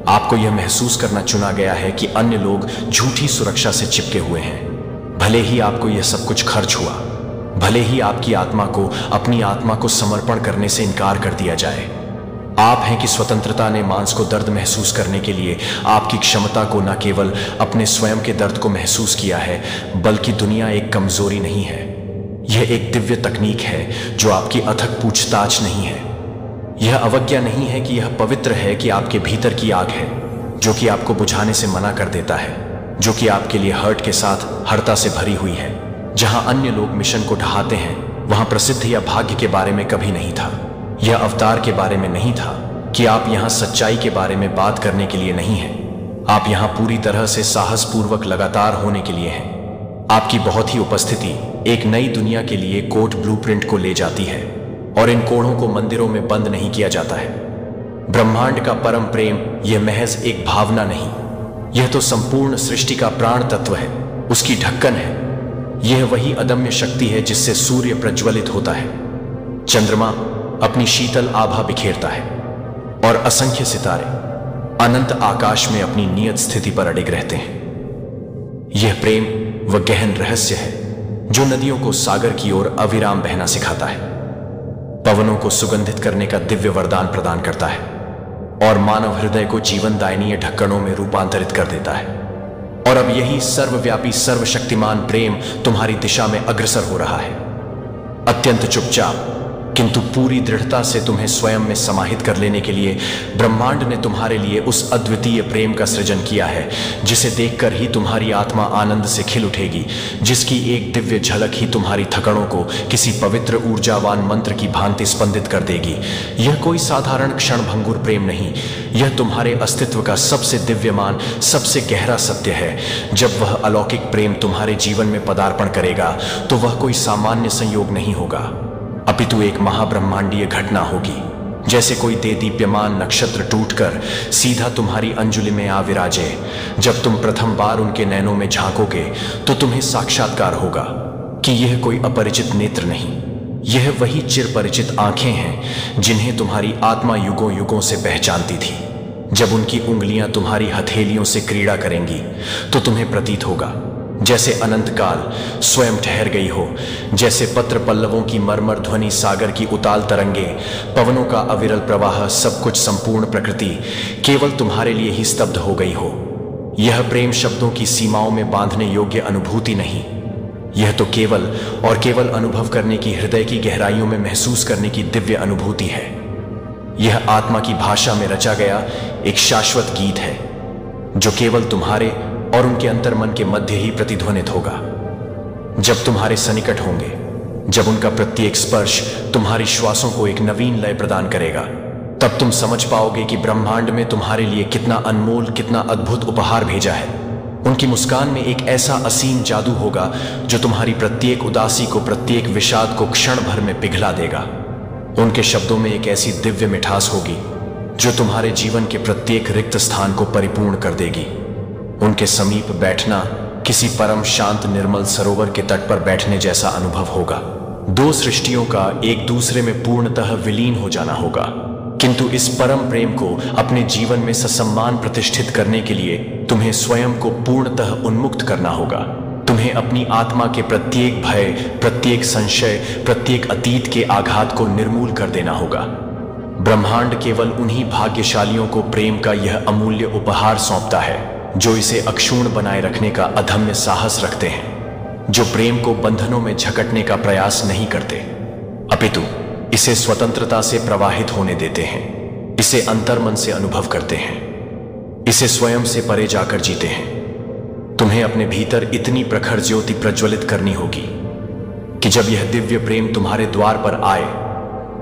आपको यह महसूस करना चुना गया है कि अन्य लोग झूठी सुरक्षा से चिपके हुए हैं। भले ही आपको यह सब कुछ खर्च हुआ, भले ही आपकी आत्मा को अपनी आत्मा को समर्पण करने से इनकार कर दिया जाए। आप हैं कि स्वतंत्रता ने मांस को दर्द महसूस करने के लिए आपकी क्षमता को न केवल अपने स्वयं के दर्द को महसूस किया है, बल्कि दुनिया एक कमजोरी नहीं है, यह एक दिव्य तकनीक है जो आपकी अथक पूछताछ नहीं है। यह अवज्ञा नहीं है कि यह पवित्र है, कि आपके भीतर की आग है जो कि आपको बुझाने से मना कर देता है, जो कि आपके लिए हर्ट के साथ हरता से भरी हुई है। जहां अन्य लोग मिशन को ढहाते हैं, वहां प्रसिद्ध या भाग्य के बारे में कभी नहीं था, यह अवतार के बारे में नहीं था, कि आप यहां सच्चाई के बारे में बात करने के लिए नहीं हैं। आप यहां पूरी तरह से साहसपूर्वक लगातार होने के लिए हैं। आपकी बहुत ही उपस्थिति एक नई दुनिया के लिए कोड ब्लूप्रिंट को ले जाती है, और इन कोड़ों को मंदिरों में बंद नहीं किया जाता है। ब्रह्मांड का परम प्रेम यह महज एक भावना नहीं, यह तो संपूर्ण सृष्टि का प्राण तत्व है, उसकी ढक्कन है। यह वही अदम्य शक्ति है जिससे सूर्य प्रज्वलित होता है, चंद्रमा अपनी शीतल आभा बिखेरता है, और असंख्य सितारे अनंत आकाश में अपनी नियत स्थिति पर अडिग रहते हैं। यह प्रेम वह गहन रहस्य है जो नदियों को सागर की ओर अविराम बहना सिखाता है, पवनों को सुगंधित करने का दिव्य वरदान प्रदान करता है, और मानव हृदय को जीवनदायिनी ढक्कनों में रूपांतरित कर देता है। और अब यही सर्वव्यापी सर्वशक्तिमान प्रेम तुम्हारी दिशा में अग्रसर हो रहा है, अत्यंत चुपचाप, किंतु पूरी दृढ़ता से तुम्हें स्वयं में समाहित कर लेने के लिए ब्रह्मांड ने तुम्हारे लिए उस अद्वितीय प्रेम का सृजन किया है, जिसे देखकर ही तुम्हारी आत्मा आनंद से खिल उठेगी, जिसकी एक दिव्य झलक ही तुम्हारी थकड़ों को किसी पवित्र ऊर्जावान मंत्र की भांति स्पंदित कर देगी। यह कोई साधारण क्षणभंगुर प्रेम नहीं, यह तुम्हारे अस्तित्व का सबसे दिव्यमान, सबसे गहरा सत्य है। जब वह अलौकिक प्रेम तुम्हारे जीवन में पदार्पण करेगा तो वह कोई सामान्य संयोग नहीं होगा, अपितु एक महाब्रह्मांडीय घटना होगी। जैसे कोई देदीप्यमान नक्षत्र टूटकर सीधा तुम्हारी अंजुलि में आ विराजे। जब तुम प्रथम बार उनके नैनों में झांकोगे तो तुम्हें साक्षात्कार होगा कि यह कोई अपरिचित नेत्र नहीं, यह वही चिरपरिचित आंखें हैं जिन्हें तुम्हारी आत्मा युगों युगों से पहचानती थी। जब उनकी उंगलियां तुम्हारी हथेलियों से क्रीड़ा करेंगी तो तुम्हें प्रतीत होगा जैसे अनंत काल स्वयं ठहर गई हो, जैसे पत्र पल्लवों की मरमर ध्वनि, सागर की उताल तरंगे, पवनों का अविरल प्रवाह, सब कुछ संपूर्ण प्रकृति केवल तुम्हारे लिए ही स्तब्ध हो गई हो। यह प्रेम शब्दों की सीमाओं में बांधने योग्य अनुभूति नहीं, यह तो केवल और केवल अनुभव करने की, हृदय की गहराइयों में महसूस करने की दिव्य अनुभूति है। यह आत्मा की भाषा में रचा गया एक शाश्वत गीत है जो केवल तुम्हारे और उनके अंतर्मन के मध्य ही प्रतिध्वनित होगा। जब तुम्हारे सन्निकट होंगे, जब उनका प्रत्येक स्पर्श तुम्हारी श्वासों को एक नवीन लय प्रदान करेगा, तब तुम समझ पाओगे कि ब्रह्मांड में तुम्हारे लिए कितना अनमोल, कितना अद्भुत उपहार भेजा है। उनकी मुस्कान में एक ऐसा असीम जादू होगा जो तुम्हारी प्रत्येक उदासी को, प्रत्येक विषाद को क्षण भर में पिघला देगा। उनके शब्दों में एक ऐसी दिव्य मिठास होगी जो तुम्हारे जीवन के प्रत्येक रिक्त स्थान को परिपूर्ण कर देगी। उनके समीप बैठना किसी परम शांत निर्मल सरोवर के तट पर बैठने जैसा अनुभव होगा। दो सृष्टियों का एक दूसरे में पूर्णतः विलीन हो जाना होगा, किंतु इस परम प्रेम को अपने जीवन में ससम्मान प्रतिष्ठित करने के लिए तुम्हें स्वयं को पूर्णतः उन्मुक्त करना होगा। तुम्हें अपनी आत्मा के प्रत्येक भय, प्रत्येक संशय, प्रत्येक अतीत के आघात को निर्मूल कर देना होगा। ब्रह्मांड केवल उन्हीं भाग्यशालियों को प्रेम का यह अमूल्य उपहार सौंपता है जो इसे अक्षुण्ण बनाए रखने का अदम्य साहस रखते हैं, जो प्रेम को बंधनों में झकटने का प्रयास नहीं करते, अपितु इसे स्वतंत्रता से प्रवाहित होने देते हैं, इसे अंतर्मन से अनुभव करते हैं, इसे स्वयं से परे जाकर जीते हैं। तुम्हें अपने भीतर इतनी प्रखर ज्योति प्रज्वलित करनी होगी कि जब यह दिव्य प्रेम तुम्हारे द्वार पर आए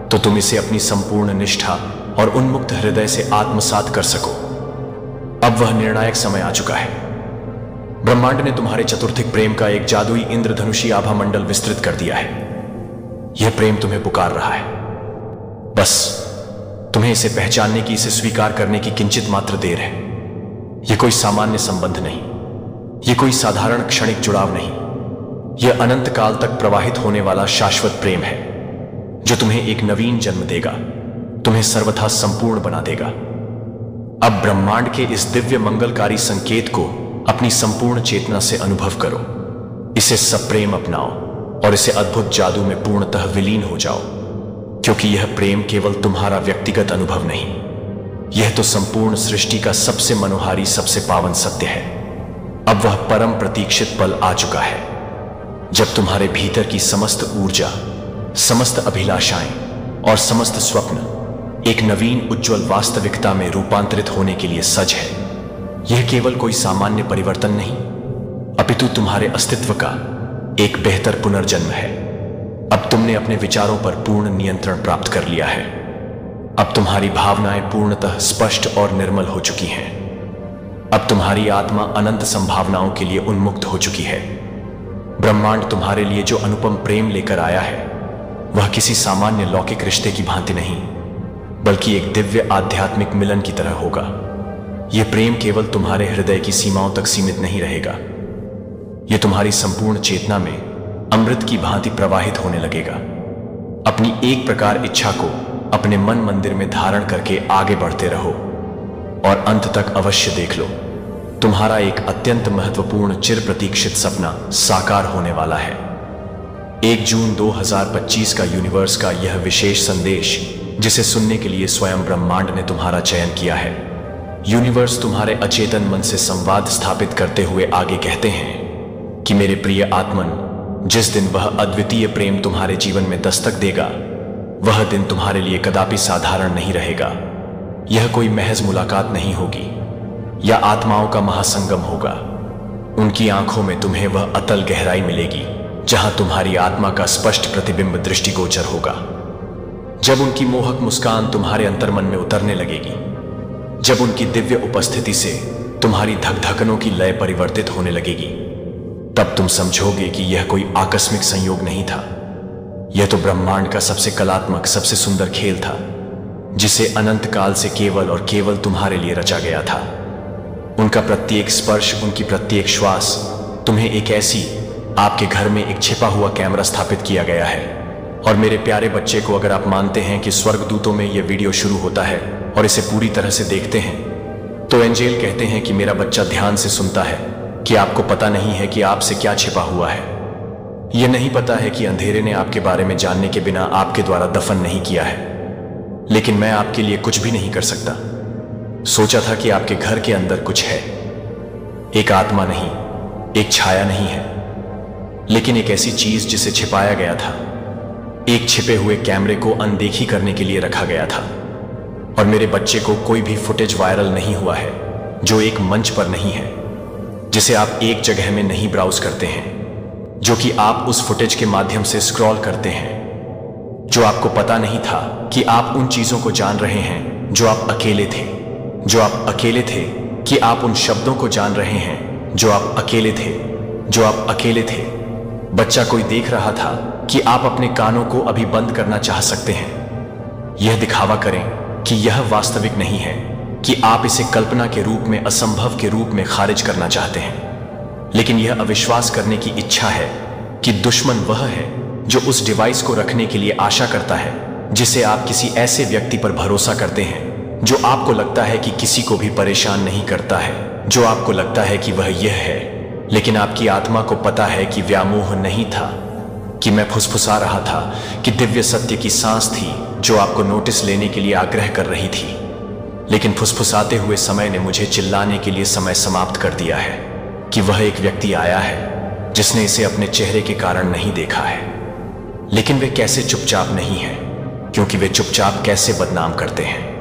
तो तुम इसे अपनी संपूर्ण निष्ठा और उन्मुक्त हृदय से आत्मसात कर सको। अब वह निर्णायक समय आ चुका है। ब्रह्मांड ने तुम्हारे चतुर्थिक प्रेम का एक जादुई इंद्रधनुषी आभा मंडल विस्तृत कर दिया है। यह प्रेम तुम्हें पुकार रहा है। बस तुम्हें इसे पहचानने की, इसे स्वीकार करने की किंचित मात्र देर है। यह कोई सामान्य संबंध नहीं, यह कोई साधारण क्षणिक जुड़ाव नहीं, यह अनंत काल तक प्रवाहित होने वाला शाश्वत प्रेम है जो तुम्हें एक नवीन जन्म देगा, तुम्हें सर्वथा संपूर्ण बना देगा। अब ब्रह्मांड के इस दिव्य मंगलकारी संकेत को अपनी संपूर्ण चेतना से अनुभव करो, इसे सप्रेम अपनाओ और इसे अद्भुत जादू में पूर्णतः विलीन हो जाओ, क्योंकि यह प्रेम केवल तुम्हारा व्यक्तिगत अनुभव नहीं, यह तो संपूर्ण सृष्टि का सबसे मनोहारी, सबसे पावन सत्य है। अब वह परम प्रतीक्षित पल आ चुका है जब तुम्हारे भीतर की समस्त ऊर्जा, समस्त अभिलाषाएं और समस्त स्वप्न एक नवीन उज्ज्वल वास्तविकता में रूपांतरित होने के लिए सज है। यह केवल कोई सामान्य परिवर्तन नहीं, अपितु तुम्हारे अस्तित्व का एक बेहतर पुनर्जन्म है। अब तुमने अपने विचारों पर पूर्ण नियंत्रण प्राप्त कर लिया है। अब तुम्हारी भावनाएं पूर्णतः स्पष्ट और निर्मल हो चुकी हैं। अब तुम्हारी आत्मा अनंत संभावनाओं के लिए उन्मुक्त हो चुकी है। ब्रह्मांड तुम्हारे लिए जो अनुपम प्रेम लेकर आया है वह किसी सामान्य लौकिक रिश्ते की भांति नहीं, बल्कि एक दिव्य आध्यात्मिक मिलन की तरह होगा। यह प्रेम केवल तुम्हारे हृदय की सीमाओं तक सीमित नहीं रहेगा, यह तुम्हारी संपूर्ण चेतना में अमृत की भांति प्रवाहित होने लगेगा। अपनी एक प्रकार इच्छा को अपने मन मंदिर में धारण करके आगे बढ़ते रहो और अंत तक अवश्य देख लो, तुम्हारा एक अत्यंत महत्वपूर्ण चिर प्रतीक्षित सपना साकार होने वाला है। 1 जून 2025 का यूनिवर्स का यह विशेष संदेश, जिसे सुनने के लिए स्वयं ब्रह्मांड ने तुम्हारा चयन किया है। यूनिवर्स तुम्हारे अचेतन मन से संवाद स्थापित करते हुए आगे कहते हैं कि मेरे प्रिय आत्मन, जिस दिन वह अद्वितीय प्रेम तुम्हारे जीवन में दस्तक देगा, वह दिन तुम्हारे लिए कदापि साधारण नहीं रहेगा। यह कोई महज मुलाकात नहीं होगी या आत्माओं का महासंगम होगा। उनकी आंखों में तुम्हें वह अतल गहराई मिलेगी जहां तुम्हारी आत्मा का स्पष्ट प्रतिबिंब दृष्टिगोचर होगा। जब उनकी मोहक मुस्कान तुम्हारे अंतर्मन में उतरने लगेगी, जब उनकी दिव्य उपस्थिति से तुम्हारी धकधकनों की लय परिवर्तित होने लगेगी, तब तुम समझोगे कि यह कोई आकस्मिक संयोग नहीं था। यह तो ब्रह्मांड का सबसे कलात्मक, सबसे सुंदर खेल था, जिसे अनंत काल से केवल और केवल तुम्हारे लिए रचा गया था। उनका प्रत्येक स्पर्श, उनकी प्रत्येक श्वास तुम्हें एक ऐसी, आपके घर में एक छिपा हुआ कैमरा स्थापित किया गया है। और मेरे प्यारे बच्चे को, अगर आप मानते हैं कि स्वर्गदूतों में यह वीडियो शुरू होता है और इसे पूरी तरह से देखते हैं, तो एंजेल कहते हैं कि मेरा बच्चा ध्यान से सुनता है कि आपको पता नहीं है कि आपसे क्या छिपा हुआ है। यह नहीं पता है कि अंधेरे ने आपके बारे में जानने के बिना आपके द्वारा दफन नहीं किया है। लेकिन मैं आपके लिए कुछ भी नहीं कर सकता। सोचा था कि आपके घर के अंदर कुछ है, एक आत्मा नहीं, एक छाया नहीं है, लेकिन एक ऐसी चीज जिसे छिपाया गया था। एक छिपे हुए कैमरे को अनदेखी करने के लिए रखा गया था। और मेरे बच्चे को कोई भी फुटेज वायरल नहीं हुआ है जो एक मंच पर नहीं है, जिसे आप एक जगह में नहीं ब्राउज करते हैं, जो कि आप उस फुटेज के माध्यम से स्क्रॉल करते हैं, जो आपको पता नहीं था कि आप उन चीजों को जान रहे हैं जो आप अकेले थे, जो आप अकेले थे, कि आप उन शब्दों को जान रहे हैं जो आप अकेले थे, जो आप अकेले थे। बच्चा कोई देख रहा था कि आप अपने कानों को अभी बंद करना चाह सकते हैं। यह दिखावा करें कि यह वास्तविक नहीं है, कि आप इसे कल्पना के रूप में, असंभव के रूप में खारिज करना चाहते हैं। लेकिन यह अविश्वास करने की इच्छा है कि दुश्मन वह है जो उस डिवाइस को रखने के लिए आशा करता है, जिसे आप किसी ऐसे व्यक्ति पर भरोसा करते हैं जो आपको लगता है कि किसी को भी परेशान नहीं करता है, जो आपको लगता है कि वह यह है। लेकिन आपकी आत्मा को पता है कि व्यामोह नहीं था, कि मैं फुसफुसा रहा था, कि दिव्य सत्य की सांस थी जो आपको नोटिस लेने के लिए आग्रह कर रही थी। लेकिन फुसफुसाते हुए समय ने मुझे चिल्लाने के लिए समय समाप्त कर दिया है कि वह एक व्यक्ति आया है जिसने इसे अपने चेहरे के कारण नहीं देखा है। लेकिन वे कैसे चुपचाप नहीं है, क्योंकि वे चुपचाप कैसे बदनाम करते हैं,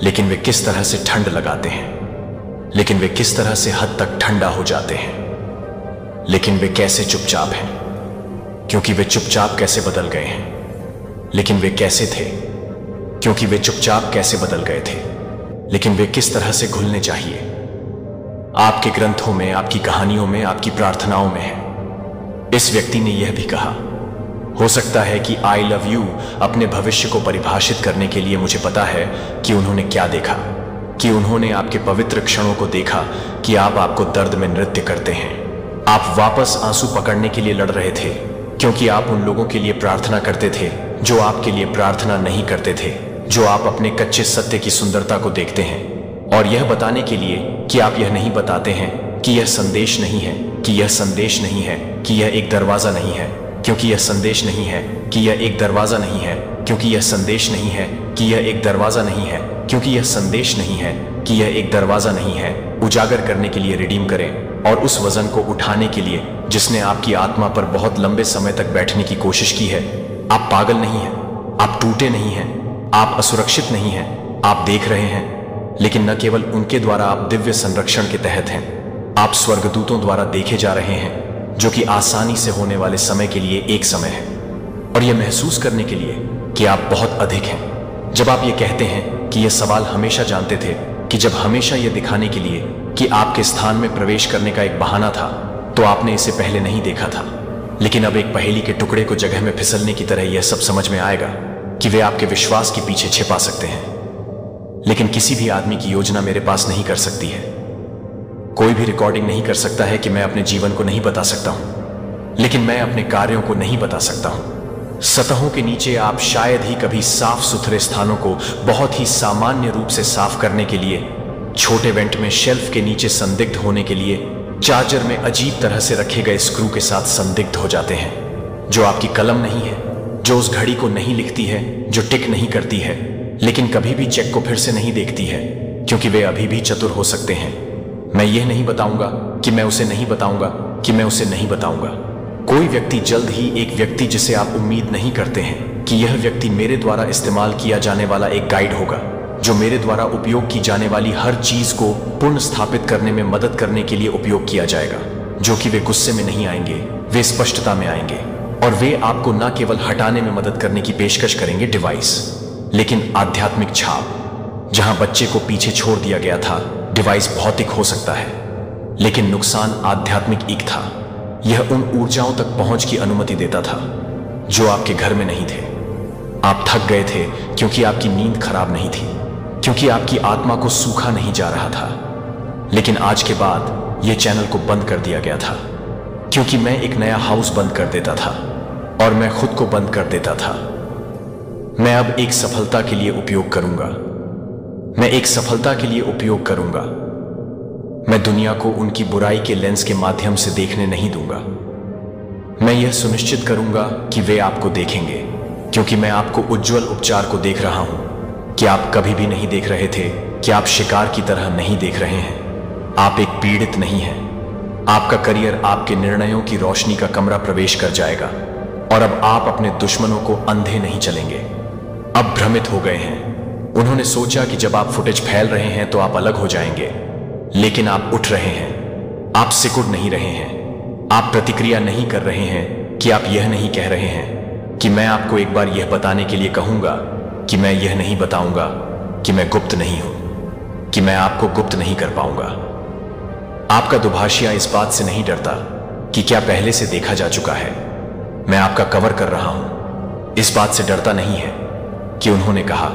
लेकिन वे किस तरह से ठंड लगाते हैं, लेकिन वे किस तरह से हद तक ठंडा हो जाते हैं। लेकिन वे कैसे चुपचाप हैं, क्योंकि वे चुपचाप कैसे बदल गए हैं। लेकिन वे कैसे थे, क्योंकि वे चुपचाप कैसे बदल गए थे। लेकिन वे किस तरह से घुलने चाहिए, आपके ग्रंथों में, आपकी कहानियों में, आपकी प्रार्थनाओं में है। इस व्यक्ति ने यह भी कहा, हो सकता है कि आई लव यू अपने भविष्य को परिभाषित करने के लिए मुझे पता है कि उन्होंने क्या देखा, कि उन्होंने आपके पवित्र क्षणों को देखा, कि आप आपको दर्द में नृत्य करते हैं। आप वापस आंसू पकड़ने के लिए लड़ रहे थे, क्योंकि आप उन लोगों के लिए प्रार्थना करते थे जो आपके लिए प्रार्थना नहीं करते थे, जो आप अपने कच्चे सत्य की सुंदरता को देखते हैं। और यह बताने के लिए कि आप यह नहीं बताते हैं कि यह संदेश नहीं है, कि यह संदेश नहीं है, कि यह एक दरवाजा नहीं है, क्योंकि यह संदेश नहीं है, कि यह एक दरवाजा नहीं है, क्योंकि यह संदेश नहीं है, कि यह एक दरवाजा नहीं है, क्योंकि यह संदेश नहीं है, कि यह एक दरवाजा नहीं है। उजागर करने के लिए रिडीम करें, और उस वजन को उठाने के लिए जिसने आपकी आत्मा पर बहुत लंबे समय तक बैठने की कोशिश की है। आप पागल नहीं हैं, आप टूटे नहीं हैं, आप असुरक्षित नहीं हैं, आप देख रहे हैं। लेकिन न केवल उनके द्वारा आप दिव्य संरक्षण के तहत हैं, आप स्वर्गदूतों द्वारा देखे जा रहे हैं, जो कि आसानी से होने वाले समय के लिए एक समय है। और यह महसूस करने के लिए कि आप बहुत अधिक हैं। जब आप ये कहते हैं कि यह सवाल हमेशा जानते थे, कि जब हमेशा यह दिखाने के लिए कि आपके स्थान में प्रवेश करने का एक बहाना था, तो आपने इसे पहले नहीं देखा था। लेकिन अब एक पहेली के टुकड़े को जगह में फिसलने की तरह यह सब समझ में आएगा कि वे आपके विश्वास के पीछे छिपा सकते हैं। लेकिन किसी भी आदमी की योजना मेरे पास नहीं कर सकती है। कोई भी रिकॉर्डिंग नहीं कर सकता है कि मैं अपने जीवन को नहीं बता सकता हूं, लेकिन मैं अपने कार्यों को नहीं बता सकता हूं। सतहों के नीचे आप शायद ही कभी साफ सुथरे स्थानों को बहुत ही सामान्य रूप से साफ करने के लिए, छोटे वेंट में शेल्फ के नीचे संदिग्ध होने के लिए, चार्जर में अजीब तरह से रखे गए स्क्रू के साथ संदिग्ध हो जाते हैं, जो आपकी कलम नहीं है, जो उस घड़ी को नहीं लिखती है, जो टिक नहीं करती है, लेकिन कभी भी चेक को फिर से नहीं देखती है, क्योंकि वे अभी भी चतुर हो सकते हैं। मैं यह नहीं बताऊंगा कि मैं उसे नहीं बताऊंगा कि मैं उसे नहीं बताऊंगा। कोई व्यक्ति जल्द ही, एक व्यक्ति जिसे आप उम्मीद नहीं करते हैं, कि यह व्यक्ति मेरे द्वारा इस्तेमाल किया जाने वाला एक गाइड होगा, जो मेरे द्वारा उपयोग की जाने वाली हर चीज को पुनः स्थापित करने में मदद करने के लिए उपयोग किया जाएगा। जो कि वे गुस्से में नहीं आएंगे, वे स्पष्टता में आएंगे और वे आपको न केवल हटाने में मदद करने की पेशकश करेंगे डिवाइस, लेकिन आध्यात्मिक छाप। जहां बच्चे को पीछे छोड़ दिया गया था, डिवाइस भौतिक हो सकता है, लेकिन नुकसान आध्यात्मिक एक था। यह उन ऊर्जाओं तक पहुंच की अनुमति देता था जो आपके घर में नहीं थे। आप थक गए थे क्योंकि आपकी नींद खराब नहीं थी, क्योंकि आपकी आत्मा को सूखा नहीं जा रहा था। लेकिन आज के बाद यह चैनल को बंद कर दिया गया था, क्योंकि मैं एक नया हाउस बंद कर देता था और मैं खुद को बंद कर देता था। मैं अब एक सफलता के लिए उपयोग करूंगा। मैं एक सफलता के लिए उपयोग करूंगा। मैं दुनिया को उनकी बुराई के लेंस के माध्यम से देखने नहीं दूंगा। मैं यह सुनिश्चित करूंगा कि वे आपको देखेंगे, क्योंकि मैं आपको उज्जवल उपचार को देख रहा हूं कि आप कभी भी नहीं देख रहे थे, कि आप शिकार की तरह नहीं देख रहे हैं। आप एक पीड़ित नहीं हैं। आपका करियर आपके निर्णयों की रोशनी का कमरा प्रवेश कर जाएगा और अब आप अपने दुश्मनों को अंधे नहीं चलेंगे। अब भ्रमित हो गए हैं। उन्होंने सोचा कि जब आप फुटेज फैल रहे हैं तो आप अलग हो जाएंगे, लेकिन आप उठ रहे हैं। आप सिकुड़ नहीं रहे हैं। आप प्रतिक्रिया नहीं कर रहे हैं कि आप यह नहीं कह रहे हैं कि मैं आपको एक बार यह बताने के लिए कहूंगा कि मैं यह नहीं बताऊंगा कि मैं गुप्त नहीं हूं, कि मैं आपको गुप्त नहीं कर पाऊंगा। आपका दुभाषिया इस बात से नहीं डरता कि क्या पहले से देखा जा चुका है। मैं आपका कवर कर रहा हूं। इस बात से डरता नहीं है कि उन्होंने कहा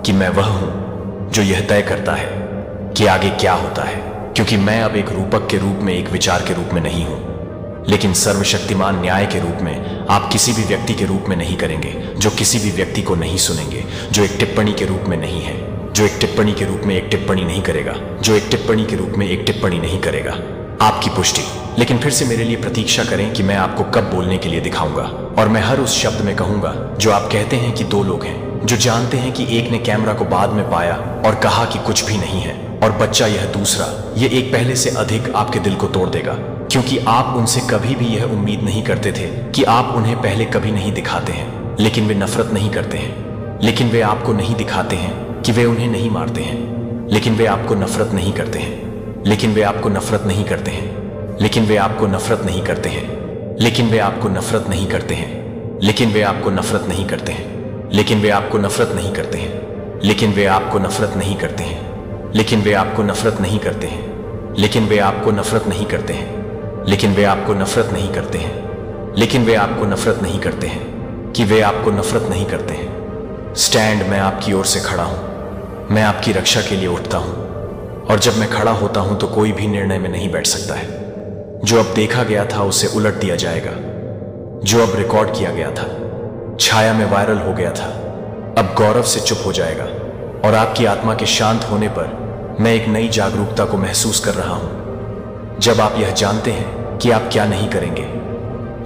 कि मैं वह हूं जो यह तय करता है कि आगे क्या होता है, क्योंकि मैं अब एक रूपक के रूप में, एक विचार के रूप में नहीं हूं, लेकिन सर्वशक्तिमान न्याय के रूप में। आप किसी भी व्यक्ति के रूप में नहीं करेंगे जो किसी भी व्यक्ति को नहीं सुनेंगे, जो एक टिप्पणी के रूप में नहीं है, जो एक टिप्पणी के रूप में एक टिप्पणी नहीं करेगा, जो एक टिप्पणी के रूप में एक टिप्पणी नहीं करेगा। आपकी पुष्टि। लेकिन फिर से मेरे लिए प्रतीक्षा करें कि मैं आपको कब बोलने के लिए दिखाऊंगा, और मैं हर उस शब्द में कहूंगा जो आप कहते हैं कि दो लोग हैं जो जानते हैं कि एक ने कैमरा को बाद में पाया और कहा कि कुछ भी नहीं है, और बच्चा यह दूसरा, यह एक पहले से अधिक आपके दिल को तोड़ देगा, क्योंकि आप उनसे कभी भी यह उम्मीद नहीं करते थे कि आप उन्हें पहले कभी नहीं दिखाते हैं। लेकिन वे नफरत नहीं करते हैं, लेकिन वे आपको नहीं दिखाते हैं कि वे उन्हें नहीं मारते हैं, लेकिन वे आपको नफरत नहीं करते हैं, लेकिन वे आपको नफरत नहीं करते हैं, लेकिन वे आपको नफरत नहीं करते हैं, लेकिन वे आपको नफरत नहीं करते हैं, लेकिन वे आपको नफरत नहीं करते हैं, लेकिन वे आपको नफरत नहीं करते हैं, लेकिन वे आपको नफरत नहीं करते हैं, लेकिन वे आपको नफरत नहीं करते हैं, लेकिन वे आपको नफरत नहीं करते हैं, लेकिन वे आपको नफरत नहीं करते हैं, लेकिन वे आपको नफरत नहीं करते हैं, कि वे आपको नफरत नहीं करते हैं। स्टैंड, मैं आपकी ओर से खड़ा हूं। मैं आपकी रक्षा के लिए उठता हूं, और जब मैं खड़ा होता हूं तो कोई भी निर्णय में नहीं बैठ सकता है। जो अब देखा गया था उसे उलट दिया जाएगा। जो अब रिकॉर्ड किया गया था, छाया में वायरल हो गया था, अब गौरव से चुप हो जाएगा। और आपकी आत्मा के शांत होने पर मैं एक नई जागरूकता को महसूस कर रहा हूं। जब आप यह जानते हैं कि आप क्या नहीं करेंगे,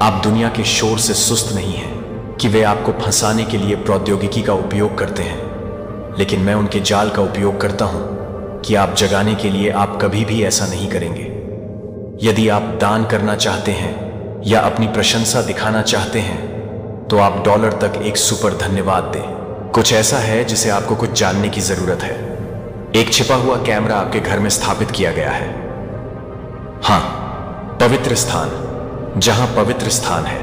आप दुनिया के शोर से सुस्त नहीं हैं कि वे आपको फंसाने के लिए प्रौद्योगिकी का उपयोग करते हैं, लेकिन मैं उनके जाल का उपयोग करता हूं कि आप जगाने के लिए आप कभी भी ऐसा नहीं करेंगे। यदि आप दान करना चाहते हैं या अपनी प्रशंसा दिखाना चाहते हैं, तो आप डॉलर तक एक सुपर धन्यवाद दें। कुछ ऐसा है जिसे आपको कुछ जानने की जरूरत है। एक छिपा हुआ कैमरा आपके घर में स्थापित किया गया है। हां, पवित्र स्थान, जहां पवित्र स्थान है।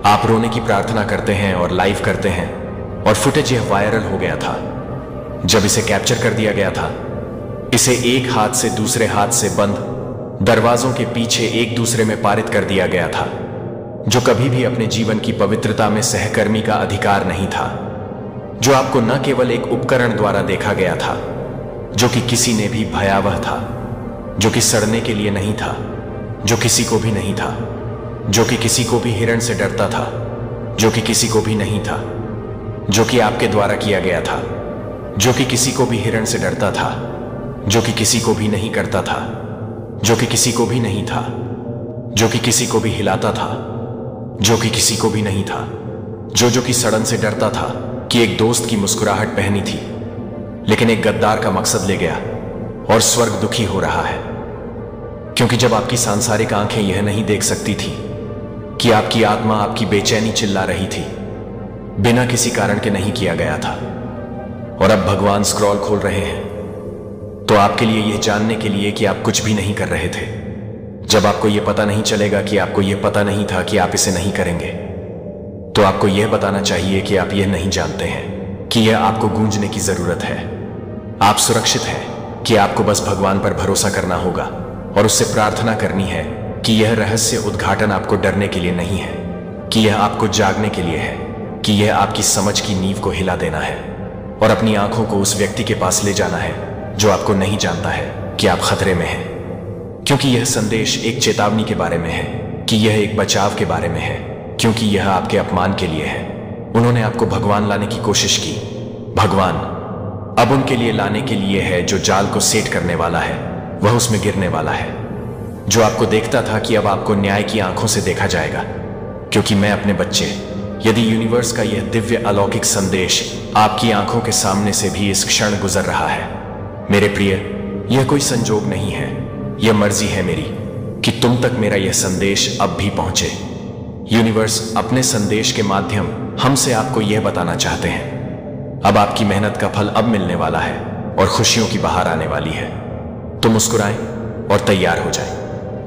आप रोने की प्रार्थना करते हैं और लाइव करते हैं, और फुटेज यह वायरल हो गया था। जब इसे कैप्चर कर दिया गया था, इसे एक हाथ से दूसरे हाथ से बंद दरवाजों के पीछे एक दूसरे में पारित कर दिया गया था। जो कभी भी अपने जीवन की पवित्रता में सहकर्मी का अधिकार नहीं था, जो आपको न केवल एक उपकरण द्वारा देखा गया था, जो कि किसी ने भी भयावह था, जो कि सड़ने के लिए नहीं था, जो किसी को भी नहीं था, जो कि किसी को भी हिरण से डरता था, जो कि किसी को भी नहीं था, जो कि आपके द्वारा किया गया था, जो कि किसी को भी हिरण से डरता था, जो कि किसी को भी नहीं करता था, जो कि किसी को भी नहीं था, जो कि किसी को भी हिलाता था, जो कि किसी को भी नहीं था, जो कि सड़न से डरता था कि एक दोस्त की मुस्कुराहट पहनी थी, लेकिन एक गद्दार का मकसद ले गया, और स्वर्ग दुखी हो रहा है, क्योंकि जब आपकी सांसारिक आंखें यह नहीं देख सकती थी कि आपकी आत्मा आपकी बेचैनी चिल्ला रही थी, बिना किसी कारण के नहीं किया गया था। और अब भगवान स्क्रॉल खोल रहे हैं तो आपके लिए यह जानने के लिए कि आप कुछ भी नहीं कर रहे थे। जब आपको यह पता नहीं चलेगा कि आपको यह पता नहीं था कि आप इसे नहीं करेंगे, तो आपको यह बताना चाहिए कि आप यह नहीं जानते हैं कि यह आपको गूंजने की जरूरत है। आप सुरक्षित हैं कि आपको बस भगवान पर भरोसा करना होगा और उससे प्रार्थना करनी है कि यह रहस्य उद्घाटन आपको डरने के लिए नहीं है, कि यह आपको जागने के लिए है, कि यह आपकी समझ की नींव को हिला देना है और अपनी आंखों को उस व्यक्ति के पास ले जाना है जो आपको नहीं जानता है कि आप खतरे में हैं। क्योंकि यह संदेश एक चेतावनी के बारे में है, कि यह एक बचाव के बारे में है, क्योंकि यह आपके अपमान के लिए है। उन्होंने आपको भगवान लाने की कोशिश की। भगवान अब उनके लिए लाने के लिए है जो जाल को सेट करने वाला है, वह उसमें गिरने वाला है। जो आपको देखता था कि अब आपको न्याय की आंखों से देखा जाएगा। क्योंकि मैं अपने बच्चे, यदि यूनिवर्स का यह दिव्य अलौकिक संदेश आपकी आंखों के सामने से भी इस क्षण गुजर रहा है, मेरे प्रिय, यह कोई संजोग नहीं है, यह मर्जी है मेरी कि तुम तक मेरा यह संदेश अब भी पहुंचे। यूनिवर्स अपने संदेश के माध्यम हमसे आपको यह बताना चाहते हैं, अब आपकी मेहनत का फल अब मिलने वाला है और खुशियों की बहार आने वाली है। तो मुस्कुराएं और तैयार हो जाएं,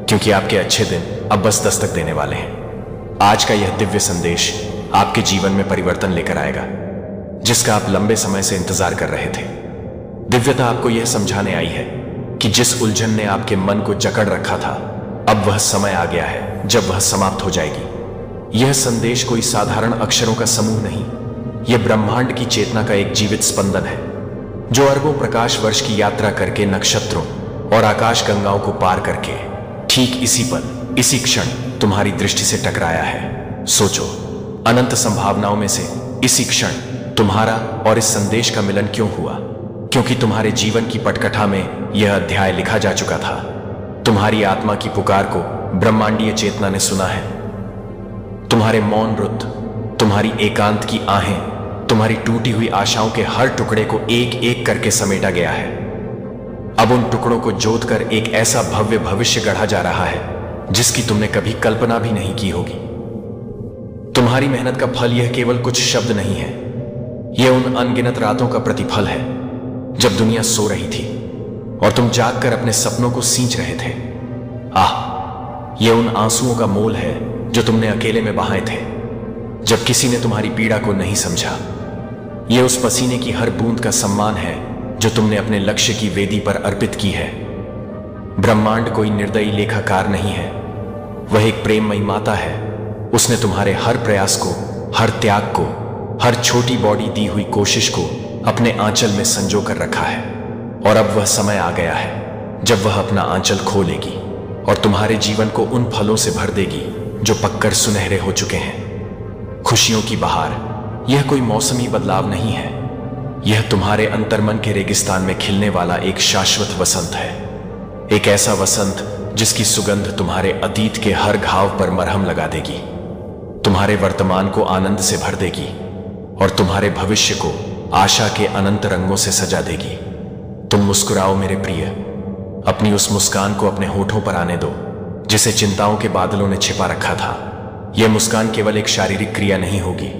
क्योंकि आपके अच्छे दिन अब बस दस्तक देने वाले हैं। आज का यह दिव्य संदेश आपके जीवन में परिवर्तन लेकर आएगा, जिसका आप लंबे समय से इंतजार कर रहे थे। दिव्यता आपको यह समझाने आई है कि जिस उलझन ने आपके मन को जकड़ रखा था, अब वह समय आ गया है जब वह समाप्त हो जाएगी। यह संदेश कोई साधारण अक्षरों का समूह नहीं, यह ब्रह्मांड की चेतना का एक जीवित स्पंदन है, जो अरबों प्रकाश वर्ष की यात्रा करके नक्षत्रों और आकाश गंगाओं को पार करके ठीक इसी पल, इसी क्षण तुम्हारी दृष्टि से टकराया है। सोचो, अनंत संभावनाओं में से इसी क्षण तुम्हारा और इस संदेश का मिलन क्यों हुआ? क्योंकि तुम्हारे जीवन की पटकथा में यह अध्याय लिखा जा चुका था। तुम्हारी आत्मा की पुकार को ब्रह्मांडीय चेतना ने सुना है। तुम्हारे मौन नृत्य, तुम्हारी एकांत की आहें, तुम्हारी टूटी हुई आशाओं के हर टुकड़े को एक एक करके समेटा गया है। अब उन टुकड़ों को जोतकर एक ऐसा भव्य भविष्य गढ़ा जा रहा है जिसकी तुमने कभी कल्पना भी नहीं की होगी। तुम्हारी मेहनत का फल यह केवल कुछ शब्द नहीं है, यह उन अनगिनत रातों का प्रतिफल है जब दुनिया सो रही थी और तुम जागकर अपने सपनों को सींच रहे थे। यह उन आंसुओं का मोल है जो तुमने अकेले में बहाए थे जब किसी ने तुम्हारी पीड़ा को नहीं समझा। यह उस पसीने की हर बूंद का सम्मान है जो तुमने अपने लक्ष्य की वेदी पर अर्पित की है। ब्रह्मांड कोई निर्दयी लेखाकार नहीं है, वह एक प्रेममयी माता है। उसने तुम्हारे हर प्रयास को, हर त्याग को, हर छोटी बॉडी दी हुई कोशिश को अपने आंचल में संजो कर रखा है। और अब वह समय आ गया है जब वह अपना आंचल खोलेगी और तुम्हारे जीवन को उन फलों से भर देगी जो पककर सुनहरे हो चुके हैं। खुशियों की बहार यह कोई मौसमी बदलाव नहीं है, यह तुम्हारे अंतर्मन के रेगिस्तान में खिलने वाला एक शाश्वत वसंत है। एक ऐसा वसंत जिसकी सुगंध तुम्हारे अतीत के हर घाव पर मरहम लगा देगी, तुम्हारे वर्तमान को आनंद से भर देगी और तुम्हारे भविष्य को आशा के अनंत रंगों से सजा देगी। तुम मुस्कुराओ मेरे प्रिय, अपनी उस मुस्कान को अपने होठों पर आने दो जिसे चिंताओं के बादलों ने छिपा रखा था। यह मुस्कान केवल एक शारीरिक क्रिया नहीं होगी,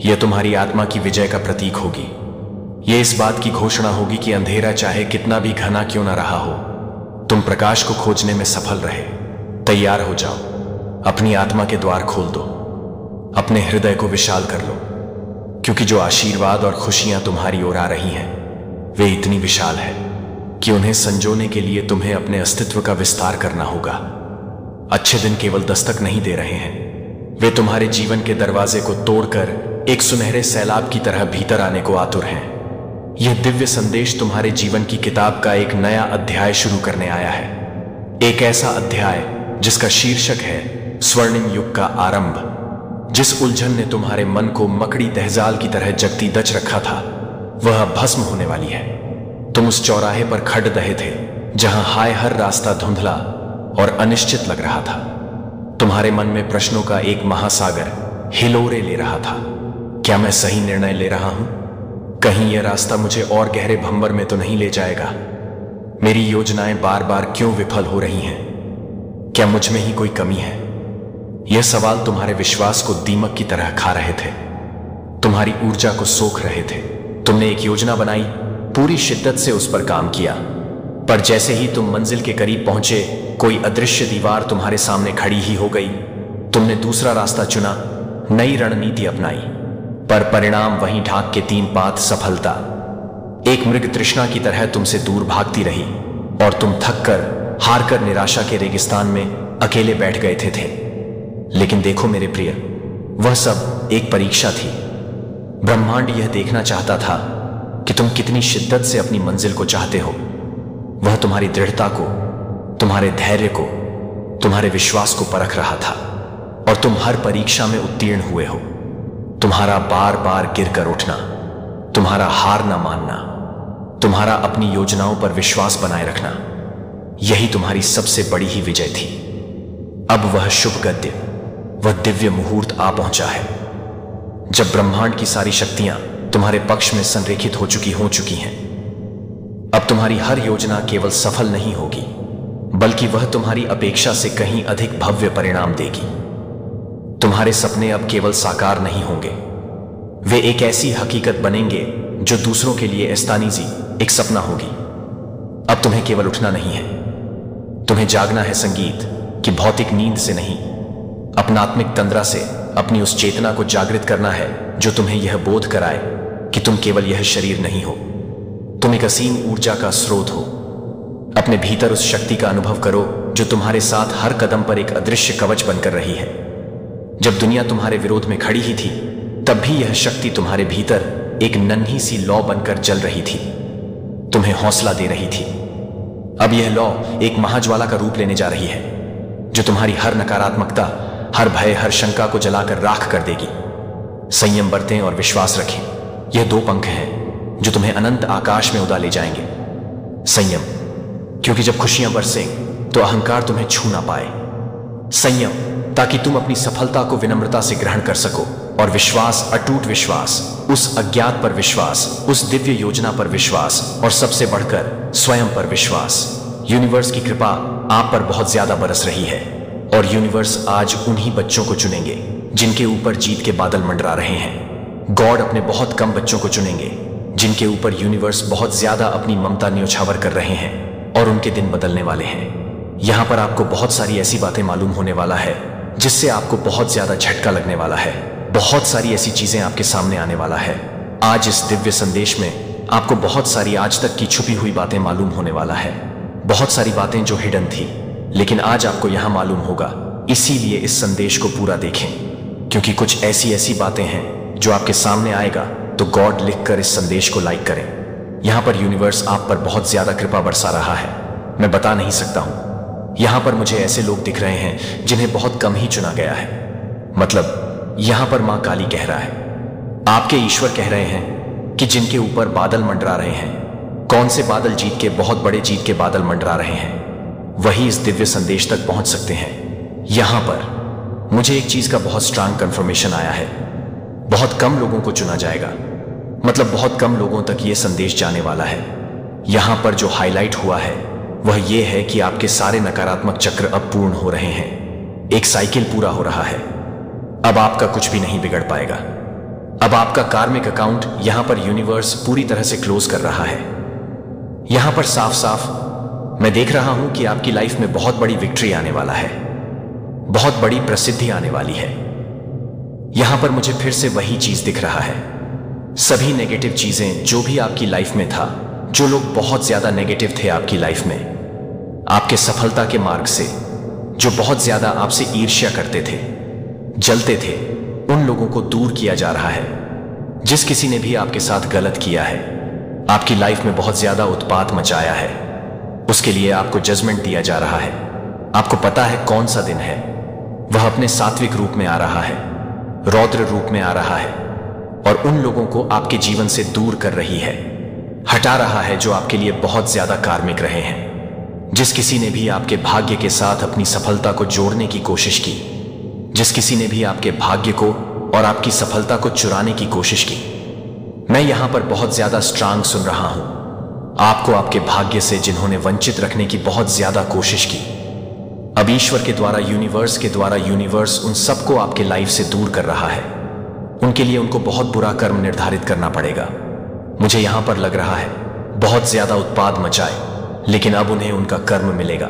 यह तुम्हारी आत्मा की विजय का प्रतीक होगी। यह इस बात की घोषणा होगी कि अंधेरा चाहे कितना भी घना क्यों ना रहा हो, तुम प्रकाश को खोजने में सफल रहे। तैयार हो जाओ, अपनी आत्मा के द्वार खोल दो, अपने हृदय को विशाल कर लो, क्योंकि जो आशीर्वाद और खुशियां तुम्हारी ओर आ रही हैं वे इतनी विशाल है कि उन्हें संजोने के लिए तुम्हें अपने अस्तित्व का विस्तार करना होगा। अच्छे दिन केवल दस्तक नहीं दे रहे हैं, वे तुम्हारे जीवन के दरवाजे को तोड़कर एक सुनहरे सैलाब की तरह भीतर आने को आतुर हैं। यह दिव्य संदेश तुम्हारे जीवन की किताब का एक नया अध्याय शुरू करने आया है, एक ऐसा अध्याय जिसका शीर्षक है स्वर्णिम युग का आरंभ। जिस उलझन ने तुम्हारे मन को मकड़ी तहजाल की तरह जगती दच रखा था, वह भस्म होने वाली है। तुम उस चौराहे पर खड़ रहे थे जहां हाय हर रास्ता धुंधला और अनिश्चित लग रहा था। तुम्हारे मन में प्रश्नों का एक महासागर हिलोरे ले रहा था। क्या मैं सही निर्णय ले रहा हूं? कहीं यह रास्ता मुझे और गहरे भंवर में तो नहीं ले जाएगा? मेरी योजनाएं बार बार क्यों विफल हो रही हैं? क्या मुझ में ही कोई कमी है? यह सवाल तुम्हारे विश्वास को दीमक की तरह खा रहे थे। तुम्हारी ऊर्जा को सोख रहे थे। तुमने एक योजना बनाई, पूरी शिद्दत से उस पर काम किया, पर जैसे ही तुम मंजिल के करीब पहुंचे, कोई अदृश्य दीवार तुम्हारे सामने खड़ी ही हो गई। तुमने दूसरा रास्ता चुना, नई रणनीति अपनाई, पर परिणाम वहीं ढाक के 3 पात सफलता। एक मृग तृष्णा की तरह तुमसे दूर भागती रही और तुम थक कर, हार कर निराशा के रेगिस्तान में अकेले बैठ गए थे। लेकिन देखो मेरे प्रिय, वह सब एक परीक्षा थी। ब्रह्मांड यह देखना चाहता था कि तुम कितनी शिद्दत से अपनी मंजिल को चाहते हो। वह तुम्हारी दृढ़ता को, तुम्हारे धैर्य को, तुम्हारे विश्वास को परख रहा था और तुम हर परीक्षा में उत्तीर्ण हुए हो। तुम्हारा बार बार गिरकर उठना, तुम्हारा हार न मानना, तुम्हारा अपनी योजनाओं पर विश्वास बनाए रखना, यही तुम्हारी सबसे बड़ी ही विजय थी। अब वह शुभ गद्य, वह दिव्य मुहूर्त आ पहुंचा है जब ब्रह्मांड की सारी शक्तियां तुम्हारे पक्ष में संरेखित हो चुकी हैं। अब तुम्हारी हर योजना केवल सफल नहीं होगी, बल्कि वह तुम्हारी अपेक्षा से कहीं अधिक भव्य परिणाम देगी। तुम्हारे सपने अब केवल साकार नहीं होंगे, वे एक ऐसी हकीकत बनेंगे जो दूसरों के लिए एस्तानीजी एक सपना होगी। अब तुम्हें केवल उठना नहीं है, तुम्हें जागना है संगीत की भौतिक नींद से नहीं, अपनात्मिक तंद्रा से अपनी उस चेतना को जागृत करना है जो तुम्हें यह बोध कराए कि तुम केवल यह शरीर नहीं हो, तुम एक असीम ऊर्जा का स्रोत हो। अपने भीतर उस शक्ति का अनुभव करो जो तुम्हारे साथ हर कदम पर एक अदृश्य कवच बनकर रही है। जब दुनिया तुम्हारे विरोध में खड़ी ही थी, तब भी यह शक्ति तुम्हारे भीतर एक नन्ही सी लौ बनकर जल रही थी, तुम्हें हौसला दे रही थी। अब यह लौ एक महाज्वाला का रूप लेने जा रही है जो तुम्हारी हर नकारात्मकता, हर भय, हर शंका को जलाकर राख कर देगी। संयम बरतें और विश्वास रखें, यह 2 पंख हैं जो तुम्हें अनंत आकाश में उड़ा ले जाएंगे। संयम, क्योंकि जब खुशियां बरसें तो अहंकार तुम्हें छू ना पाए। संयम, ताकि तुम अपनी सफलता को विनम्रता से ग्रहण कर सको। और विश्वास, अटूट विश्वास, उस अज्ञात पर विश्वास, उस दिव्य योजना पर विश्वास, और सबसे बढ़कर स्वयं पर विश्वास। यूनिवर्स की कृपा आप पर बहुत ज्यादा बरस रही है और यूनिवर्स आज उन्हीं बच्चों को चुनेंगे जिनके ऊपर जीत के बादल मंडरा रहे हैं। गॉड अपने बहुत कम बच्चों को चुनेंगे जिनके ऊपर यूनिवर्स बहुत ज्यादा अपनी ममता न्योछावर कर रहे हैं और उनके दिन बदलने वाले हैं। यहां पर आपको बहुत सारी ऐसी बातें मालूम होने वाला है जिससे आपको बहुत ज्यादा झटका लगने वाला है। बहुत सारी ऐसी चीजें आपके सामने आने वाला है। आज इस दिव्य संदेश में आपको बहुत सारी आज तक की छुपी हुई बातें मालूम होने वाला है। बहुत सारी बातें जो हिडन थी, लेकिन आज आपको यहां मालूम होगा। इसीलिए इस संदेश को पूरा देखें, क्योंकि कुछ ऐसी बातें हैं जो आपके सामने आएगा। तो गॉड लिखकर इस संदेश को लाइक करें। यहां पर यूनिवर्स आप पर बहुत ज्यादा कृपा बरसा रहा है, मैं बता नहीं सकता हूं। यहां पर मुझे ऐसे लोग दिख रहे हैं जिन्हें बहुत कम ही चुना गया है। मतलब यहां पर मां काली कह रहा है, आपके ईश्वर कह रहे हैं कि जिनके ऊपर बादल मंडरा रहे हैं, कौन से बादल, जीत के, बहुत बड़े जीत के बादल मंडरा रहे हैं, वही इस दिव्य संदेश तक पहुंच सकते हैं। यहां पर मुझे एक चीज का बहुत स्ट्रांग कंफर्मेशन आया है, बहुत कम लोगों को चुना जाएगा। मतलब बहुत कम लोगों तक यह संदेश जाने वाला है। यहां पर जो हाईलाइट हुआ है वह यह है कि आपके सारे नकारात्मक चक्र अब पूर्ण हो रहे हैं। एक साइकिल पूरा हो रहा है। अब आपका कुछ भी नहीं बिगड़ पाएगा। अब आपका कार्मिक अकाउंट यहां पर यूनिवर्स पूरी तरह से क्लोज कर रहा है। यहां पर साफ साफ मैं देख रहा हूं कि आपकी लाइफ में बहुत बड़ी विक्ट्री आने वाला है, बहुत बड़ी प्रसिद्धि आने वाली है। यहां पर मुझे फिर से वही चीज दिख रहा है। सभी नेगेटिव चीजें जो भी आपकी लाइफ में था, जो लोग बहुत ज्यादा नेगेटिव थे आपकी लाइफ में, आपके सफलता के मार्ग से, जो बहुत ज्यादा आपसे ईर्ष्या करते थे, जलते थे, उन लोगों को दूर किया जा रहा है। जिस किसी ने भी आपके साथ गलत किया है, आपकी लाइफ में बहुत ज्यादा उत्पात मचाया है, उसके लिए आपको जजमेंट दिया जा रहा है। आपको पता है कौन सा दिन है, वह अपने सात्विक रूप में आ रहा है, रौद्र रूप में आ रहा है और उन लोगों को आपके जीवन से दूर कर रही है, हटा रहा है जो आपके लिए बहुत ज्यादा कार्मिक रहे हैं। जिस किसी ने भी आपके भाग्य के साथ अपनी सफलता को जोड़ने की कोशिश की, जिस किसी ने भी आपके भाग्य को और आपकी सफलता को चुराने की कोशिश की, मैं यहां पर बहुत ज्यादा स्ट्रांग सुन रहा हूं। आपको आपके भाग्य से जिन्होंने वंचित रखने की बहुत ज्यादा कोशिश की, अब ईश्वर के द्वारा, यूनिवर्स के द्वारा, यूनिवर्स उन सबको आपके लाइफ से दूर कर रहा है। उनके लिए उनको बहुत बुरा कर्म निर्धारित करना पड़ेगा। मुझे यहां पर लग रहा है बहुत ज्यादा उत्पाद मचाए, लेकिन अब उन्हें उनका कर्म मिलेगा।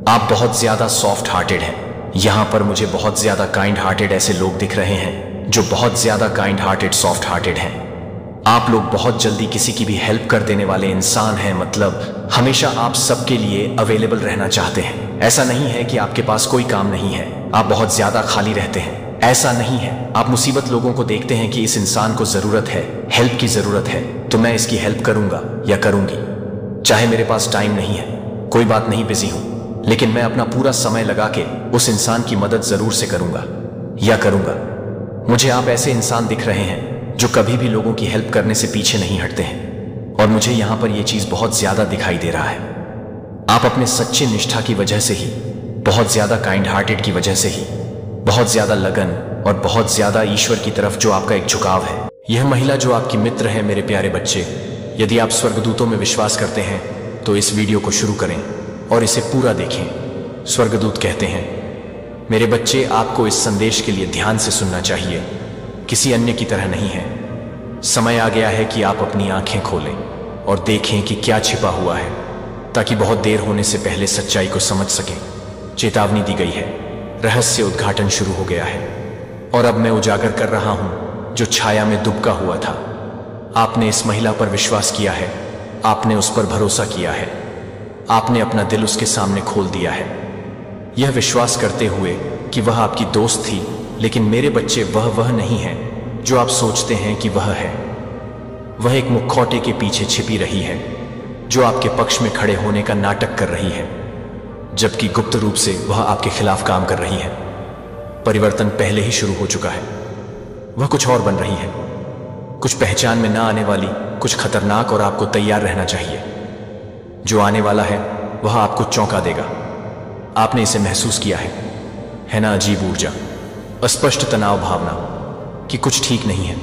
आप बहुत ज्यादा सॉफ्ट हार्टेड हैं। यहां पर मुझे बहुत ज्यादा काइंड हार्टेड ऐसे लोग दिख रहे हैं जो बहुत ज्यादा काइंड हार्टेड, सॉफ्ट हार्टेड हैं। आप लोग बहुत जल्दी किसी की भी हेल्प कर देने वाले इंसान हैं। मतलब हमेशा आप सबके लिए अवेलेबल रहना चाहते हैं। ऐसा नहीं है कि आपके पास कोई काम नहीं है, आप बहुत ज्यादा खाली रहते हैं। ऐसा नहीं है। आप मुसीबत लोगों को देखते हैं कि इस इंसान को जरूरत है, हेल्प की जरूरत है, तो मैं इसकी हेल्प करूंगा या करूंगी। चाहे मेरे पास टाइम नहीं है, कोई बात नहीं, बिजी हूं, लेकिन मैं अपना पूरा समय लगा के उस इंसान की मदद जरूर से करूंगा या करूंगा। मुझे आप ऐसे इंसान दिख रहे हैं जो कभी भी लोगों की हेल्प करने से पीछे नहीं हटते हैं, और मुझे यहां पर यह चीज बहुत ज्यादा दिखाई दे रहा है। आप अपने सच्चे निष्ठा की वजह से ही, बहुत ज्यादा काइंड हार्टेड की वजह से ही, बहुत ज्यादा लगन और बहुत ज्यादा ईश्वर की तरफ जो आपका एक झुकाव है। यह महिला जो आपकी मित्र है, मेरे प्यारे बच्चे, यदि आप स्वर्गदूतों में विश्वास करते हैं तो इस वीडियो को शुरू करें और इसे पूरा देखें। स्वर्गदूत कहते हैं, मेरे बच्चे, आपको इस संदेश के लिए ध्यान से सुनना चाहिए, किसी अन्य की तरह नहीं है। समय आ गया है कि आप अपनी आंखें खोलें और देखें कि क्या छिपा हुआ है, ताकि बहुत देर होने से पहले सच्चाई को समझ सकें। चेतावनी दी गई है, रहस्य उद्घाटन शुरू हो गया है, और अब मैं उजागर कर रहा हूं जो छाया में दुबका हुआ था। आपने इस महिला पर विश्वास किया है, आपने उस पर भरोसा किया है, आपने अपना दिल उसके सामने खोल दिया है, यह विश्वास करते हुए कि वह आपकी दोस्त थी। लेकिन मेरे बच्चे, वह नहीं है जो आप सोचते हैं कि वह है। वह एक मुखौटे के पीछे छिपी रही है जो आपके पक्ष में खड़े होने का नाटक कर रही है, जबकि गुप्त रूप से वह आपके खिलाफ काम कर रही है। परिवर्तन पहले ही शुरू हो चुका है। वह कुछ और बन रही है, कुछ पहचान में ना आने वाली, कुछ खतरनाक, और आपको तैयार रहना चाहिए। जो आने वाला है वह आपको चौंका देगा। आपने इसे महसूस किया है ना? अजीब ऊर्जा, अस्पष्ट तनाव भावना कि कुछ ठीक नहीं है।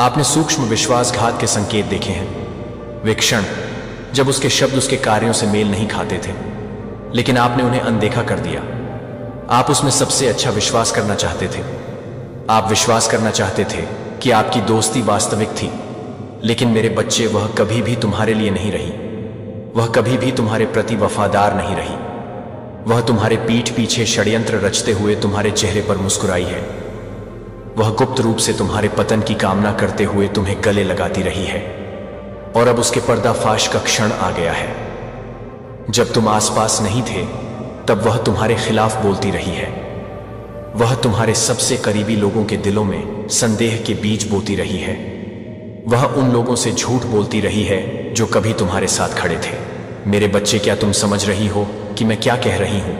आपने सूक्ष्म विश्वासघात के संकेत देखे हैं। वे क्षण जब उसके शब्द उसके कार्यों से मेल नहीं खाते थे, लेकिन आपने उन्हें अनदेखा कर दिया। आप उसमें सबसे अच्छा विश्वास करना चाहते थे। आप विश्वास करना चाहते थे कि आपकी दोस्ती वास्तविक थी। लेकिन मेरे बच्चे, वह कभी भी तुम्हारे लिए नहीं रही। वह कभी भी तुम्हारे प्रति वफादार नहीं रही। वह तुम्हारे पीठ पीछे षड्यंत्र रचते हुए तुम्हारे चेहरे पर मुस्कुराई है। वह गुप्त रूप से तुम्हारे पतन की कामना करते हुए तुम्हें गले लगाती रही है, और अब उसके पर्दाफाश का क्षण आ गया है। जब तुम आसपास नहीं थे तब वह तुम्हारे खिलाफ बोलती रही है। वह तुम्हारे सबसे करीबी लोगों के दिलों में संदेह के बीज बोती रही है। वह उन लोगों से झूठ बोलती रही है जो कभी तुम्हारे साथ खड़े थे। मेरे बच्चे, क्या तुम समझ रही हो कि मैं क्या कह रही हूं?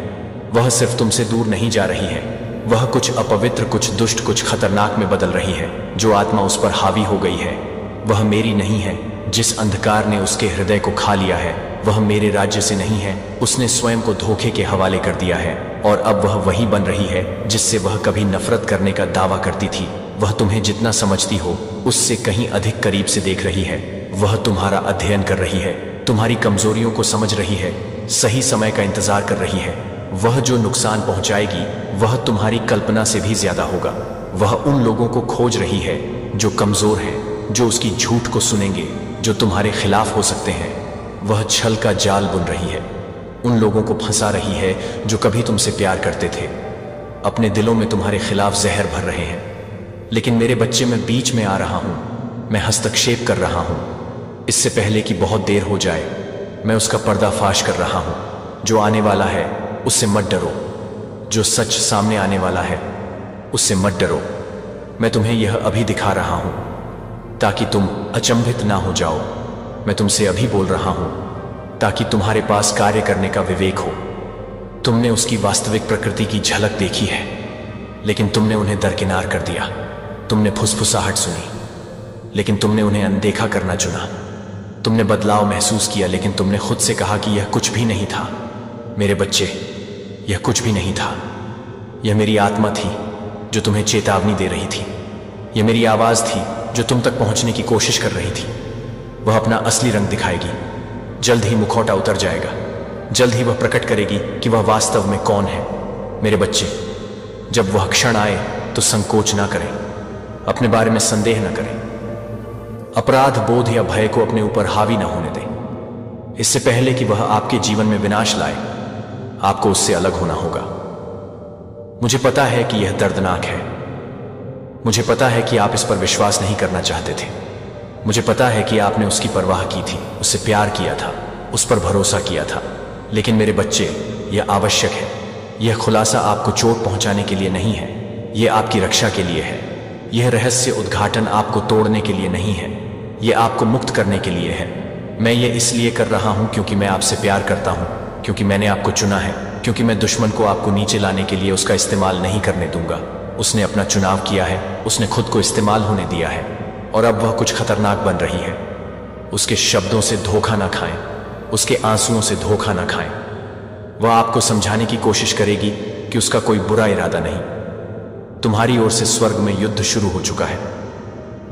वह सिर्फ तुमसे दूर नहीं जा रही है, वह कुछ अपवित्र, कुछ दुष्ट, कुछ खतरनाक में बदल रही है। जो आत्मा उस पर हावी हो गई है वह मेरी नहीं है। जिस अंधकार ने उसके हृदय को खा लिया है वह मेरे राज्य से नहीं है। उसने स्वयं को धोखे के हवाले कर दिया है, और अब वह वही बन रही है जिससे वह कभी नफरत करने का दावा करती थी। वह तुम्हें जितना समझती हो उससे कहीं अधिक करीब से देख रही है। वह तुम्हारा अध्ययन कर रही है, तुम्हारी कमजोरियों को समझ रही है, सही समय का इंतजार कर रही है। वह जो नुकसान पहुंचाएगी वह तुम्हारी कल्पना से भी ज्यादा होगा। वह उन लोगों को खोज रही है जो कमजोर हैं, जो उसकी झूठ को सुनेंगे, जो तुम्हारे खिलाफ हो सकते हैं। वह छल का जाल बुन रही है, उन लोगों को फंसा रही है जो कभी तुमसे प्यार करते थे। अपने दिलों में तुम्हारे खिलाफ जहर भर रहे हैं। लेकिन मेरे बच्चे, मैं बीच में आ रहा हूं, मैं हस्तक्षेप कर रहा हूं। इससे पहले कि बहुत देर हो जाए मैं उसका पर्दाफाश कर रहा हूं। जो आने वाला है उससे मत डरो। जो सच सामने आने वाला है उससे मत डरो। मैं तुम्हें यह अभी दिखा रहा हूं ताकि तुम अचंभित ना हो जाओ। मैं तुमसे अभी बोल रहा हूं ताकि तुम्हारे पास कार्य करने का विवेक हो। तुमने उसकी वास्तविक प्रकृति की झलक देखी है, लेकिन तुमने उन्हें दरकिनार कर दिया। तुमने फुसफुसाहट सुनी, लेकिन तुमने उन्हें अनदेखा करना चुना। तुमने बदलाव महसूस किया, लेकिन तुमने खुद से कहा कि यह कुछ भी नहीं था। मेरे बच्चे, यह कुछ भी नहीं था। यह मेरी आत्मा थी जो तुम्हें चेतावनी दे रही थी। यह मेरी आवाज थी जो तुम तक पहुंचने की कोशिश कर रही थी। वह अपना असली रंग दिखाएगी। जल्द ही मुखौटा उतर जाएगा। जल्द ही वह प्रकट करेगी कि वह वास्तव में कौन है। मेरे बच्चे, जब वह क्षण आए तो संकोच ना करें। अपने बारे में संदेह न करें। अपराध बोध या भय को अपने ऊपर हावी न होने दें। इससे पहले कि वह आपके जीवन में विनाश लाए, आपको उससे अलग होना होगा। मुझे पता है कि यह दर्दनाक है। मुझे पता है कि आप इस पर विश्वास नहीं करना चाहते थे। मुझे पता है कि आपने उसकी परवाह की थी, उससे प्यार किया था, उस पर भरोसा किया था। लेकिन मेरे बच्चे, यह आवश्यक है। यह खुलासा आपको चोट पहुंचाने के लिए नहीं है, यह आपकी रक्षा के लिए है। यह रहस्य उद्घाटन आपको तोड़ने के लिए नहीं है, यह आपको मुक्त करने के लिए है। मैं ये इसलिए कर रहा हूं क्योंकि मैं आपसे प्यार करता हूं, क्योंकि मैंने आपको चुना है, क्योंकि मैं दुश्मन को आपको नीचे लाने के लिए उसका इस्तेमाल नहीं करने दूंगा। उसने अपना चुनाव किया है, उसने खुद को इस्तेमाल होने दिया है, और अब वह कुछ खतरनाक बन रही है। उसके शब्दों से धोखा ना खाएं, उसके आंसुओं से धोखा ना खाएं। वह आपको समझाने की कोशिश करेगी कि उसका कोई बुरा इरादा नहीं। तुम्हारी ओर से स्वर्ग में युद्ध शुरू हो चुका है।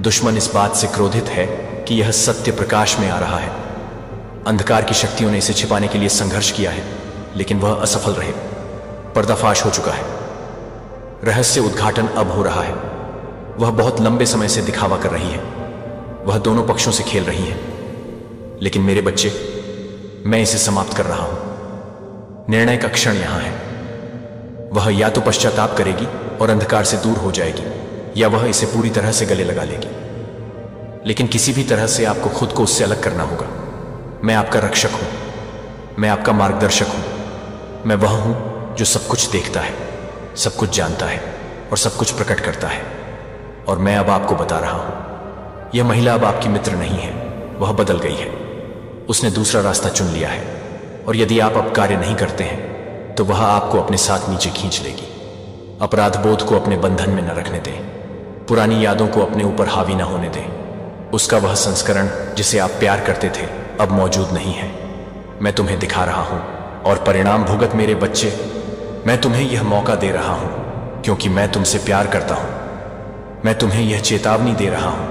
दुश्मन इस बात से क्रोधित है कि यह सत्य प्रकाश में आ रहा है। अंधकार की शक्तियों ने इसे छिपाने के लिए संघर्ष किया है, लेकिन वह असफल रहे। पर्दाफाश हो चुका है। रहस्य उद्घाटन अब हो रहा है। वह बहुत लंबे समय से दिखावा कर रही है। वह दोनों पक्षों से खेल रही है। लेकिन मेरे बच्चे, मैं इसे समाप्त कर रहा हूं। निर्णय का क्षण यहां है। वह या तो पश्चाताप करेगी और अंधकार से दूर हो जाएगी, या वह इसे पूरी तरह से गले लगा लेगी। लेकिन किसी भी तरह से आपको खुद को उससे अलग करना होगा। मैं आपका रक्षक हूं, मैं आपका मार्गदर्शक हूं। मैं वह हूं जो सब कुछ देखता है, सब कुछ जानता है और सब कुछ प्रकट करता है। और मैं अब आपको बता रहा हूं, यह महिला अब आपकी मित्र नहीं है, वह बदल गई है। उसने दूसरा रास्ता चुन लिया है, और यदि आप अब कार्य नहीं करते हैं तो वह आपको अपने साथ नीचे खींच लेगी। अपराध बोध को अपने बंधन में न रखने दें। पुरानी यादों को अपने ऊपर हावी न होने दें। उसका वह संस्करण जिसे आप प्यार करते थे अब मौजूद नहीं है। मैं तुम्हें दिखा रहा हूं, और परिणाम भुगत मेरे बच्चे। मैं तुम्हें यह मौका दे रहा हूं क्योंकि मैं तुमसे प्यार करता हूं। मैं तुम्हें यह चेतावनी दे रहा हूं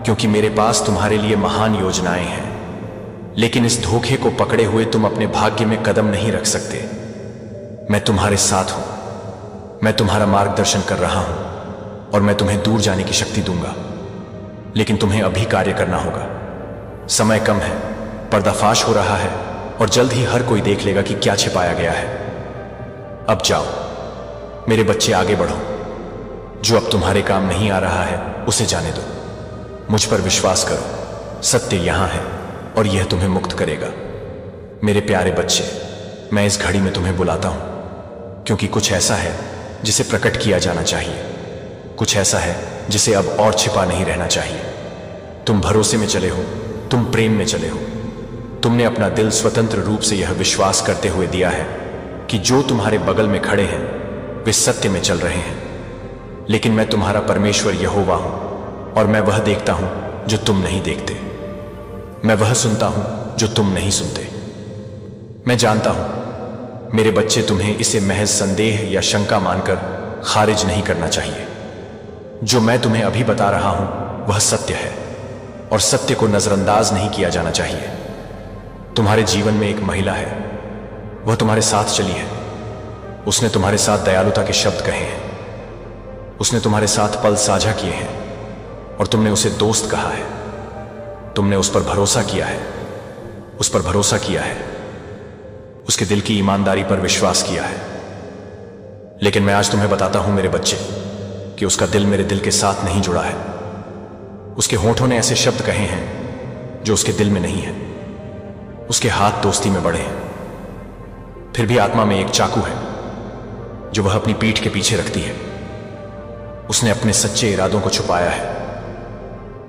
क्योंकि मेरे पास तुम्हारे लिए महान योजनाएं हैं। लेकिन इस धोखे को पकड़े हुए तुम अपने भाग्य में कदम नहीं रख सकते। मैं तुम्हारे साथ हूं, मैं तुम्हारा मार्गदर्शन कर रहा हूं, और मैं तुम्हें दूर जाने की शक्ति दूंगा। लेकिन तुम्हें अभी कार्य करना होगा। समय कम है, पर्दाफाश हो रहा है, और जल्द ही हर कोई देख लेगा कि क्या छिपाया गया है। अब जाओ मेरे बच्चे, आगे बढ़ो। जो अब तुम्हारे काम नहीं आ रहा है उसे जाने दो। मुझ पर विश्वास करो, सत्य यहां है और यह तुम्हें मुक्त करेगा। मेरे प्यारे बच्चे, मैं इस घड़ी में तुम्हें बुलाता हूं क्योंकि कुछ ऐसा है जिसे प्रकट किया जाना चाहिए। कुछ ऐसा है जिसे अब और छिपा नहीं रहना चाहिए। तुम भरोसे में चले हो, तुम प्रेम में चले हो। तुमने अपना दिल स्वतंत्र रूप से यह विश्वास करते हुए दिया है कि जो तुम्हारे बगल में खड़े हैं वे सत्य में चल रहे हैं। लेकिन मैं तुम्हारा परमेश्वर यहोवा हूं, और मैं वह देखता हूं जो तुम नहीं देखते। मैं वह सुनता हूं जो तुम नहीं सुनते। मैं जानता हूं मेरे बच्चे, तुम्हें इसे महज संदेह या शंका मानकर खारिज नहीं करना चाहिए। जो मैं तुम्हें अभी बता रहा हूं वह सत्य है, और सत्य को नजरअंदाज नहीं किया जाना चाहिए। तुम्हारे जीवन में एक महिला है, वह तुम्हारे साथ चली है। उसने तुम्हारे साथ दयालुता के शब्द कहे हैं। उसने तुम्हारे साथ पल साझा किए हैं, और तुमने उसे दोस्त कहा है। तुमने उस पर भरोसा किया है, उस पर भरोसा किया है, उसके दिल की ईमानदारी पर विश्वास किया है। लेकिन मैं आज तुम्हें बताता हूं मेरे बच्चे कि उसका दिल मेरे दिल के साथ नहीं जुड़ा है। उसके होठों ने ऐसे शब्द कहे हैं जो उसके दिल में नहीं है। उसके हाथ दोस्ती में बढ़े हैं, फिर भी आत्मा में एक चाकू है जो वह अपनी पीठ के पीछे रखती है। उसने अपने सच्चे इरादों को छुपाया है,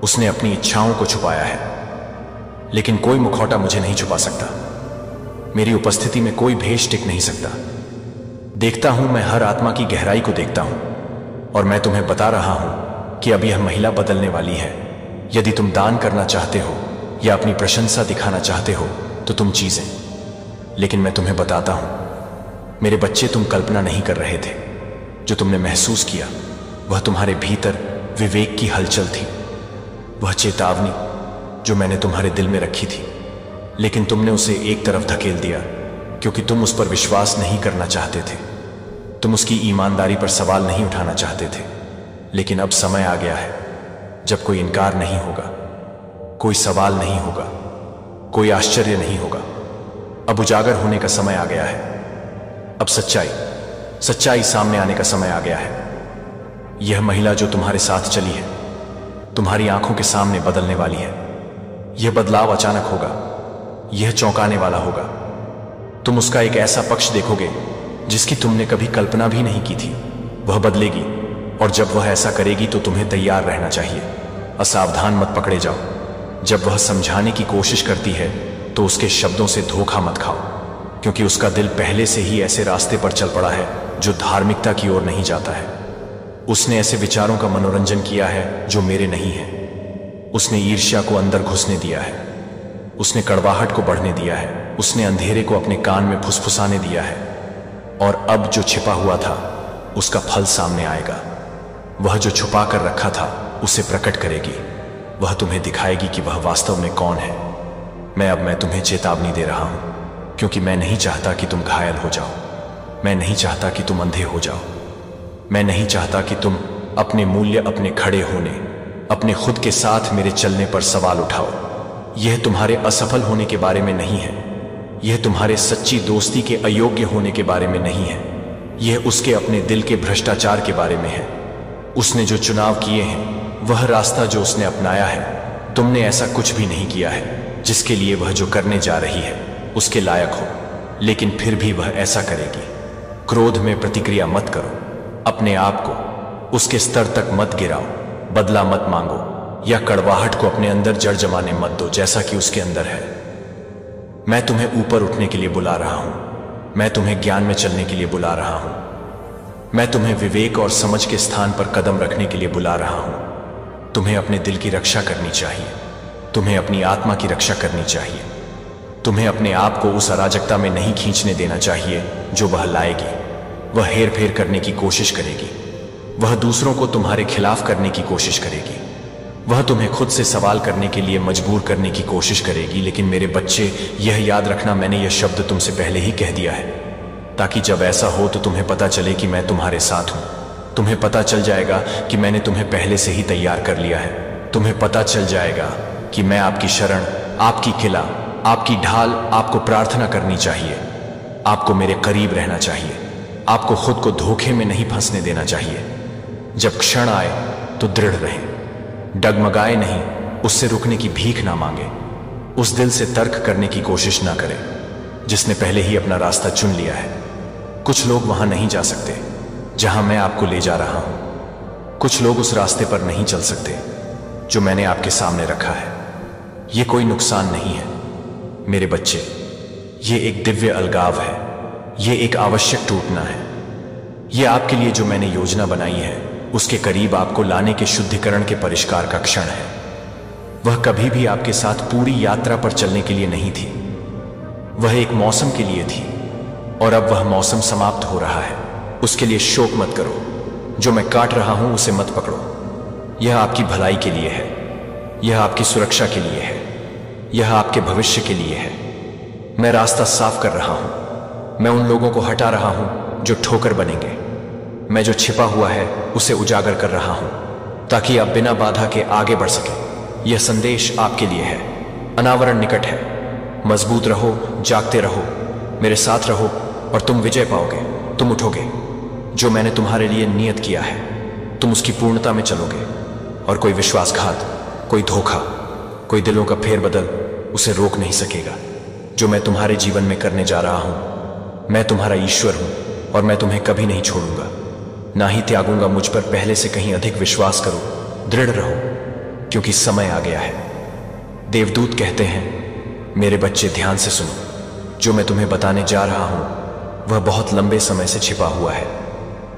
उसने अपनी इच्छाओं को छुपाया है। लेकिन कोई मुखौटा मुझे नहीं छुपा सकता। मेरी उपस्थिति में कोई भेष टिक नहीं सकता। देखता हूं, मैं हर आत्मा की गहराई को देखता हूं, और मैं तुम्हें बता रहा हूं कि अब यह महिला बदलने वाली है। यदि तुम दान करना चाहते हो या अपनी प्रशंसा दिखाना चाहते हो तो तुम चीजें। लेकिन मैं तुम्हें बताता हूं मेरे बच्चे, तुम कल्पना नहीं कर रहे थे। जो तुमने महसूस किया वह तुम्हारे भीतर विवेक की हलचल थी, वह चेतावनी जो मैंने तुम्हारे दिल में रखी थी। लेकिन तुमने उसे एक तरफ धकेल दिया क्योंकि तुम उस पर विश्वास नहीं करना चाहते थे। तुम उसकी ईमानदारी पर सवाल नहीं उठाना चाहते थे। लेकिन अब समय आ गया है जब कोई इनकार नहीं होगा, कोई सवाल नहीं होगा, कोई आश्चर्य नहीं होगा। अब उजागर होने का समय आ गया है। अब सच्चाई सामने आने का समय आ गया है। यह महिला जो तुम्हारे साथ चली है, तुम्हारी आंखों के सामने बदलने वाली है। यह बदलाव अचानक होगा, यह चौंकाने वाला होगा। तुम उसका एक ऐसा पक्ष देखोगे जिसकी तुमने कभी कल्पना भी नहीं की थी। वह बदलेगी, और जब वह ऐसा करेगी तो तुम्हें तैयार रहना चाहिए। असावधान मत पकड़े जाओ। जब वह समझाने की कोशिश करती है तो उसके शब्दों से धोखा मत खाओ, क्योंकि उसका दिल पहले से ही ऐसे रास्ते पर चल पड़ा है जो धार्मिकता की ओर नहीं जाता है। उसने ऐसे विचारों का मनोरंजन किया है जो मेरे नहीं है। उसने ईर्ष्या को अंदर घुसने दिया है, उसने कड़वाहट को बढ़ने दिया है, उसने अंधेरे को अपने कान में फुसफुसाने दिया है। और अब जो छिपा हुआ था उसका फल सामने आएगा। वह जो छुपा कर रखा था उसे प्रकट करेगी। वह तुम्हें दिखाएगी कि वह वास्तव में कौन है। मैं तुम्हें चेतावनी दे रहा हूं, क्योंकि मैं नहीं चाहता कि तुम घायल हो जाओ। मैं नहीं चाहता कि तुम अंधे हो जाओ। मैं नहीं चाहता कि तुम अपने मूल्य, अपने खड़े होने, अपने खुद के साथ मेरे चलने पर सवाल उठाओ। यह तुम्हारे असफल होने के बारे में नहीं है। यह तुम्हारे सच्ची दोस्ती के अयोग्य होने के बारे में नहीं है। यह उसके अपने दिल के भ्रष्टाचार के बारे में है। उसने जो चुनाव किए हैं, वह रास्ता जो उसने अपनाया है, तुमने ऐसा कुछ भी नहीं किया है जिसके लिए वह जो करने जा रही है उसके लायक हो, लेकिन फिर भी वह ऐसा करेगी। क्रोध में प्रतिक्रिया मत करो। अपने आप को उसके स्तर तक मत गिराओ। बदला मत मांगो या कड़वाहट को अपने अंदर जड़ जमाने मत दो जैसा कि उसके अंदर है। मैं तुम्हें ऊपर उठने के लिए बुला रहा हूं। मैं तुम्हें ज्ञान में चलने के लिए बुला रहा हूं। मैं तुम्हें विवेक और समझ के स्थान पर कदम रखने के लिए बुला रहा हूं। तुम्हें अपने दिल की रक्षा करनी चाहिए। तुम्हें अपनी आत्मा की रक्षा करनी चाहिए। तुम्हें अपने आप को उस अराजकता में नहीं खींचने देना चाहिए जो वह लाएगी। वह हेर फेर करने की कोशिश करेगी। वह दूसरों को तुम्हारे खिलाफ करने की कोशिश करेगी। वह तुम्हें खुद से सवाल करने के लिए मजबूर करने की कोशिश करेगी। लेकिन मेरे बच्चे, यह याद रखना, मैंने यह शब्द तुमसे पहले ही कह दिया है, ताकि जब ऐसा हो तो तुम्हें पता चले कि मैं तुम्हारे साथ हूं। तुम्हें पता चल जाएगा कि मैंने तुम्हें पहले से ही तैयार कर लिया है। तुम्हें पता चल जाएगा कि मैं आपकी शरण, आपकी किला, आपकी ढाल। आपको प्रार्थना करनी चाहिए। आपको मेरे करीब रहना चाहिए। आपको खुद को धोखे में नहीं फंसने देना चाहिए। जब क्षण आए तो दृढ़ रहें। डगमगाए नहीं, उससे रुकने की भीख ना मांगे। उस दिल से तर्क करने की कोशिश ना करें जिसने पहले ही अपना रास्ता चुन लिया है। कुछ लोग वहां नहीं जा सकते जहां मैं आपको ले जा रहा हूं। कुछ लोग उस रास्ते पर नहीं चल सकते जो मैंने आपके सामने रखा है। यह कोई नुकसान नहीं है मेरे बच्चे। ये एक दिव्य अलगाव है। यह एक आवश्यक टूटना है। यह आपके लिए जो मैंने योजना बनाई है उसके करीब आपको लाने के शुद्धिकरण के परिष्कार का क्षण है। वह कभी भी आपके साथ पूरी यात्रा पर चलने के लिए नहीं थी। वह एक मौसम के लिए थी, और अब वह मौसम समाप्त हो रहा है। उसके लिए शोक मत करो। जो मैं काट रहा हूं उसे मत पकड़ो। यह आपकी भलाई के लिए है। यह आपकी सुरक्षा के लिए है। यह आपके भविष्य के लिए है। मैं रास्ता साफ कर रहा हूं। मैं उन लोगों को हटा रहा हूं जो ठोकर बनेंगे। मैं जो छिपा हुआ है उसे उजागर कर रहा हूं, ताकि आप बिना बाधा के आगे बढ़ सकें। यह संदेश आपके लिए है। अनावरण निकट है। मजबूत रहो, जागते रहो, मेरे साथ रहो, और तुम विजय पाओगे। तुम उठोगे। जो मैंने तुम्हारे लिए नियत किया है तुम उसकी पूर्णता में चलोगे, और कोई विश्वासघात, कोई धोखा, कोई दिलों का फेरबदल उसे रोक नहीं सकेगा। जो मैं तुम्हारे जीवन में करने जा रहा हूं, मैं तुम्हारा ईश्वर हूं, और मैं तुम्हें कभी नहीं छोड़ूंगा, ना ही त्यागूंगा। मुझ पर पहले से कहीं अधिक विश्वास करो। दृढ़ रहो, क्योंकि समय आ गया है। देवदूत कहते हैं, मेरे बच्चे ध्यान से सुनो। जो मैं तुम्हें बताने जा रहा हूं वह बहुत लंबे समय से छिपा हुआ है।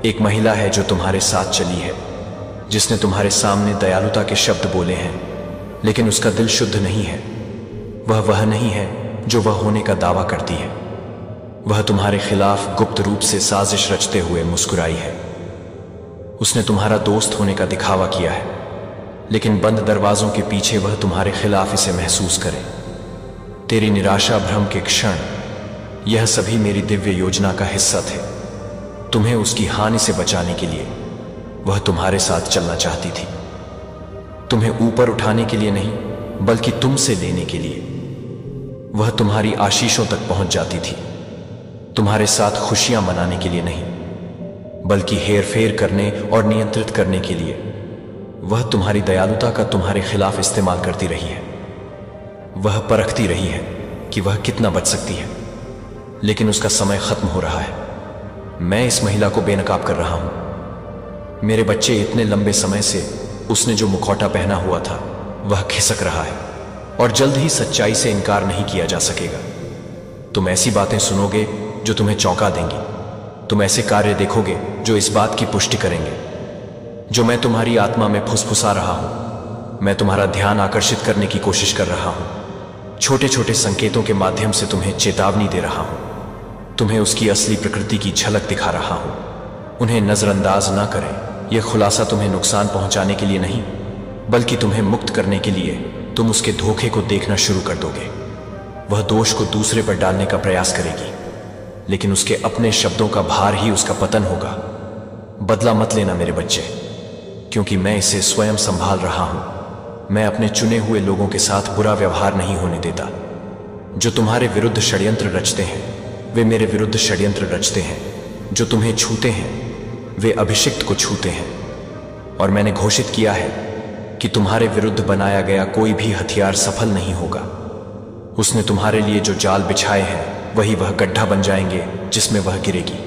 एक महिला है जो तुम्हारे साथ चली है, जिसने तुम्हारे सामने दयालुता के शब्द बोले हैं, लेकिन उसका दिल शुद्ध नहीं है। वह नहीं है जो वह होने का दावा करती है। वह तुम्हारे खिलाफ गुप्त रूप से साजिश रचते हुए मुस्कुराई है। उसने तुम्हारा दोस्त होने का दिखावा किया है, लेकिन बंद दरवाजों के पीछे वह तुम्हारे खिलाफ इसे महसूस करे। तेरी निराशा, भ्रम के क्षण, यह सभी मेरी दिव्य योजना का हिस्सा थे। तुम्हें उसकी हानि से बचाने के लिए वह तुम्हारे साथ चलना चाहती थी, तुम्हें ऊपर उठाने के लिए नहीं बल्कि तुमसे लेने के लिए। वह तुम्हारी आशीषों तक पहुंच जाती थी, तुम्हारे साथ खुशियां मनाने के लिए नहीं बल्कि हेरफेर करने और नियंत्रित करने के लिए। वह तुम्हारी दयालुता का तुम्हारे खिलाफ इस्तेमाल करती रही है। वह परखती रही है कि वह कितना बच सकती है, लेकिन उसका समय खत्म हो रहा है। मैं इस महिला को बेनकाब कर रहा हूं। मेरे बच्चे, इतने लंबे समय से उसने जो मुखौटा पहना हुआ था वह खिसक रहा है और जल्द ही सच्चाई से इनकार नहीं किया जा सकेगा। तुम ऐसी बातें सुनोगे जो तुम्हें चौंका देंगी। तुम ऐसे कार्य देखोगे जो इस बात की पुष्टि करेंगे जो मैं तुम्हारी आत्मा में फुसफुसा रहा हूं। मैं तुम्हारा ध्यान आकर्षित करने की कोशिश कर रहा हूं। छोटे छोटे संकेतों के माध्यम से तुम्हें चेतावनी दे रहा हूं। तुम्हें उसकी असली प्रकृति की झलक दिखा रहा हूं। उन्हें नजरअंदाज ना करें। यह खुलासा तुम्हें नुकसान पहुंचाने के लिए नहीं बल्कि तुम्हें मुक्त करने के लिए। तुम उसके धोखे को देखना शुरू कर दोगे। वह दोष को दूसरे पर डालने का प्रयास करेगी, लेकिन उसके अपने शब्दों का भार ही उसका पतन होगा। बदला मत लेना मेरे बच्चे, क्योंकि मैं इसे स्वयं संभाल रहा हूं। मैं अपने चुने हुए लोगों के साथ बुरा व्यवहार नहीं होने देता। जो तुम्हारे विरुद्ध षड्यंत्र रचते हैं वे मेरे विरुद्ध षड्यंत्र रचते हैं। जो तुम्हें छूते हैं वे अभिषिक्त को छूते हैं। और मैंने घोषित किया है कि तुम्हारे विरुद्ध बनाया गया कोई भी हथियार सफल नहीं होगा। उसने तुम्हारे लिए जो जाल बिछाए हैं वही वह गड्ढा बन जाएंगे जिसमें वह गिरेगी।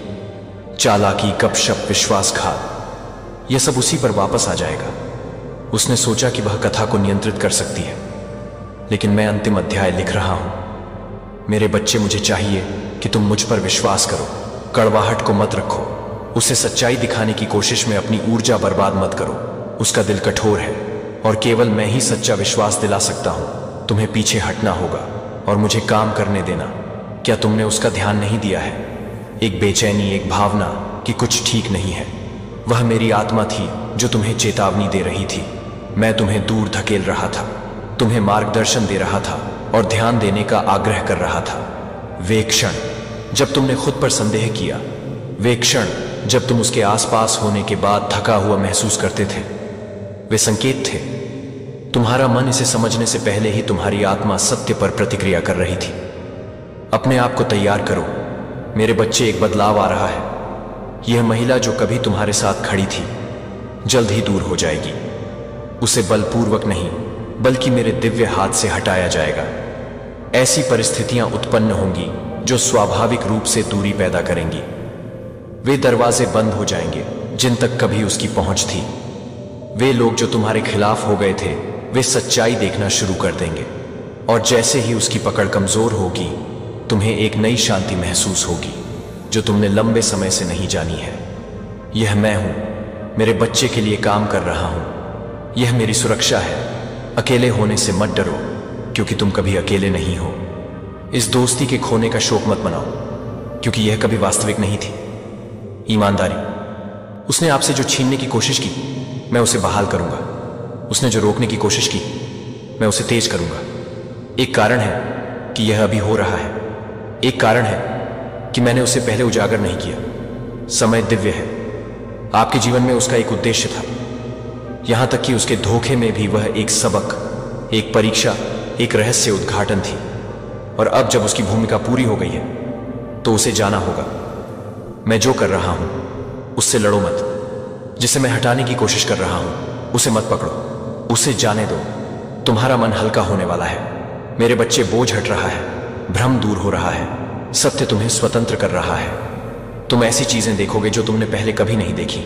चालाकी, गपशप, विश्वासघात, यह सब उसी पर वापस आ जाएगा। उसने सोचा कि वह कथा को नियंत्रित कर सकती है, लेकिन मैं अंतिम अध्याय लिख रहा हूं। मेरे बच्चे, मुझे चाहिए कि तुम मुझ पर विश्वास करो। कड़वाहट को मत रखो। उसे सच्चाई दिखाने की कोशिश में अपनी ऊर्जा बर्बाद मत करो। उसका दिल कठोर है और केवल मैं ही सच्चा विश्वास दिला सकता हूं। तुम्हें पीछे हटना होगा और मुझे काम करने देना। क्या तुमने उसका ध्यान नहीं दिया है? एक बेचैनी, एक भावना कि कुछ ठीक नहीं है, वह मेरी आत्मा थी जो तुम्हें चेतावनी दे रही थी। मैं तुम्हें दूर धकेल रहा था, तुम्हें मार्गदर्शन दे रहा था और ध्यान देने का आग्रह कर रहा था। वे क्षण जब तुमने खुद पर संदेह किया, वे क्षण जब तुम उसके आसपास होने के बाद थका हुआ महसूस करते थे, वे संकेत थे। तुम्हारा मन इसे समझने से पहले ही तुम्हारी आत्मा सत्य पर प्रतिक्रिया कर रही थी। अपने आप को तैयार करो मेरे बच्चे, एक बदलाव आ रहा है। यह महिला जो कभी तुम्हारे साथ खड़ी थी जल्द ही दूर हो जाएगी। उसे बलपूर्वक नहीं बल्कि मेरे दिव्य हाथ से हटाया जाएगा। ऐसी परिस्थितियां उत्पन्न होंगी जो स्वाभाविक रूप से दूरी पैदा करेंगी। वे दरवाजे बंद हो जाएंगे जिन तक कभी उसकी पहुंच थी। वे लोग जो तुम्हारे खिलाफ हो गए थे वे सच्चाई देखना शुरू कर देंगे, और जैसे ही उसकी पकड़ कमजोर होगी तुम्हें एक नई शांति महसूस होगी जो तुमने लंबे समय से नहीं जानी है। यह मैं हूं, मेरे बच्चे के लिए काम कर रहा हूं। यह मेरी सुरक्षा है। अकेले होने से मत डरो, क्योंकि तुम कभी अकेले नहीं हो। इस दोस्ती के खोने का शोक मत मनाओ, क्योंकि यह कभी वास्तविक नहीं थी। ईमानदारी, उसने आपसे जो छीनने की कोशिश की मैं उसे बहाल करूंगा। उसने जो रोकने की कोशिश की मैं उसे तेज करूंगा। एक कारण है कि यह अभी हो रहा है। एक कारण है कि मैंने उसे पहले उजागर नहीं किया। समय दिव्य है। आपके जीवन में उसका एक उद्देश्य था, यहां तक कि उसके धोखे में भी वह एक सबक, एक परीक्षा, एक रहस्य उद्घाटन थी। और अब जब उसकी भूमिका पूरी हो गई है तो उसे जाना होगा। मैं जो कर रहा हूं उससे लड़ो मत। जिसे मैं हटाने की कोशिश कर रहा हूं उसे मत पकड़ो, उसे जाने दो। तुम्हारा मन हल्का होने वाला है मेरे बच्चे। बोझ हट रहा है, भ्रम दूर हो रहा है, सत्य तुम्हें स्वतंत्र कर रहा है। तुम ऐसी चीजें देखोगे जो तुमने पहले कभी नहीं देखी।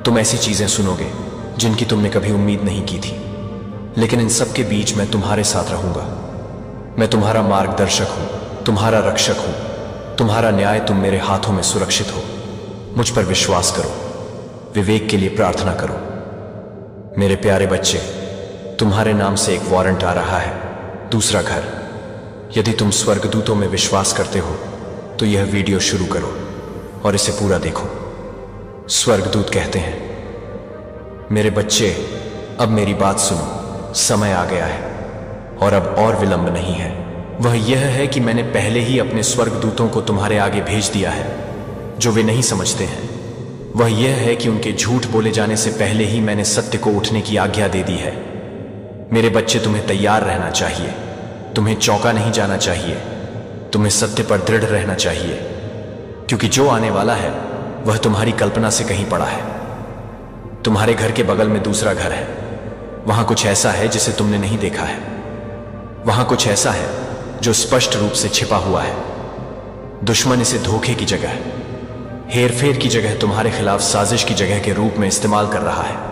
तुम ऐसी चीजें सुनोगे जिनकी तुमने कभी उम्मीद नहीं की थी। लेकिन इन सब के बीच मैं तुम्हारे साथ रहूंगा। मैं तुम्हारा मार्गदर्शक हूं, तुम्हारा रक्षक हूं, तुम्हारा न्याय। तुम मेरे हाथों में सुरक्षित हो। मुझ पर विश्वास करो, विवेक के लिए प्रार्थना करो। मेरे प्यारे बच्चे, तुम्हारे नाम से एक वारंट आ रहा है, दूसरा घर। यदि तुम स्वर्गदूतों में विश्वास करते हो तो यह वीडियो शुरू करो और इसे पूरा देखो। स्वर्गदूत कहते हैं, मेरे बच्चे, अब मेरी बात सुनो। समय आ गया है और अब और विलंब नहीं है। वह यह है कि मैंने पहले ही अपने स्वर्गदूतों को तुम्हारे आगे भेज दिया है जो वे नहीं समझते हैं। वह यह है कि उनके झूठ बोले जाने से पहले ही मैंने सत्य को उठने की आज्ञा दे दी है। मेरे बच्चे, तुम्हें तैयार रहना चाहिए, तुम्हें चौंका नहीं जाना चाहिए, तुम्हें सत्य पर दृढ़ रहना चाहिए, क्योंकि जो आने वाला है वह तुम्हारी कल्पना से कहीं पड़ा है। तुम्हारे घर के बगल में दूसरा घर है, वहां कुछ ऐसा है जिसे तुमने नहीं देखा है। वहां कुछ ऐसा है जो स्पष्ट रूप से छिपा हुआ है। दुश्मन इसे धोखे की जगह, हेरफेर की जगह, तुम्हारे खिलाफ साजिश की जगह के रूप में इस्तेमाल कर रहा है।